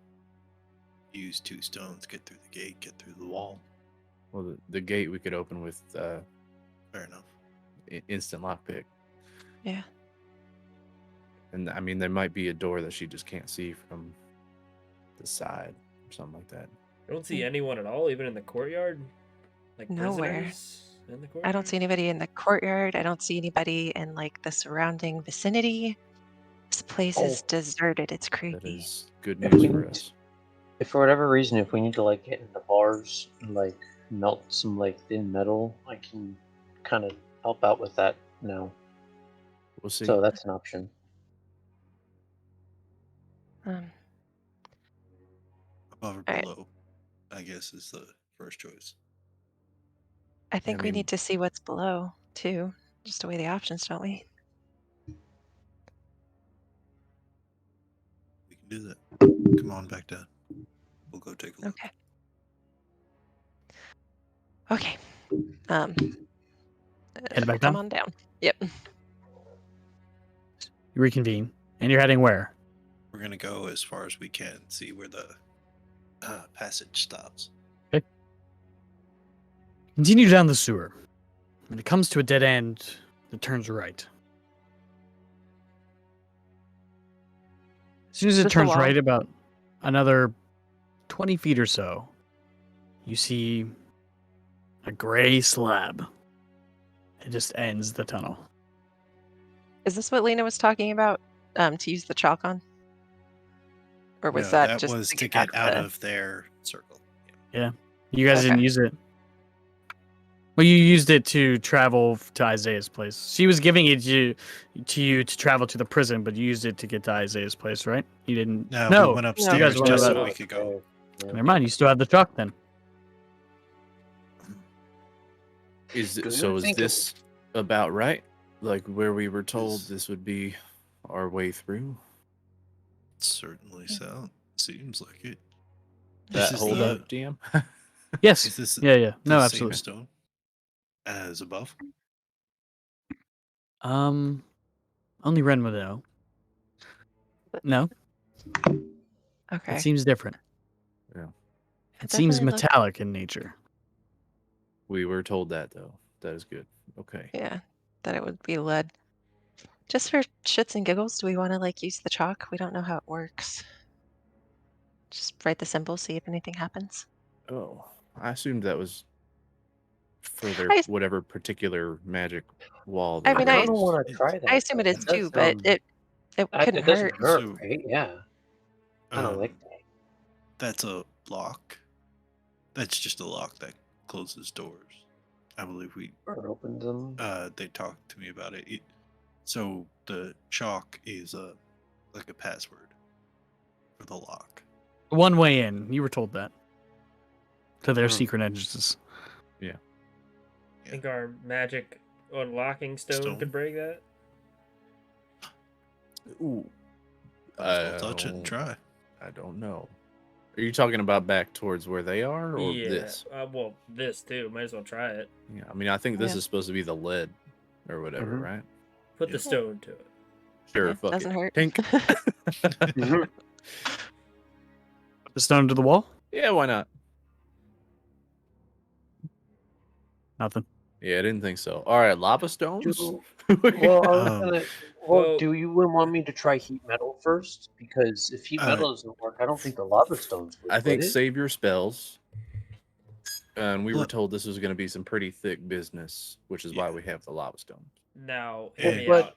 S7: use 2 stones, get through the gate, get through the wall.
S6: Well, the gate we could open with.
S7: Fair enough.
S6: Instant lockpick.
S3: Yeah.
S6: And I mean, there might be a door that she just can't see from the side or something like that.
S1: I don't see anyone at all, even in the courtyard.
S3: Nowhere.
S1: Prisoners in the courtyard.
S3: I don't see anybody in the courtyard. I don't see anybody in the surrounding vicinity. This place is deserted. It's creepy.
S6: That is good news for us.
S5: If for whatever reason, if we need to get into bars and melt some thin metal, I can kind of help out with that now.
S6: We'll see.
S5: So that's an option.
S7: Above or below, I guess, is the first choice.
S3: I think we need to see what's below too. Just to weigh the options, don't we?
S7: We can do that. Come on back down. We'll go take a look.
S3: Okay.
S4: Head back
S3: come
S4: down?
S3: on down. Yep.
S4: You reconvene. And you're heading where?
S7: We're going to go as far as we can, see where the passage stops.
S4: Okay. Continue down the sewer. When it comes to a dead end, it turns right. As soon as it
S3: Just a
S4: turns
S3: wall?
S4: right about another 20 feet or so, you see a gray slab. It just ends the tunnel.
S3: Is this what Lena was talking about? To use the chalk on? Or was
S7: No,
S3: that just
S7: was
S3: to
S7: to
S3: get
S7: get out
S3: the-
S7: of their circle.
S4: Yeah. You guys
S3: Okay.
S4: didn't use it. Well, you used it to travel to Isaiah's place. She was giving it to you to travel to the prison, but you used it to get to Isaiah's place, right? You didn't.
S7: No, we went
S4: You
S7: upstairs
S4: guys went
S7: just
S4: about
S7: so
S4: it.
S7: we could go.
S4: Never mind. You still have the truck then.
S6: Is
S5: Do
S6: it,
S5: you
S6: so? Is
S5: think it-
S6: this about right? Like where we were told
S7: This-
S6: this would be our way through?
S7: Certainly seems like it.
S6: That
S7: is
S6: hold
S7: the-
S6: up, DM.
S4: Yes.
S7: Is this
S4: Yeah, yeah. No,
S7: the
S4: absolutely.
S7: same stone as above?
S4: Only Ren would know. No,
S3: Okay.
S4: it seems different.
S3: It
S4: It seems
S3: definitely looked-
S4: metallic in nature.
S6: We were told that though. That is good. Okay.
S3: Yeah, that it would be lead. Just for shits and giggles, do we want to like use the chalk? We don't know how it works. Just write the symbol, see if anything happens.
S6: Oh, I assumed that was for their
S3: I-
S6: whatever particular magic wall.
S3: I
S6: they
S3: mean,
S5: I
S6: raised.
S5: don't want to try that.
S3: I assume it
S5: though.
S3: is
S5: That does
S3: too, but
S5: sound-
S3: it
S5: that-
S3: couldn't
S5: it doesn't
S3: hurt.
S5: hurt,
S7: So,
S5: right? Yeah. I don't like
S7: Um,
S5: that.
S7: That's a lock. That's just a lock that closes doors. I believe
S5: Or opens them.
S7: they talked to me about it. So the chalk is like a password for the lock.
S4: One way in. You were told that. To their
S5: Hmm.
S4: secret entrances.
S1: I think our magic unlocking stone could break that.
S6: Ooh.
S7: Might as well touch it and
S6: don't-
S7: try.
S6: I don't know. Are you talking about back towards where they are, or
S1: Yeah.
S6: this?
S1: Well, this too. Might as well try it.
S6: Yeah. I mean, I think this
S3: Yeah.
S6: is supposed to be the lead, or whatever,
S5: Mhm.
S6: right?
S1: Put
S7: Yeah.
S1: the stone to it.
S6: Sure.
S3: Yeah,
S6: fuck
S3: doesn't
S6: it.
S3: hurt.
S6: Tink.
S5: Mhm.
S4: The stone to the wall?
S6: Yeah. Why not?
S4: Nothing.
S6: Yeah, I didn't think so. All right, lava stones.
S5: Do- Well, I was
S7: Um,
S5: gonna.
S1: well-
S5: Well, do you want me to try heat metal first? Because if heat
S7: Uh,
S5: metal doesn't work, I don't think the lava stones would.
S6: I think
S5: would it?
S6: save your spells. And we were
S7: Look-
S6: told this was going to be some pretty thick business, which is why
S7: Yeah.
S6: we have the lava stones.
S1: Now,
S7: Well,
S1: hear me
S5: But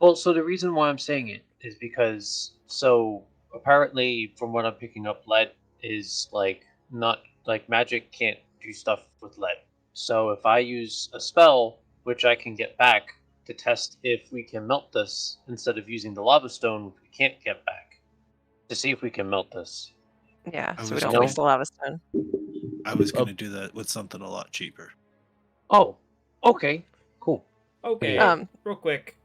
S1: out.
S5: so the reason why I'm saying it is because apparently from what I'm picking up, lead is like not like magic can't do stuff with lead. So if I use a spell which I can get back to test if we can melt this instead of using the lava stone we can't get back to see if we can melt this.
S3: Yeah,
S7: I
S3: so we
S7: was
S3: don't
S5: gonna-
S3: waste the lava stone.
S7: I was going to do that with something a lot cheaper.
S5: Oh, okay, cool.
S1: Okay, real quick.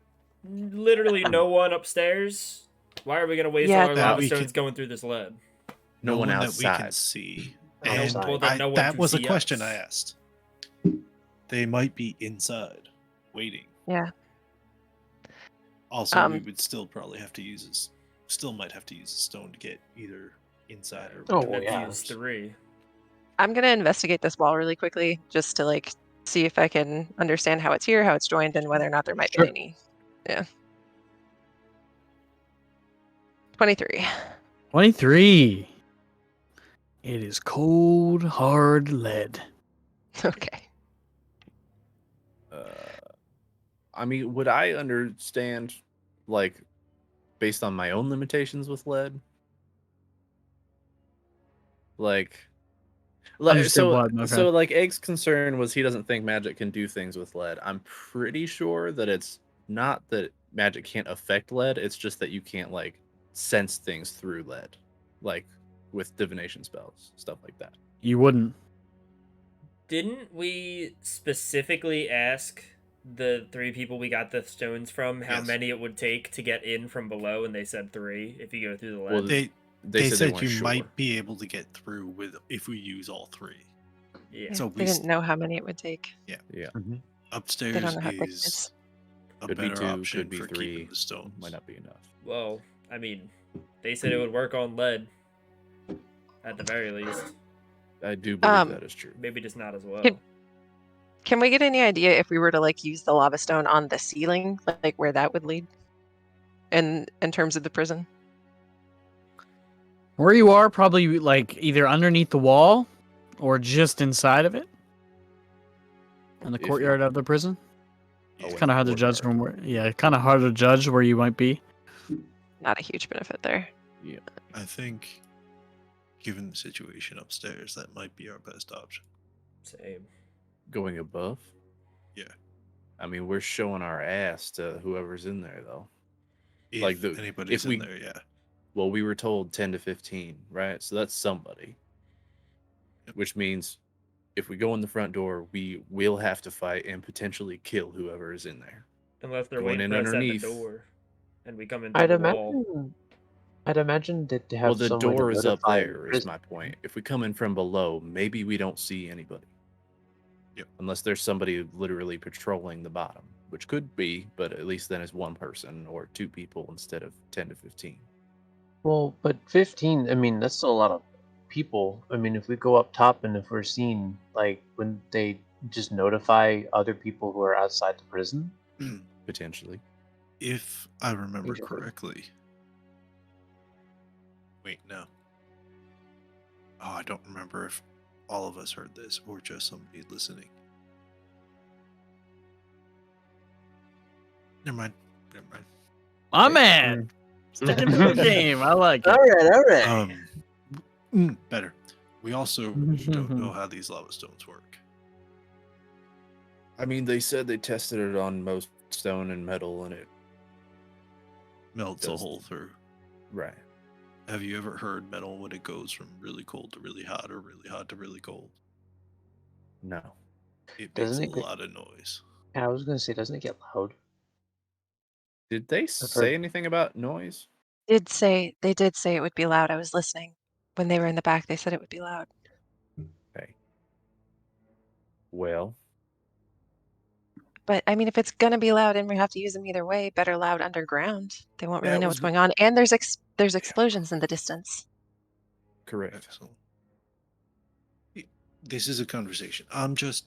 S1: Literally no one upstairs. Why are we gonna waste
S3: Yeah,
S1: all our
S7: that
S1: lava
S7: we
S1: stones
S7: can-
S1: going through this lead?
S6: No one
S7: that we
S6: outside.
S7: can see.
S5: No
S7: And
S5: outside.
S1: Well, then no one
S7: that
S1: can
S7: was a
S1: see
S7: question
S1: us.
S7: I asked. They might be inside, waiting.
S3: Yeah.
S7: Also, we
S3: Um,
S7: would still probably have to still might have to use a stone to get either inside or.
S5: Oh,
S7: between
S5: well,
S1: Let's
S5: yeah.
S1: use 3.
S3: I'm gonna investigate this wall really quickly just to like see if I can understand how it's here, how it's joined, and whether or not there might
S4: Sure.
S3: be any. Yeah. 23.
S4: 23. It is cold, hard lead.
S3: Okay.
S6: I mean, would I understand, like, based on my own limitations with lead? Like,
S4: Understand
S6: so,
S4: what? Okay.
S6: so like, Egg's concern was he doesn't think magic can do things with lead. I'm pretty sure that it's not that magic can't affect lead. It's just that you can't like sense things through lead, like with divination spells, stuff like that.
S4: You wouldn't.
S1: Didn't we specifically ask the 3 people we got the stones from how
S7: Yes.
S1: many it would take to get in from below, and they said 3 if you go through the lead?
S6: Well,
S7: They
S6: They
S7: said
S6: weren't
S7: you
S6: sure.
S7: might be able to get through with if we use all 3.
S1: yeah.
S7: So
S3: They didn't know how many it would take.
S6: Yeah,
S7: Upstairs
S3: They don't know how big it
S7: is
S3: is.
S7: a
S6: could be
S7: better
S6: 2,
S7: option
S6: could be
S7: for
S6: 3.
S7: keeping the stones.
S6: Might not be enough.
S1: Well, I mean, they said it would work on lead. At the very least.
S6: I do believe
S3: Um,
S6: that is true.
S1: Maybe just not as well.
S3: Can we get any idea if we were to like use the lava stone on the ceiling, like where that would lead? In terms of the prison?
S4: Where you are, probably like either underneath the wall or just inside of it. In the
S6: If you-
S4: courtyard of the prison.
S6: Oh,
S4: It's
S6: in
S4: kind of
S6: the
S4: hard to judge
S6: courtyard.
S4: from where. Yeah, kind of hard to judge where you might be.
S3: Not a huge benefit there.
S7: I think, given the situation upstairs, that might be our best option.
S1: Same.
S6: Going above?
S7: Yeah.
S6: I mean, we're showing our ass to whoever's in there, though.
S7: If
S6: Like
S7: anybody's
S6: if we-
S7: in there, yeah.
S6: Well, we were told 10 to 15, right? So that's somebody.
S7: Yep.
S6: Which means if we go in the front door, we will have to fight and potentially kill whoever is in there.
S1: Unless they're
S6: Going
S1: waiting
S6: in
S1: for us at the
S6: underneath.
S1: door, and we come in through
S5: I'd
S1: the wall.
S5: imagine. I'd imagine that they have
S6: Well, the
S5: some way to
S6: door is up
S5: notify
S6: there, is
S5: prison.
S6: my point. If we come in from below, maybe we don't see anybody.
S7: Yep.
S6: Unless there's somebody literally patrolling the bottom, which could be, but at least then it's one person or two people instead of 10 to 15.
S5: Well, but 15. I mean, that's still a lot of people. I mean, if we go up top and if we're seen, like, when they just notify other people who are outside the prison.
S6: Potentially.
S7: If I remember
S5: Exactly.
S7: correctly. Wait, no. Oh, I don't remember if all of us heard this or just somebody listening. Never mind. Never mind.
S4: My man, sticking to the game. I like it.
S5: All right.
S7: Better. We also don't know how these lava stones work.
S6: I mean, they said they tested it on most stone and metal, and it
S7: Melts a
S6: Does-
S7: hole through.
S6: right.
S7: Have you ever heard metal when it goes from really cold to really hot or really hot to really cold?
S6: No.
S7: It makes
S5: Doesn't
S7: a
S5: it get-
S7: lot of noise.
S5: I was gonna say, doesn't it get loud?
S6: Did they
S5: heard-
S6: say anything about noise?
S3: They did say it would be loud. I was listening. When they were in the back, they said it would be loud.
S6: Okay. Well,
S3: But I mean, if it's gonna be loud and we have to use them either way, better loud underground. They won't really
S6: That
S3: know
S6: was
S3: what's
S6: the-
S3: going on. And there's explosions in the distance.
S6: correct.
S7: Excellent. This is a conversation. I'm just.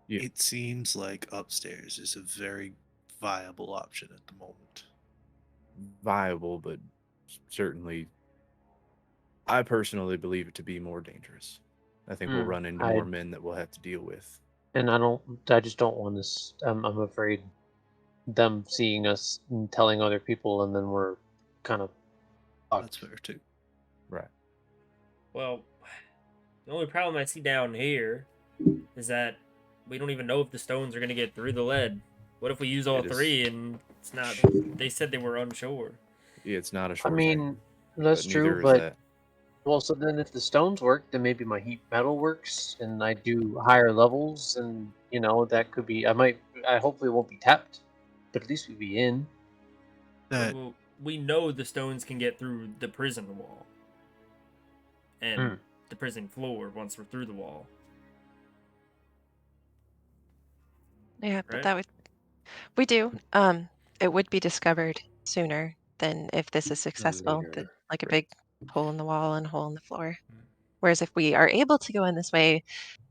S6: Yeah.
S7: It seems like upstairs is a very viable option at the moment.
S6: Viable, but certainly, I personally believe it to be more dangerous. I think we'll run into more men that we'll have to deal with.
S5: And I just don't want this. I'm afraid them seeing us and telling other people, and then we're kind of
S7: That's fair too.
S6: Right.
S1: Well, the only problem I see down here is that we don't even know if the stones are gonna get through the lead. What if we use all
S6: It is-
S1: three and it's not? They said they were unsure.
S6: Yeah, it's not a
S5: I
S6: short
S5: mean,
S6: thing,
S5: that's
S6: but neither
S5: true,
S6: is
S5: but
S6: that.
S5: well, so then if the stones work, then maybe my heat metal works, and I do higher levels, and that could be. I hopefully won't be tapped, but at least we'd be in.
S7: That
S1: Well, we know the stones can get through the prison wall and the prison floor once we're through the wall.
S3: Yeah, but
S1: Right.
S3: we do. It would be discovered sooner than if this is successful.
S5: Later.
S3: Like a
S6: Right.
S3: big hole in the wall and a hole in the floor. Whereas if we are able to go in this way,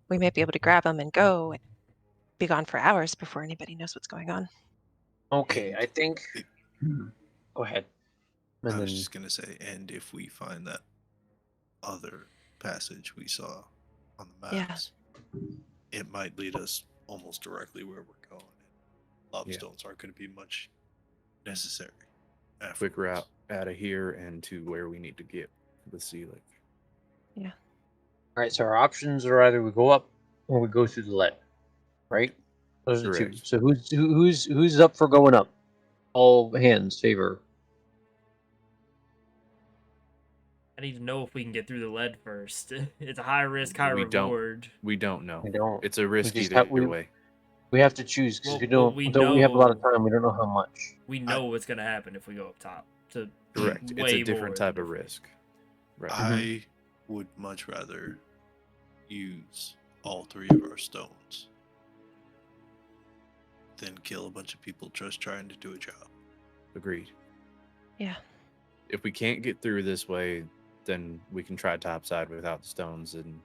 S3: we might be able to grab them and go and be gone for hours before anybody knows what's going on.
S5: Okay,
S7: And
S5: I think.
S7: it-
S5: Go ahead.
S7: I
S5: And
S7: was
S5: then,
S7: just gonna say, and if we find that other passage we saw on the
S3: Yeah.
S7: maps, it might lead us almost directly where we're going. Lava
S6: Yeah.
S7: stones aren't going to be much necessary.
S6: Quick route
S7: afterwards.
S6: out of here and to where we need to get with Seelick.
S5: all right. So our options are either we go up or we go through the lead, right? Those are two.
S6: Correct.
S5: So who's up for going up? All hands favor.
S1: I need to know if we can get through the lead first. It's a high risk, high
S6: We don't.
S1: reward.
S6: We don't know.
S5: We don't.
S6: It's a risk
S5: just
S6: either
S5: have- we-
S6: way.
S5: We have to choose because
S1: Well,
S5: we
S1: well,
S5: don't.
S1: we
S5: Although we have a lot of
S1: know-
S5: time, we don't know how much.
S1: We know what's gonna happen if we go up top. To
S6: Correct. It's
S1: way
S6: a different
S1: more
S6: type of
S1: than
S6: risk. Right.
S7: I would much rather use all three of our stones than kill a bunch of people just trying to do a job.
S6: Agreed.
S3: Yeah.
S6: If we can't get through this way, then we can try topside without the stones and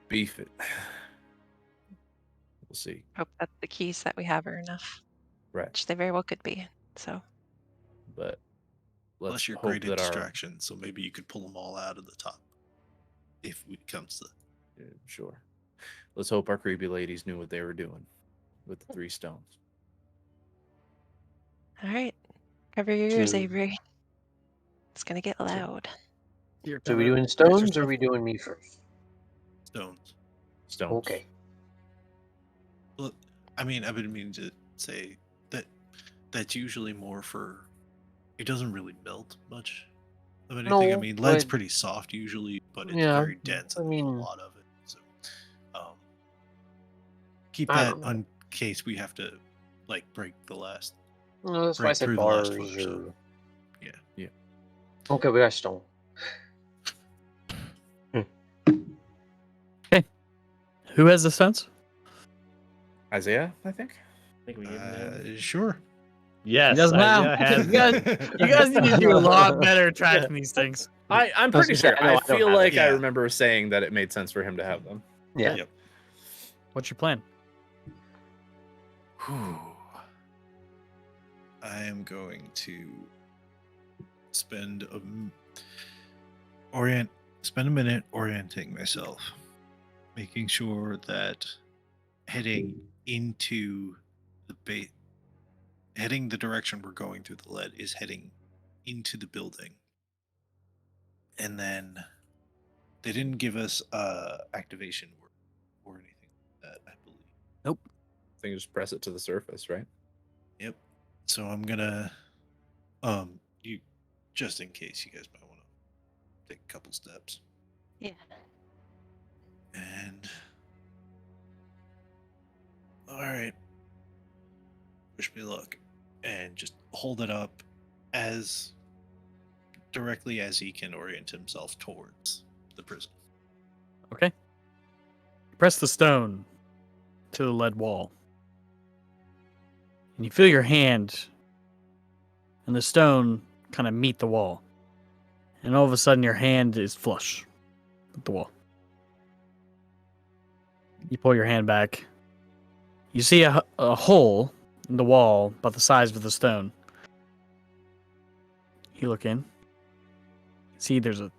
S6: beef it. We'll see.
S3: Hope that the keys that we have are enough,
S6: Right.
S3: which they very well could be. So
S6: But let's
S7: Plus, you're
S6: hope
S7: great at
S6: that our
S7: distraction, so maybe you could pull them all out of the top if it comes to.
S6: yeah, sure. Let's hope our creepy ladies knew what they were doing with the 3 stones.
S3: all right, cover your ears,
S5: Two.
S3: Avery. It's gonna get loud.
S5: So we doing stones or are we doing me first?
S7: Stones.
S6: Stones.
S5: Okay.
S7: Well, I mean, I've been meaning to say that that's usually more for. It doesn't really melt much
S9: of anything.
S5: No,
S9: I mean, lead's
S5: but-
S9: pretty soft usually, but it's
S5: Yeah,
S9: very dense
S5: I
S9: and there's
S5: mean-
S9: a lot of it. So, keep
S5: I
S9: that
S5: don't know.
S9: in case we have to like break the last.
S5: No, that's why I
S9: break
S5: said
S9: through the last
S5: bars.
S9: foot or so.
S5: Or...
S9: Yeah.
S5: Okay, we got stone.
S4: Who has the sense?
S6: Isaiah, I think.
S1: I think we gave him
S9: Sure.
S2: Yes,
S4: He does now.
S2: Isaiah has
S4: You guys need to do a lot better tracking these things.
S6: I'm
S5: I was
S6: pretty
S5: gonna say,
S6: sure.
S5: I know
S6: I
S5: I don't
S6: feel
S5: have it.
S6: like I
S9: Yeah.
S6: remember saying that it made sense for him to have them.
S5: Yeah.
S9: Yep.
S4: What's your plan?
S9: Whew. I am going to spend spend a minute orienting myself, making sure that heading into the heading the direction we're going through the lead is heading into the building. And then they didn't give us activation or anything like that, I believe.
S6: I think you just press it to the surface, right?
S9: Yep. So I'm gonna you just in case you guys might want to take a couple steps.
S3: Yeah.
S9: And all right. Wish me luck. And just hold it up as directly as he can orient himself towards the prison.
S4: Okay. Press the stone to the lead wall. And you feel your hand and the stone kind of meet the wall. And all of a sudden your hand is flush with the wall. You pull your hand back. You see a hole in the wall about the size of the stone. You look in. See, there's a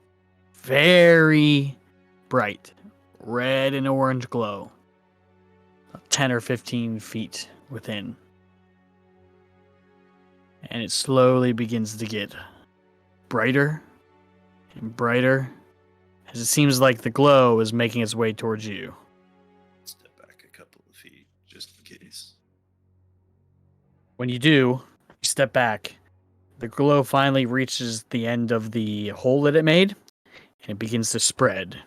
S4: very bright red and orange glow. 10 or 15 feet within. And it slowly begins to get brighter and brighter as it seems like the glow is making its way towards you.
S9: Step back a couple of feet just in case.
S4: When you do, you step back. The glow finally reaches the end of the hole that it made, and it begins to spread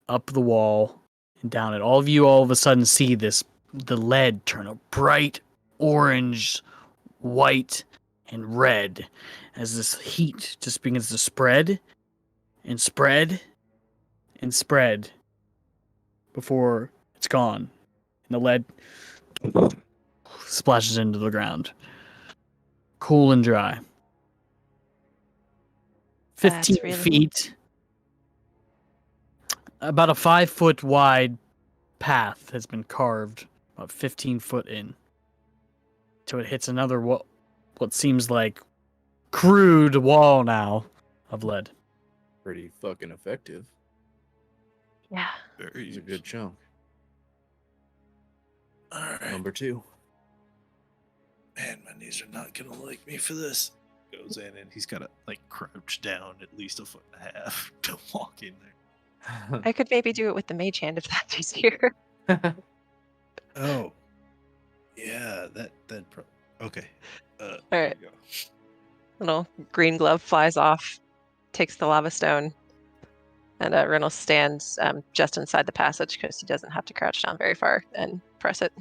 S4: up the wall and down it. All of you all of a sudden see the lead turn a bright orange, white, and red as this heat just begins to spread and spread and spread before it's gone. And the lead splashes into the ground. Cool and dry. 15
S3: That's really
S4: feet. About a 5-foot wide path has been carved, about 15 foot in. Till it hits another what seems like crude wall now of lead.
S6: Pretty fucking effective.
S3: Yeah.
S9: Very
S6: It's a good chunk.
S9: All right.
S6: Number 2.
S9: Man, my knees are not gonna like me for this. Goes in and he's gotta like crouch down at least a foot and a half to walk in there.
S3: I could maybe do it with the mage hand if that's easier.
S9: Oh, yeah, that okay.
S3: All right.
S9: there you go.
S3: Little green glove flies off, takes the lava stone, and Reynolds stands just inside the passage because he doesn't have to crouch down very far and press it.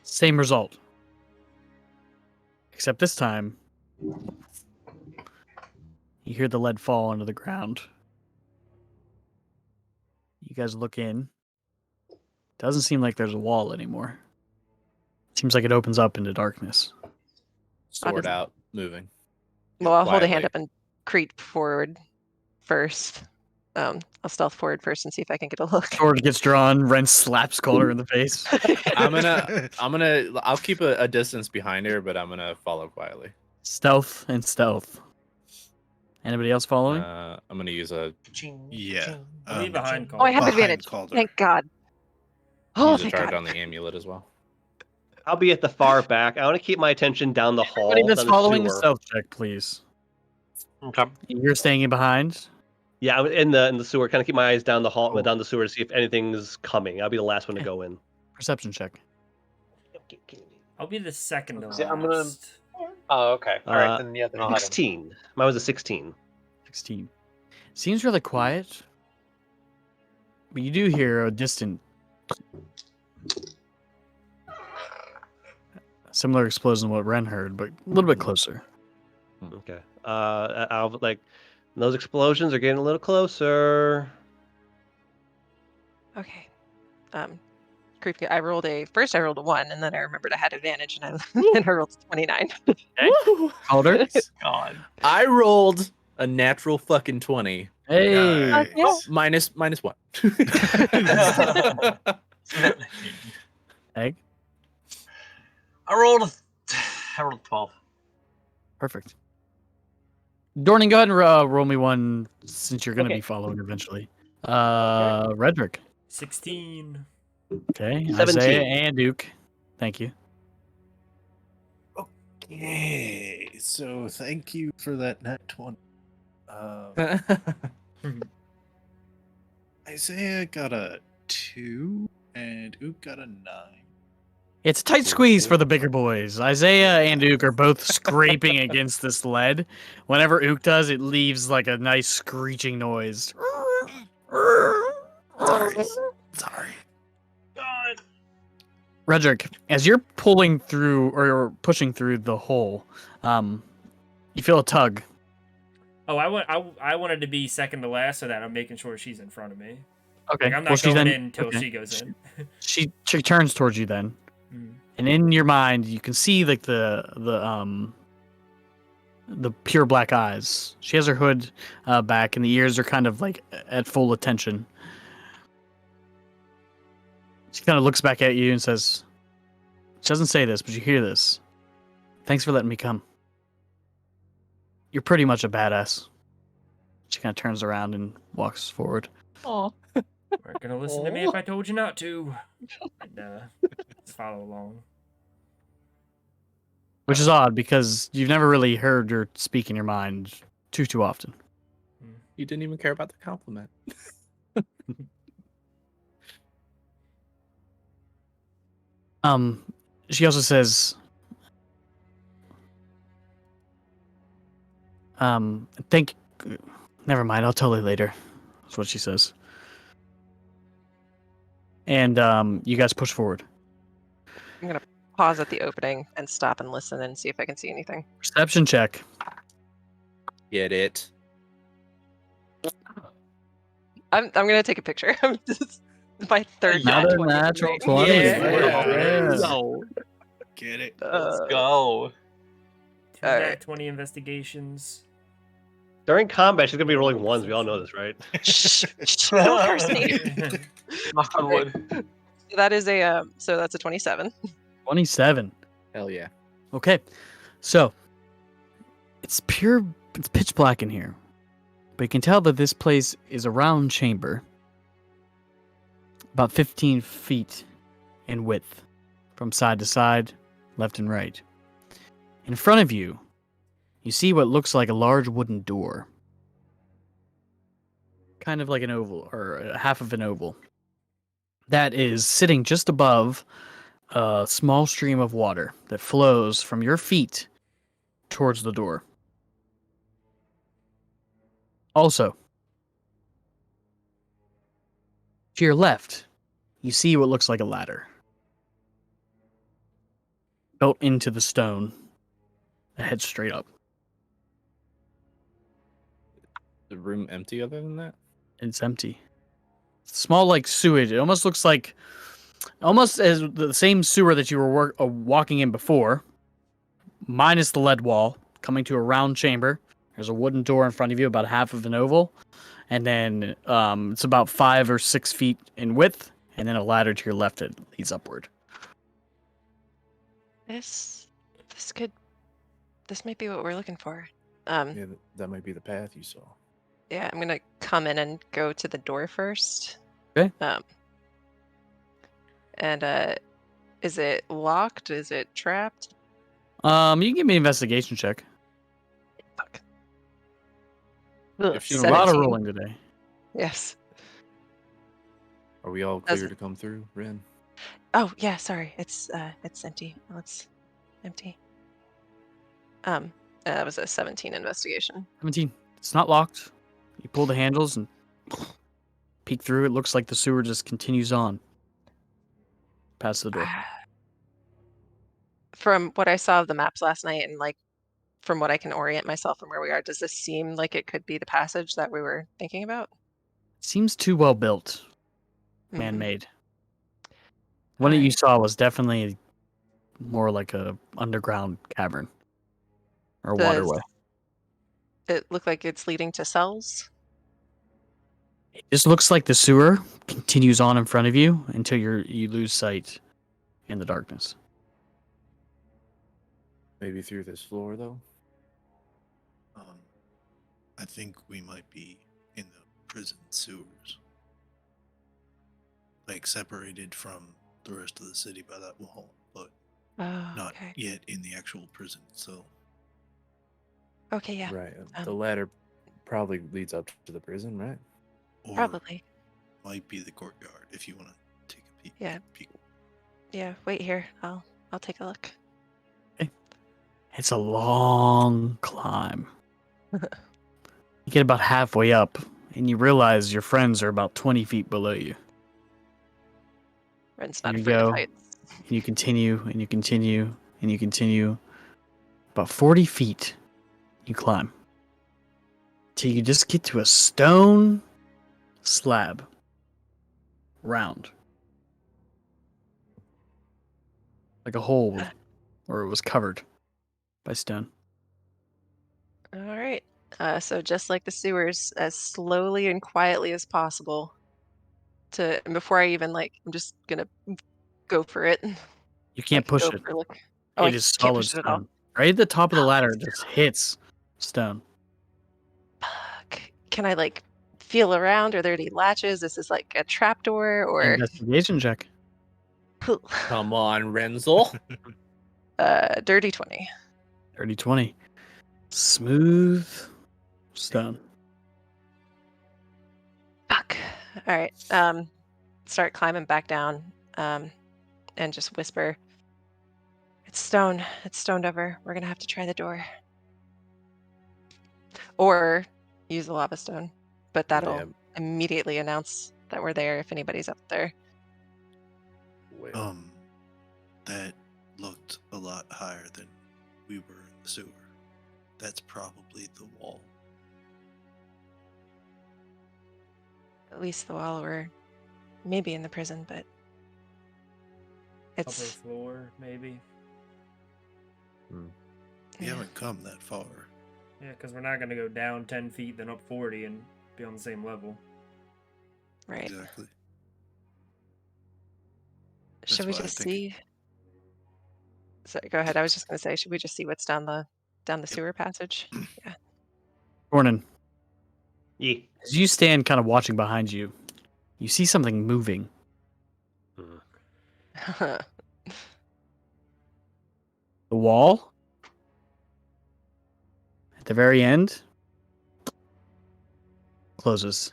S4: Same result. Except this time, you hear the lead fall into the ground. You guys look in. Doesn't seem like there's a wall anymore. Seems like it opens up into darkness.
S6: Sword
S3: does-
S6: out, moving.
S3: Well, I'll hold a hand
S6: Quietly.
S3: up and creep forward first. I'll stealth forward first and see if I can get a look.
S4: Sword gets drawn, Ren slaps Calder in the face.
S6: I'll keep a distance behind her, but I'm gonna follow quietly.
S4: Stealth and stealth. Anybody else following?
S6: I'm gonna use a
S9: Yeah.
S1: I'll be behind
S3: Oh, I have
S9: behind
S3: advantage.
S9: Calder.
S3: Thank God. Oh,
S6: use a
S3: thank
S6: charge
S3: God.
S6: on the amulet as well.
S2: I'll be at the far back. I want to keep my attention down the hall.
S4: Anybody that's
S2: down the
S4: following, a
S2: sewer.
S4: stealth check, please.
S8: Okay.
S4: You're staying in behind.
S2: Yeah, I'm in the sewer. Kind of keep my eyes down the hall,
S9: Oh.
S2: down the sewer to see if anything's coming. I'll be the last one to go in.
S4: Perception check.
S1: I'll be the second to
S5: See, I'm gonna-
S1: last.
S5: Oh, okay. All right, then yeah, then I'll have him.
S2: 16. Mine was a 16.
S4: 16. Seems really quiet. But you do hear a distant similar explosion to what Ren heard, but a little bit closer.
S2: Okay. I'll like those explosions are getting a little closer.
S3: Okay. Creepy. I rolled a 1, and then I remembered I had advantage, and I rolled a 29.
S4: Calder?
S8: God.
S6: I rolled a natural fucking 20.
S4: Hey.
S3: Yes.
S6: Minus 1.
S4: Egg?
S8: I rolled a 12.
S4: Perfect. Dornan, go ahead and roll me one since you're going to
S2: Okay.
S4: be following eventually. Redrick.
S1: 16.
S4: Okay.
S2: 17.
S4: Isaiah and Duke. Thank you.
S9: Okay, so thank you for that nat 20. Isaiah got a 2 and Ook got a 9.
S4: It's a tight squeeze for the bigger boys. Isaiah and Ook are both scraping against this lead. Whenever Ook does, it leaves like a nice screeching noise.
S9: Sorry.
S8: God.
S4: Redrick, as you're pulling through or pushing through the hole, you feel a tug.
S1: Oh, I wanted to be second to last so that I'm making sure she's in front of me.
S4: Okay.
S1: Like, I'm not
S4: she
S1: going
S4: then-
S1: in until
S4: okay.
S1: she goes in.
S4: She turns towards you then,
S1: Mm.
S4: and in your mind you can see like the pure black eyes. She has her hood back, and the ears are kind of like at full attention. She kind of looks back at you and says, she doesn't say this, but you hear this. Thanks for letting me come. You're pretty much a badass. She kind of turns around and walks forward.
S5: Aw.
S1: Weren't gonna listen to me if I told you not to. And, just follow along.
S4: Which is odd because you've never really heard her speak in your mind too often.
S6: You didn't even care about the compliment.
S4: She also says, never mind, I'll tell you later. That's what she says. And, you guys push forward.
S3: I'm gonna pause at the opening and stop and listen and see if I can see anything.
S4: Perception check.
S6: Get it.
S3: I'm gonna take a picture. My third nat
S4: Another
S3: 20 of the
S4: natural
S3: night.
S4: 20.
S1: Yeah.
S5: No.
S9: Get it?
S5: Let's go.
S1: 2
S3: Alright.
S1: nat 20 investigations.
S2: During combat, she's gonna be rolling ones. We all know this, right?
S3: Shh, shh, don't curse me.
S5: Knock on wood.
S3: That is a so that's a 27.
S4: 27.
S6: Hell yeah.
S4: Okay. So, it's pitch black in here. But you can tell that this place is a round chamber. About 15 feet in width. From side to side, left and right. In front of you, you see what looks like a large wooden door. Kind of like an oval, or a half of an oval. That is sitting just above a small stream of water that flows from your feet towards the door. Also, to your left, you see what looks like a ladder built into the stone that heads straight up.
S6: The room empty other than that?
S4: It's empty. Small like sewage. It almost looks like almost as the same sewer that you were walking in before, minus the lead wall, coming to a round chamber. There's a wooden door in front of you, about half of an oval, and then it's about 5 or 6 feet in width, and then a ladder to your left that leads upward.
S3: This might be what we're looking for.
S6: Yeah, that might be the path you saw.
S3: Yeah, I'm gonna come in and go to the door first.
S4: Okay.
S3: And is it locked? Is it trapped?
S4: You can give me an investigation check.
S3: Fuck.
S6: If she-
S4: A lot of
S3: 17.
S4: rolling today.
S3: Yes.
S6: Are we all
S3: Does
S6: clear
S3: it-
S6: to come through, Ren?
S3: Oh yeah, sorry. It's empty. Well, it's empty. That was a 17 investigation.
S4: 17. It's not locked. You pull the handles and peek through. It looks like the sewer just continues on past the door.
S3: From what I saw of the maps last night and like from what I can orient myself from where we are, does this seem like it could be the passage that we were thinking about?
S4: Seems too well built,
S3: Mhm.
S4: man-made. One that you
S3: Alright.
S4: saw was definitely more like a underground cavern or
S3: Does
S4: waterway.
S3: it look like it's leading to cells?
S4: It just looks like the sewer continues on in front of you until you lose sight in the darkness.
S6: Maybe through this floor, though.
S7: I think we might be in the prison sewers, like separated from the rest of the city by that wall, but
S3: Oh,
S7: not
S3: okay.
S7: yet in the actual prison. So
S3: Okay, yeah,
S6: Right. The
S3: Um,
S6: ladder probably leads up to the prison, right?
S7: or
S3: probably.
S7: might be the courtyard if you want to take a peek.
S3: Yeah. Yeah, wait here. I'll take a look.
S4: It's a long climb. You get about halfway up, and you realize your friends are about 20 feet below you.
S3: Ren's
S4: And
S3: not
S4: you
S3: afraid of
S4: go,
S3: heights.
S4: and you continue, and you continue, and you continue. About 40 feet, you climb. Till you just get to a stone slab. Round. Like a hole, or it was covered by stone.
S3: All right. So just like the sewers, as slowly and quietly as possible. And before I even I'm just gonna go for it.
S4: You can't push it.
S3: For a look. Oh, I
S4: It is
S3: can't
S4: solid
S3: push it at all.
S4: stone. Right at the top of the
S3: Oh,
S4: ladder, it just hits stone.
S3: Fuck. Can I feel around? Are there any latches? Is this like a trapdoor or?
S4: Investigation check.
S5: Come on, Renzel.
S3: Dirty 20.
S4: 30-20. Smooth stone.
S3: Fuck. All right. Start climbing back down. And just whisper. It's stone. It's stoned over. We're gonna have to try the door. Or use the lava stone. But that'll
S6: Yeah.
S3: immediately announce that we're there if anybody's up there.
S6: Well,
S7: that looked a lot higher than we were in the sewer. That's probably the wall.
S3: At least the wall or maybe in the prison, but
S1: Upper
S3: it's
S1: floor, maybe.
S7: We
S3: yeah.
S7: haven't come that far.
S1: Yeah, because we're not going to go down 10 feet, then up 40 and be on the same level.
S3: Right.
S7: Exactly.
S3: Should we
S7: why I
S3: just
S7: think-
S3: see? Sorry, go ahead. I was just gonna say, should we just see what's down the sewer passage? Yeah.
S4: Gordon,
S2: Yeah.
S4: as you stand kind of watching behind you, you see something moving. The wall at the very end closes.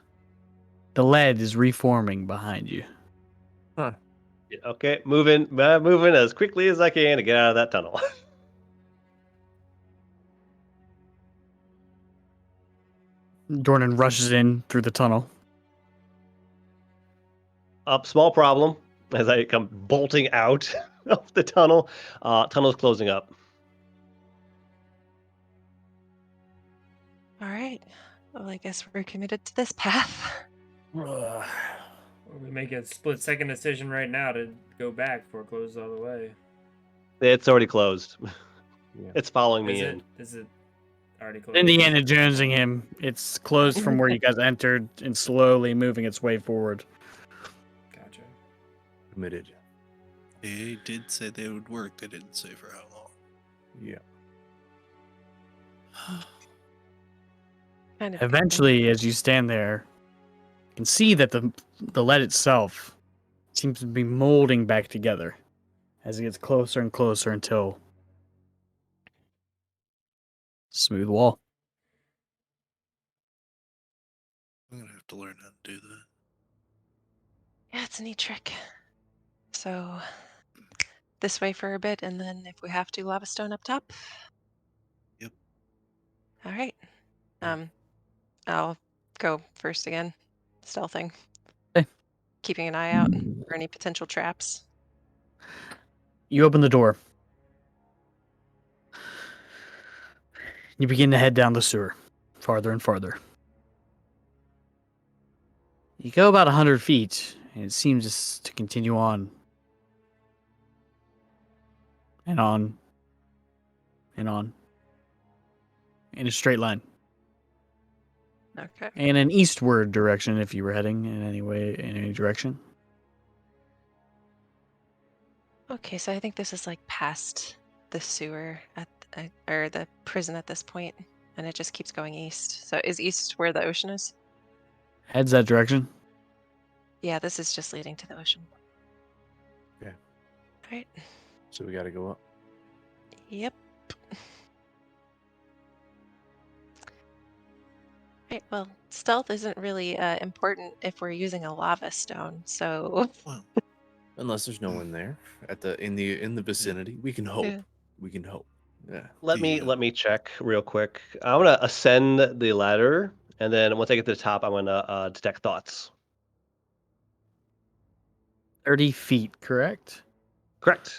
S4: The lead is reforming behind you.
S2: Yeah, okay, moving as quickly as I can to get out of that tunnel.
S4: Gordon rushes in through the tunnel.
S2: Up, small problem as I come bolting out of the tunnel. Tunnel's closing up.
S3: All right. Well, I guess we're committed to this path.
S1: Or we make a split second decision right now to go back before it closes all the way.
S2: It's already closed.
S6: Yeah.
S2: It's following me
S1: Is
S2: in.
S1: it? Is it already closed?
S4: Indiana Jonesing him. It's closed from where you guys entered and slowly moving its way forward.
S1: Gotcha.
S6: committed.
S7: They did say they would work. They didn't say for how long.
S6: Yeah.
S3: Kind of.
S4: Eventually, as you stand there, you can see that the lead itself seems to be molding back together as it gets closer and closer until smooth wall.
S7: I'm gonna have to learn how to do that.
S3: Yeah, it's a neat trick. So this way for a bit, and then if we have to, lava stone up top. All right. I'll go first again, stealthing,
S4: Okay.
S3: keeping an eye out for any potential traps.
S4: You open the door. You begin to head down the sewer, farther and farther. You go about 100 feet, and it seems to continue on. And on. And on. In a straight line.
S3: Okay.
S4: And an eastward direction if you were heading in any direction.
S3: Okay, so I think this is like past the sewer or the prison at this point, and it just keeps going east. So is east where the ocean is?
S4: Heads that direction.
S3: Yeah, this is just leading to the ocean.
S6: Okay.
S3: All right.
S6: So we got to go up.
S3: Yep. Right. Well, stealth isn't really important if we're using a lava stone. So
S7: Well,
S6: Unless there's no one there in the vicinity, we can hope.
S3: Yeah.
S6: We can hope. Yeah.
S2: Let me
S7: The,
S2: check real quick. I'm gonna ascend the ladder, and then once I get to the top, I'm gonna detect thoughts.
S4: 30 feet, correct?
S2: Correct.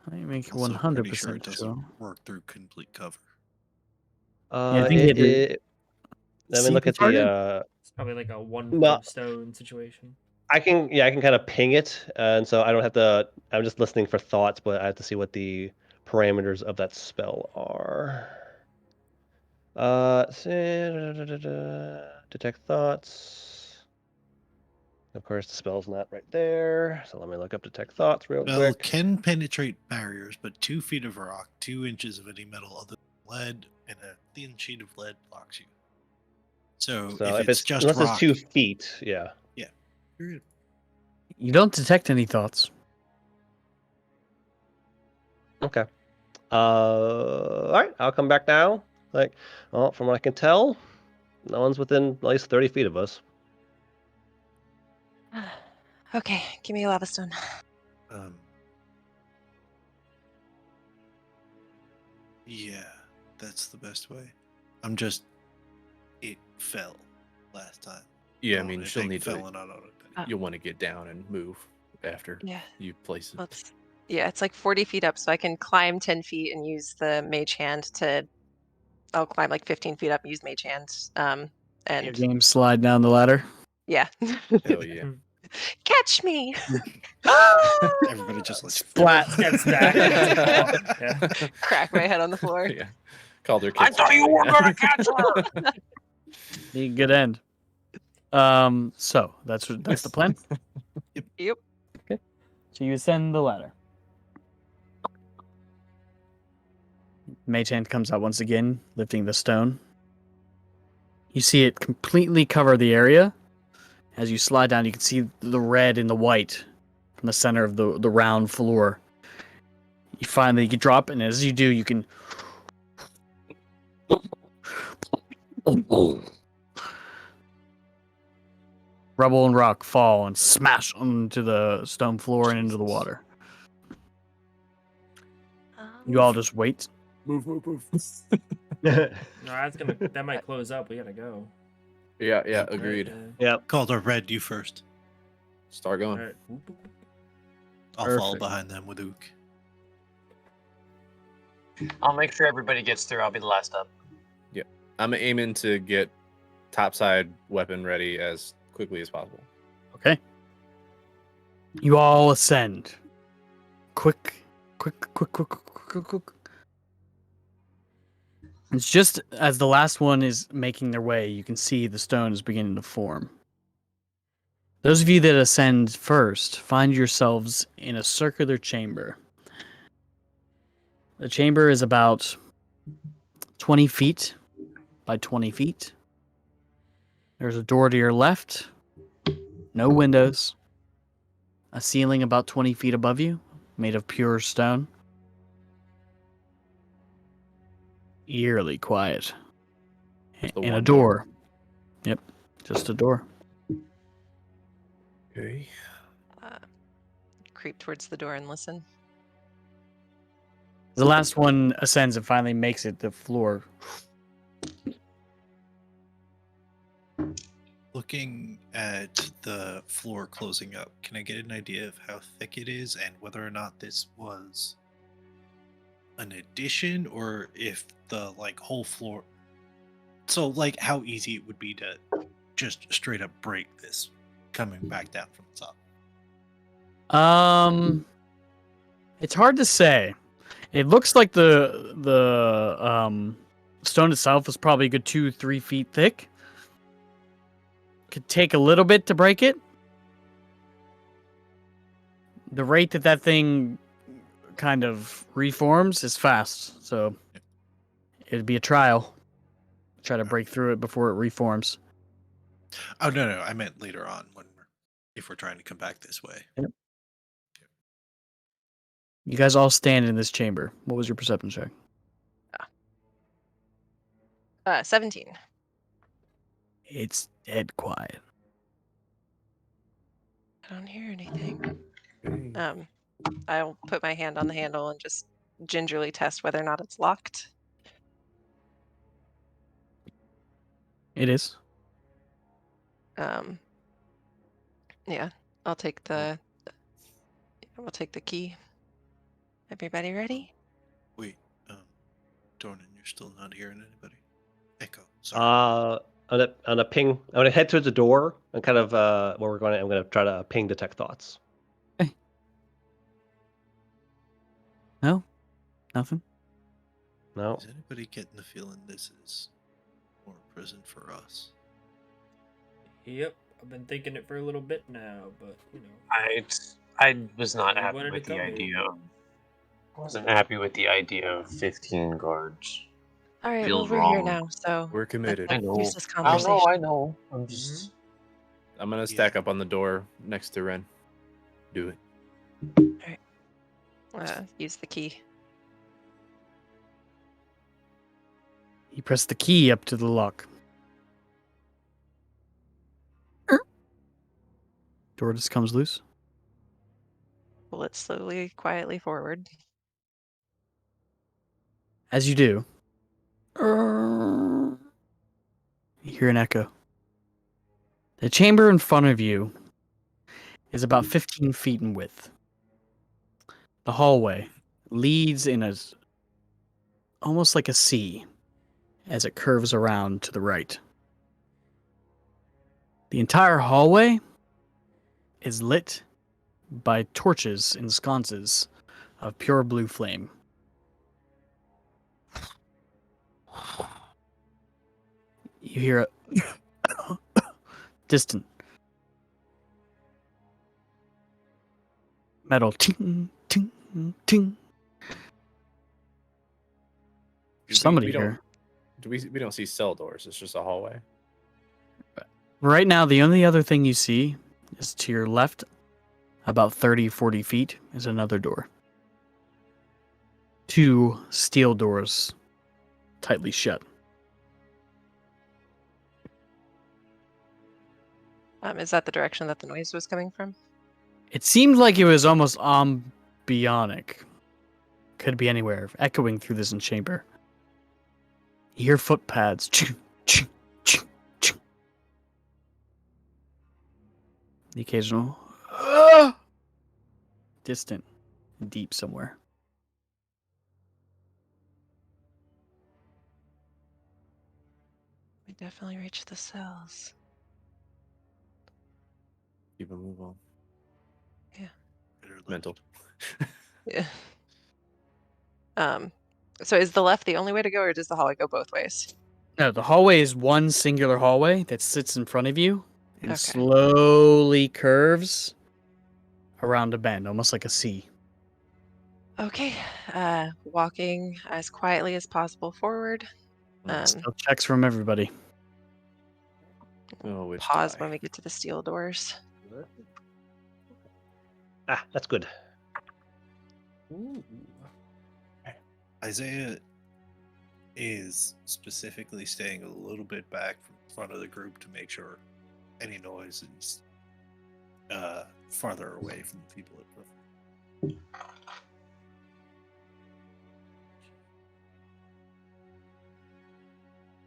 S4: Let me make
S7: also pretty
S4: 100%
S7: sure it doesn't
S4: sure.
S7: work through complete cover.
S4: I think
S2: let me look
S4: See
S2: at
S4: farther?
S2: the.
S1: It's probably like a one
S2: No.
S1: foot of stone situation.
S2: I can kind of ping it, and so I don't have to. I'm just listening for thoughts, but I have to see what the parameters of that spell are. Detect thoughts. Of course, the spell's not right there, so let me look up detect thoughts real
S7: Spell
S2: quick.
S7: can penetrate barriers, but 2 feet of rock, 2 inches of any metal other than lead, and a thin sheet of lead blocks you. So,
S2: So
S7: if it's just
S2: unless
S7: rock,
S2: it's 2 feet, yeah.
S7: you're good.
S4: You don't detect any thoughts.
S2: Okay. All right, I'll come back now. Like, well, from what I can tell, no one's within at least 30 feet of us.
S3: okay, give me a lava stone.
S7: Yeah, that's the best way. It fell last time.
S6: Yeah, I
S7: Don't
S6: mean,
S7: want
S6: she'll
S7: anything
S6: need to.
S7: falling out on it.
S6: You'll want to get down and move after
S3: Yeah.
S6: you place it.
S3: Well, it's like 40 feet up, so I can climb 10 feet and use the mage hand to. I'll climb like 15 feet up and use mage hand.
S4: Your
S3: And
S4: game slide down the ladder.
S3: yeah.
S6: Hell yeah.
S3: Catch me!
S7: Everybody just like
S4: Splat.
S1: Steps back. Yeah.
S3: Crack my head on the floor.
S6: Yeah. Called her.
S8: I thought you were gonna catch her.
S4: Be a good end. So that's the plan.
S3: Yep.
S4: Okay. So you ascend the ladder. Mage hand comes out once again, lifting the stone. You see it completely cover the area. As you slide down, you can see the red and the white from the center of the round floor. You finally can drop, and as you do, you can. Rubble and rock fall and smash onto the stone floor and into the water. You all just wait.
S6: Move.
S1: No, that might close up. We gotta go.
S6: Yeah,
S1: Right,
S6: agreed.
S2: Yep.
S7: Calder, Red, you first.
S6: Start going.
S1: Alright.
S7: I'll follow
S4: Perfect.
S7: behind them with Ook.
S8: I'll make sure everybody gets through. I'll be the last up.
S6: I'm aiming to get topside weapon ready as quickly as possible.
S4: Okay. You all ascend. Quick. It's just as the last one is making their way, you can see the stones beginning to form. Those of you that ascend first find yourselves in a circular chamber. The chamber is about 20 feet by 20 feet. There's a door to your left, no windows, a ceiling about 20 feet above you, made of pure stone. Eerily quiet.
S6: The
S4: And a
S6: one
S4: door. Yep, just a door.
S6: Okay.
S3: Creep towards the door and listen.
S4: The last one ascends and finally makes it. The floor
S9: looking at the floor closing up, can I get an idea of how thick it is and whether or not this was an addition or if the whole floor? So how easy it would be to just straight up break this coming back down from the top.
S4: It's hard to say. It looks like the stone itself is probably a good 2-3 feet thick. Could take a little bit to break it. The rate that thing kind of reforms is fast, so it'd be a trial. Try to break through it before it reforms.
S9: Oh no, I meant later on if we're trying to come back this way.
S4: Yep. You guys all stand in this chamber. What was your perception check?
S3: 17.
S4: It's dead quiet.
S3: I don't hear anything. I'll put my hand on the handle and just gingerly test whether or not it's locked.
S4: It is.
S3: Yeah, I'll take the key. Everybody ready?
S9: Wait, Dornan, you're still not hearing anybody? Echo. Sorry.
S2: On a ping, I'm gonna head towards the door and kind of where we're going. I'm gonna try to ping detect thoughts.
S4: No, nothing.
S2: No.
S9: Is anybody getting the feeling this is more prison for us?
S1: Yep, I've been thinking it for a little bit now, but you know.
S8: I was not
S1: I
S8: happy
S1: wanted
S8: with
S1: to
S8: the
S1: come here.
S8: idea. Wasn't happy with the idea of 15 guards.
S3: All right,
S8: Feels
S3: well, we're here
S8: wrong.
S3: now, so
S6: We're committed.
S3: let's
S8: I know.
S3: use this
S8: I
S3: conversation.
S8: know. I know. I'm just.
S6: I'm gonna stack up on the door next to Ren. Do it.
S3: Use the key.
S4: You press the key up to the lock. Door just comes loose.
S3: Pull it slowly, quietly forward.
S4: As you do, you hear an echo. The chamber in front of you is about 15 feet in width. The hallway leads in almost like a C as it curves around to the right. The entire hallway is lit by torches and sconces of pure blue flame. You hear a distant metal ting, ting, ting. Somebody here.
S6: We don't see cell doors. It's just a hallway.
S4: Right now, the only other thing you see is to your left, about 30, 40 feet, is another door. 2 steel doors, tightly shut.
S3: Is that the direction that the noise was coming from?
S4: It seemed like it was almost ambionic. Could be anywhere, echoing through this chamber. You hear footpads. The occasional distant, deep somewhere.
S3: We definitely reached the cells.
S6: Keep a move on.
S9: Better luck.
S6: Mental.
S3: Yeah. So is the left the only way to go, or does the hallway go both ways?
S4: No, the hallway is one singular hallway that sits in front of you and
S3: Okay.
S4: slowly curves around a bend, almost like a C.
S3: Okay. Walking as quietly as possible forward.
S4: Still checks from everybody.
S6: Oh, which
S3: Pause
S6: die?
S3: when we get to the steel doors.
S2: That's good.
S9: Isaiah is specifically staying a little bit back from the front of the group to make sure any noise is farther away from the people at the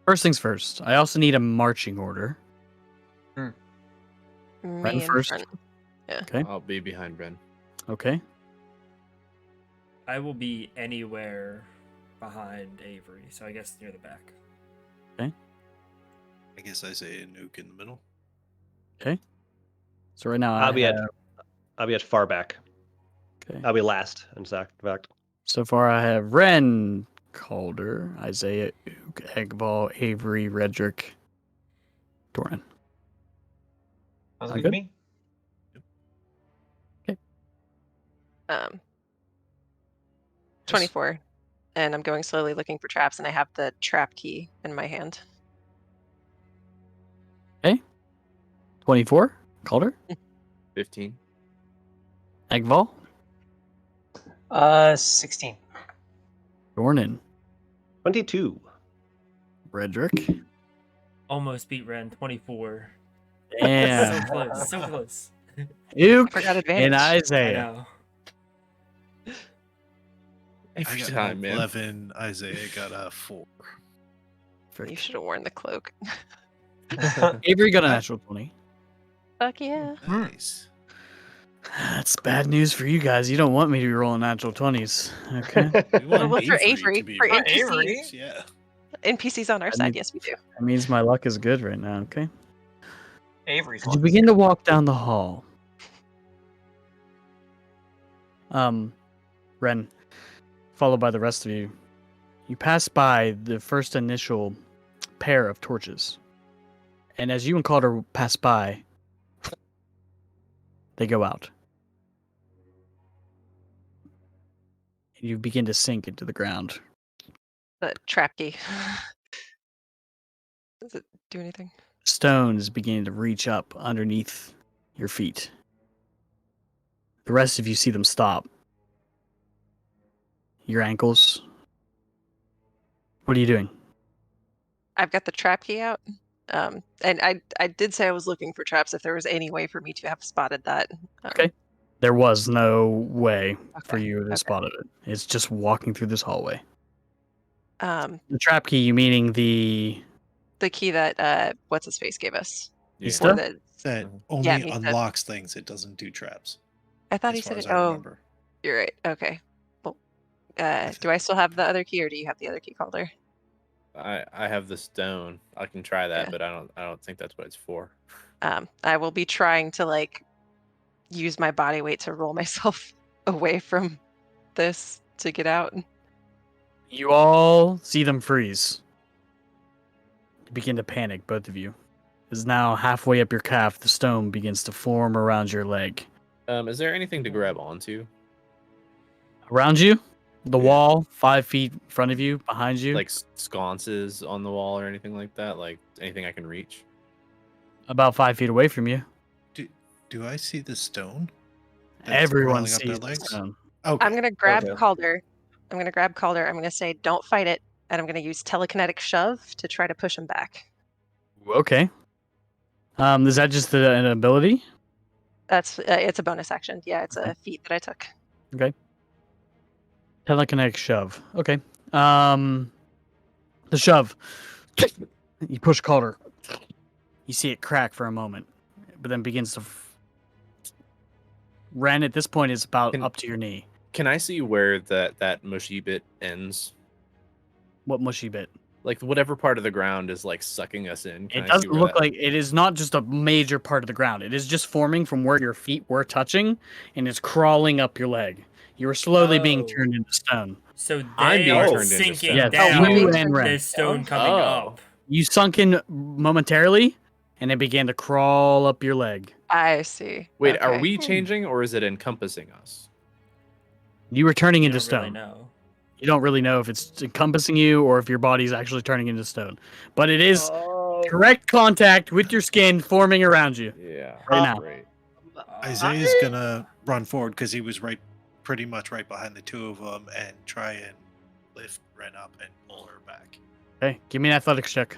S4: First things first, I also need a marching order. Ren
S3: Me in
S4: first.
S3: front.
S4: Okay.
S6: I'll be behind Ren.
S4: Okay.
S1: I will be anywhere behind Avery, so I guess near the back.
S9: I guess Isaiah and Nuke in the middle.
S4: Okay. So right now
S2: I'll be
S4: have,
S2: at far back.
S4: okay.
S2: I'll be last, in fact.
S4: So far I have Ren, Calder, Isaiah, Ook, Egbal, Avery, Redrick, Doran.
S8: Sounds
S4: Sound
S8: good
S4: good?
S8: to me.
S3: Um, 24. And I'm going slowly looking for traps, and I have the trap key in my hand.
S4: 24, Calder,
S6: 15.
S4: Egbal,
S8: 16.
S4: Dornan,
S2: 22.
S4: Redrick,
S1: Almost beat Ren, 24. So
S4: and
S1: close, so close.
S4: Ook,
S3: I forgot
S4: and
S3: advantage.
S1: I
S4: Isaiah.
S1: know.
S6: Every
S9: I got
S6: time, man.
S9: 11. Isaiah got a 4.
S3: You should have worn the cloak.
S4: Avery got a natural 20.
S3: Fuck yeah.
S9: Nice.
S4: That's bad news for you guys. You don't want me to be rolling natural 20s. Okay.
S9: We want
S3: Well, for Avery,
S9: to be
S3: for
S9: right.
S3: NPCs.
S9: Yeah.
S3: NPCs on our
S4: I
S3: side,
S4: mean-
S3: yes, we do.
S4: That means my luck is good right now, okay?
S8: Avery's
S4: As you
S8: one.
S4: begin to walk down the hall, Ren, followed by the rest of you, you pass by the first initial pair of torches. And as you and Calder pass by, they go out. And you begin to sink into the ground.
S3: The trap key. Does it do anything?
S4: Stone is beginning to reach up underneath your feet. The rest of you see them stop. Your ankles. What are you doing?
S3: I've got the trap key out. And I did say I was looking for traps if there was any way for me to have spotted that.
S4: Okay. There was no way for
S3: Okay,
S4: you to
S3: okay.
S4: spot it. It's just walking through this hallway.
S3: The
S4: The trap key, you meaning the
S3: key that what's his face gave us.
S6: Yeah.
S4: Easter?
S3: Or the,
S9: That
S6: Mhm.
S9: only
S3: Yeah, me too.
S9: unlocks things. It doesn't do traps.
S3: I thought
S9: as
S3: he
S9: far
S3: said
S9: as
S3: it.
S9: I
S3: Oh,
S9: remember.
S3: you're right. Okay. Well, do I still have the other key, or do you have the other key, Calder?
S6: I have the stone. I can try that,
S3: Yeah.
S6: but I don't think that's what it's for.
S3: I will be trying to like use my body weight to roll myself away from this to get out.
S4: You all see them freeze. You begin to panic, both of you. As now halfway up your calf, the stone begins to form around your leg.
S6: Is there anything to grab onto?
S4: Around you, the
S6: Yeah.
S4: wall, 5 feet in front of you, behind you,
S6: Like sconces on the wall or anything like that? Like anything I can reach?
S4: about 5 feet away from you.
S9: Do I see the stone? That's
S4: Everyone
S9: crawling up their
S4: sees the
S9: legs?
S4: stone.
S9: Okay.
S3: I'm gonna grab
S2: Okay.
S3: Calder. I'm gonna grab Calder. I'm gonna say, "Don't fight it," and I'm gonna use telekinetic shove to try to push him back.
S4: Okay. Is that just an ability?
S3: That's it's a bonus action. Yeah, it's a feat that I took.
S4: Telekinetic shove. Okay. The shove. You push Calder. You see it crack for a moment, but then begins to. Ren at this point is about
S6: Can-
S4: up to your knee.
S6: Can I see where that mushy bit ends?
S4: What mushy bit?
S6: Like whatever part of the ground is like sucking us in. Can
S4: It
S6: I see
S4: doesn't
S6: where
S4: look
S6: that-
S4: like it is not just a major part of the ground. It is just forming from where your feet were touching, and it's crawling up your leg. You are slowly being
S1: Oh.
S4: turned into stone.
S1: So
S6: I'm
S1: they
S6: being
S1: are
S6: turned into
S1: sinking
S6: stone.
S4: Yes,
S1: down.
S3: you
S4: and Ren.
S1: There's stone coming
S6: Oh.
S1: up.
S4: You sunk in momentarily, and it began to crawl up your leg.
S3: I see.
S6: Wait, are
S3: Okay.
S6: we changing or is it encompassing us?
S4: You were turning
S1: You
S4: into
S1: don't
S4: stone.
S1: really know.
S4: You don't really know if it's encompassing you or if your body's actually turning into stone. But it is direct contact with your skin forming around you.
S6: Yeah.
S4: Right now.
S6: Great.
S9: Isaiah's gonna run forward because he was pretty much right behind the two of them, and try and lift Ren up and pull her back.
S4: Okay, give me an athletics check.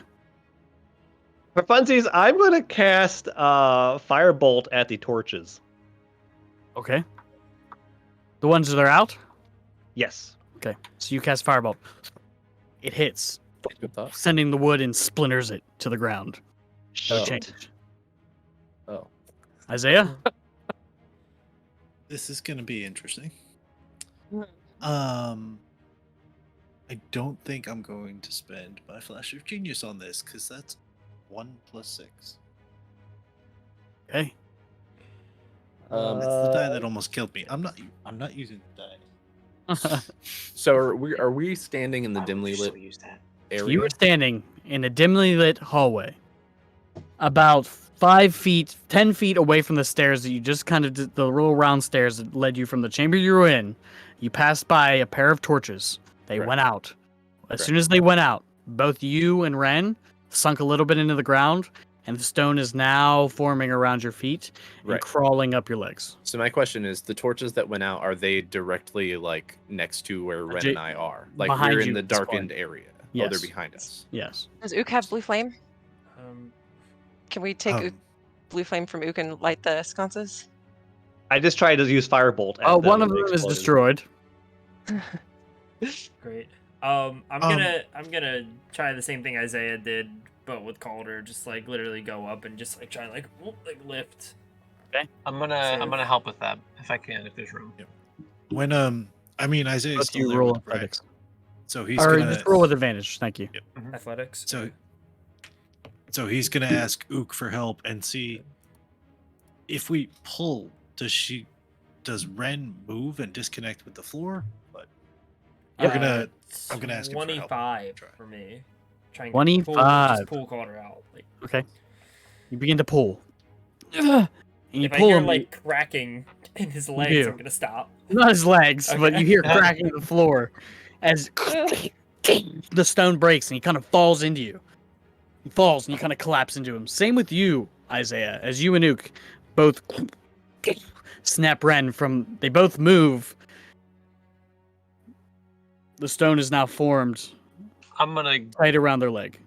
S2: For funsies, I'm going to cast Firebolt at the torches.
S4: Okay. The ones that are out?
S2: Yes.
S4: Okay. So you cast Firebolt. It hits,
S6: Good thought.
S4: sending the wood and splinters it to the ground. No
S6: Oh.
S4: change.
S6: Oh.
S4: Isaiah?
S9: This is going to be interesting.
S3: Hmm.
S9: I don't think I'm going to spend my flash of genius on this because that's 1 + 6.
S4: Okay.
S9: It's the die that almost killed me. I'm not using the die.
S6: So are we standing in the
S8: Why would
S6: dimly
S8: you
S6: lit
S8: still use that?
S6: area?
S4: You were standing in a dimly lit hallway, about 5 feet, 10 feet away from the stairs that you just kind of did, the little round stairs that led you from the chamber you were in. You passed by a pair of torches. They
S6: Right.
S4: went out. As
S6: Right.
S4: soon as they went out, both you and Ren sunk a little bit into the ground, and the stone is now forming around your feet and
S6: Right.
S4: crawling up your legs.
S6: So my question is, the torches that went out, are they directly like next to where Ren
S4: J-
S6: and I are? Like
S4: behind
S6: we're in
S4: you
S6: the
S4: is fine.
S6: darkened area. Oh,
S4: Yes.
S6: they're behind us.
S4: Yes.
S3: Does Ook have blue flame?
S1: Um,
S3: Can we take
S9: Um,
S3: blue flame from Ook and light the sconces?
S2: I just tried to use firebolt. At
S4: Oh,
S2: them
S4: one of
S2: and they
S4: them is
S2: exploded.
S4: destroyed.
S1: great. I'm gonna try the same thing Isaiah did, but with Calder. Just like literally go up and just like try and like whoop, like lift.
S8: I'm gonna help with that if I can, if there's room.
S9: When I mean Isaiah's
S4: Both
S9: still
S4: you
S9: there
S4: roll
S9: with Bragg,
S4: athletics.
S9: so he's
S4: Or
S9: gonna
S4: just roll with advantage. Thank you.
S1: Athletics.
S9: So he's gonna ask Ook for help and see if we pull. Does Ren move and disconnect with the floor? But I'm gonna ask him for help.
S1: 25
S9: Try.
S1: for me. Try and
S4: 25.
S1: just pull Calder out. Like
S4: Okay. You begin to pull. And you
S1: if I
S4: pull
S1: hear
S4: him,
S1: like cracking in his legs,
S4: do.
S1: I'm gonna stop.
S4: not his legs, but
S1: Okay.
S4: you hear cracking in the floor as the stone breaks and he kind of falls into you. He falls and you kind of collapse into him. Same with you, Isaiah, as you and Ook both snap Ren from. They both move. The stone is now formed
S8: I'm gonna.
S4: right around their leg.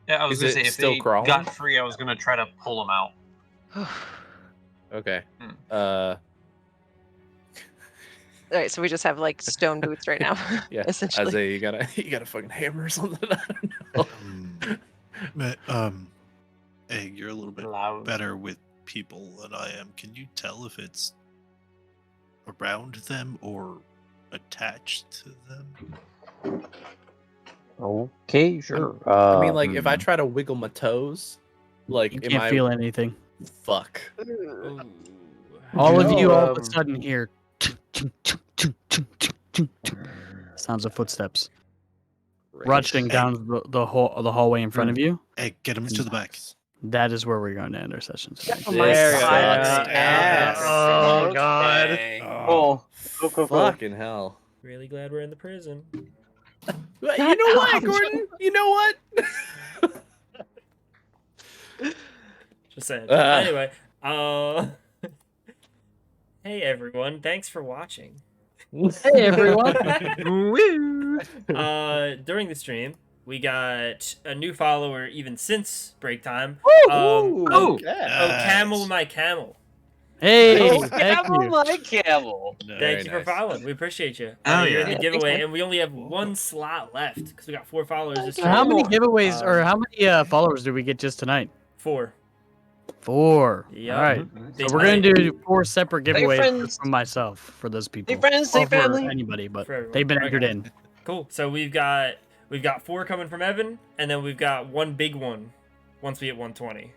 S8: Yeah, I was
S6: Is
S8: gonna
S6: it
S8: say if
S6: still
S8: they
S6: crawling?
S8: got free, I was gonna try to pull them out.
S6: Okay.
S8: Hmm.
S3: All right, so we just have like stone boots right now.
S6: Yeah.
S3: essentially.
S6: Isaiah, you got a fucking hammer or something. I don't know.
S9: But Egg, you're a little bit
S8: Loud.
S9: better with people than I am. Can you tell if it's around them or attached to them?
S5: Okay, sure.
S6: I mean, like if I try to wiggle my toes, like
S4: You
S6: am
S4: can't
S6: I
S4: feel anything.
S6: fuck?
S4: All of you all of a
S5: um,
S4: sudden hear sounds of footsteps rushing down the hallway in front of you.
S9: Egg, get him into the back.
S4: That is where we're going to end our session today.
S3: Oh my
S6: This
S3: God.
S6: sucks ass.
S2: Oh God.
S5: Oh, cool.
S6: Fucking hell.
S1: Really glad we're in the prison.
S6: But you know what,
S3: up.
S6: Gordon? You know what?
S1: Just saying.
S6: Ah.
S1: Anyway, hey everyone, thanks for watching.
S4: Hey everyone!
S1: During the stream, we got a new follower even since break time.
S6: Ooh,
S1: Oh,
S9: Nice.
S1: Camel my camel.
S4: Hey,
S5: Oh,
S4: thank
S5: camel,
S4: you.
S5: my camel.
S1: Thank you for
S6: nice.
S1: following. We appreciate you.
S8: Oh,
S1: You're in
S8: yeah.
S1: the giveaway, and we only have one slot left because we got 4 followers this
S4: So how
S1: stream.
S4: many giveaways or
S1: Um,
S4: how many followers did we get just tonight?
S1: 4.
S4: 4.
S1: Yep.
S4: All right.
S1: They
S4: So we're gonna
S1: might-
S4: do 4 separate
S5: Hey,
S4: giveaways
S5: friends.
S4: just for myself for those people.
S5: Hey, friends.
S4: Or
S5: Hey,
S4: for
S5: family.
S4: anybody, but
S1: For everyone.
S4: they've been entered
S1: Okay.
S4: in.
S1: Cool. So we've got 4 coming from Evan, and then we've got one big one once we hit 120.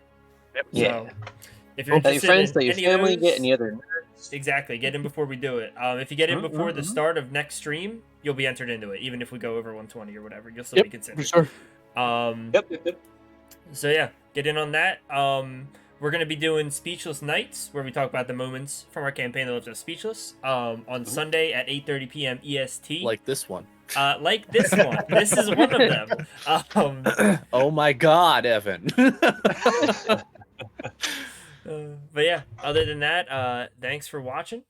S5: Yeah.
S1: So if you're
S5: Tell your
S1: interested
S5: friends,
S1: in
S5: tell your
S1: any of
S5: family,
S1: those,
S5: get any other nerds.
S1: exactly, get in before we do it. If you get in before the start of next stream, you'll be entered into it. Even if we go over 120 or whatever, you'll still be
S4: Yep,
S1: considered.
S4: for sure.
S5: Yep.
S1: So yeah, get in on that. We're gonna be doing Speechless Nights, where we talk about the moments from our campaign that left us speechless. On Sunday at 8:30 p.m. EST.
S6: Like this one.
S1: Like this one. This is one of them.
S6: Oh my God, Evan.
S1: But yeah, other than that, thanks for watching.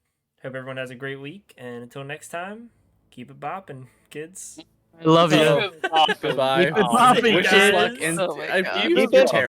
S1: Hope everyone has a great week, and until next time, keep it bopping, kids.
S4: I love you.
S6: Goodbye.
S4: Keep it popping,
S6: Wish us
S4: kids.
S6: luck and
S3: Oh my
S6: I-
S3: God.
S6: you-
S5: Keep
S6: you're
S5: it
S6: terrible.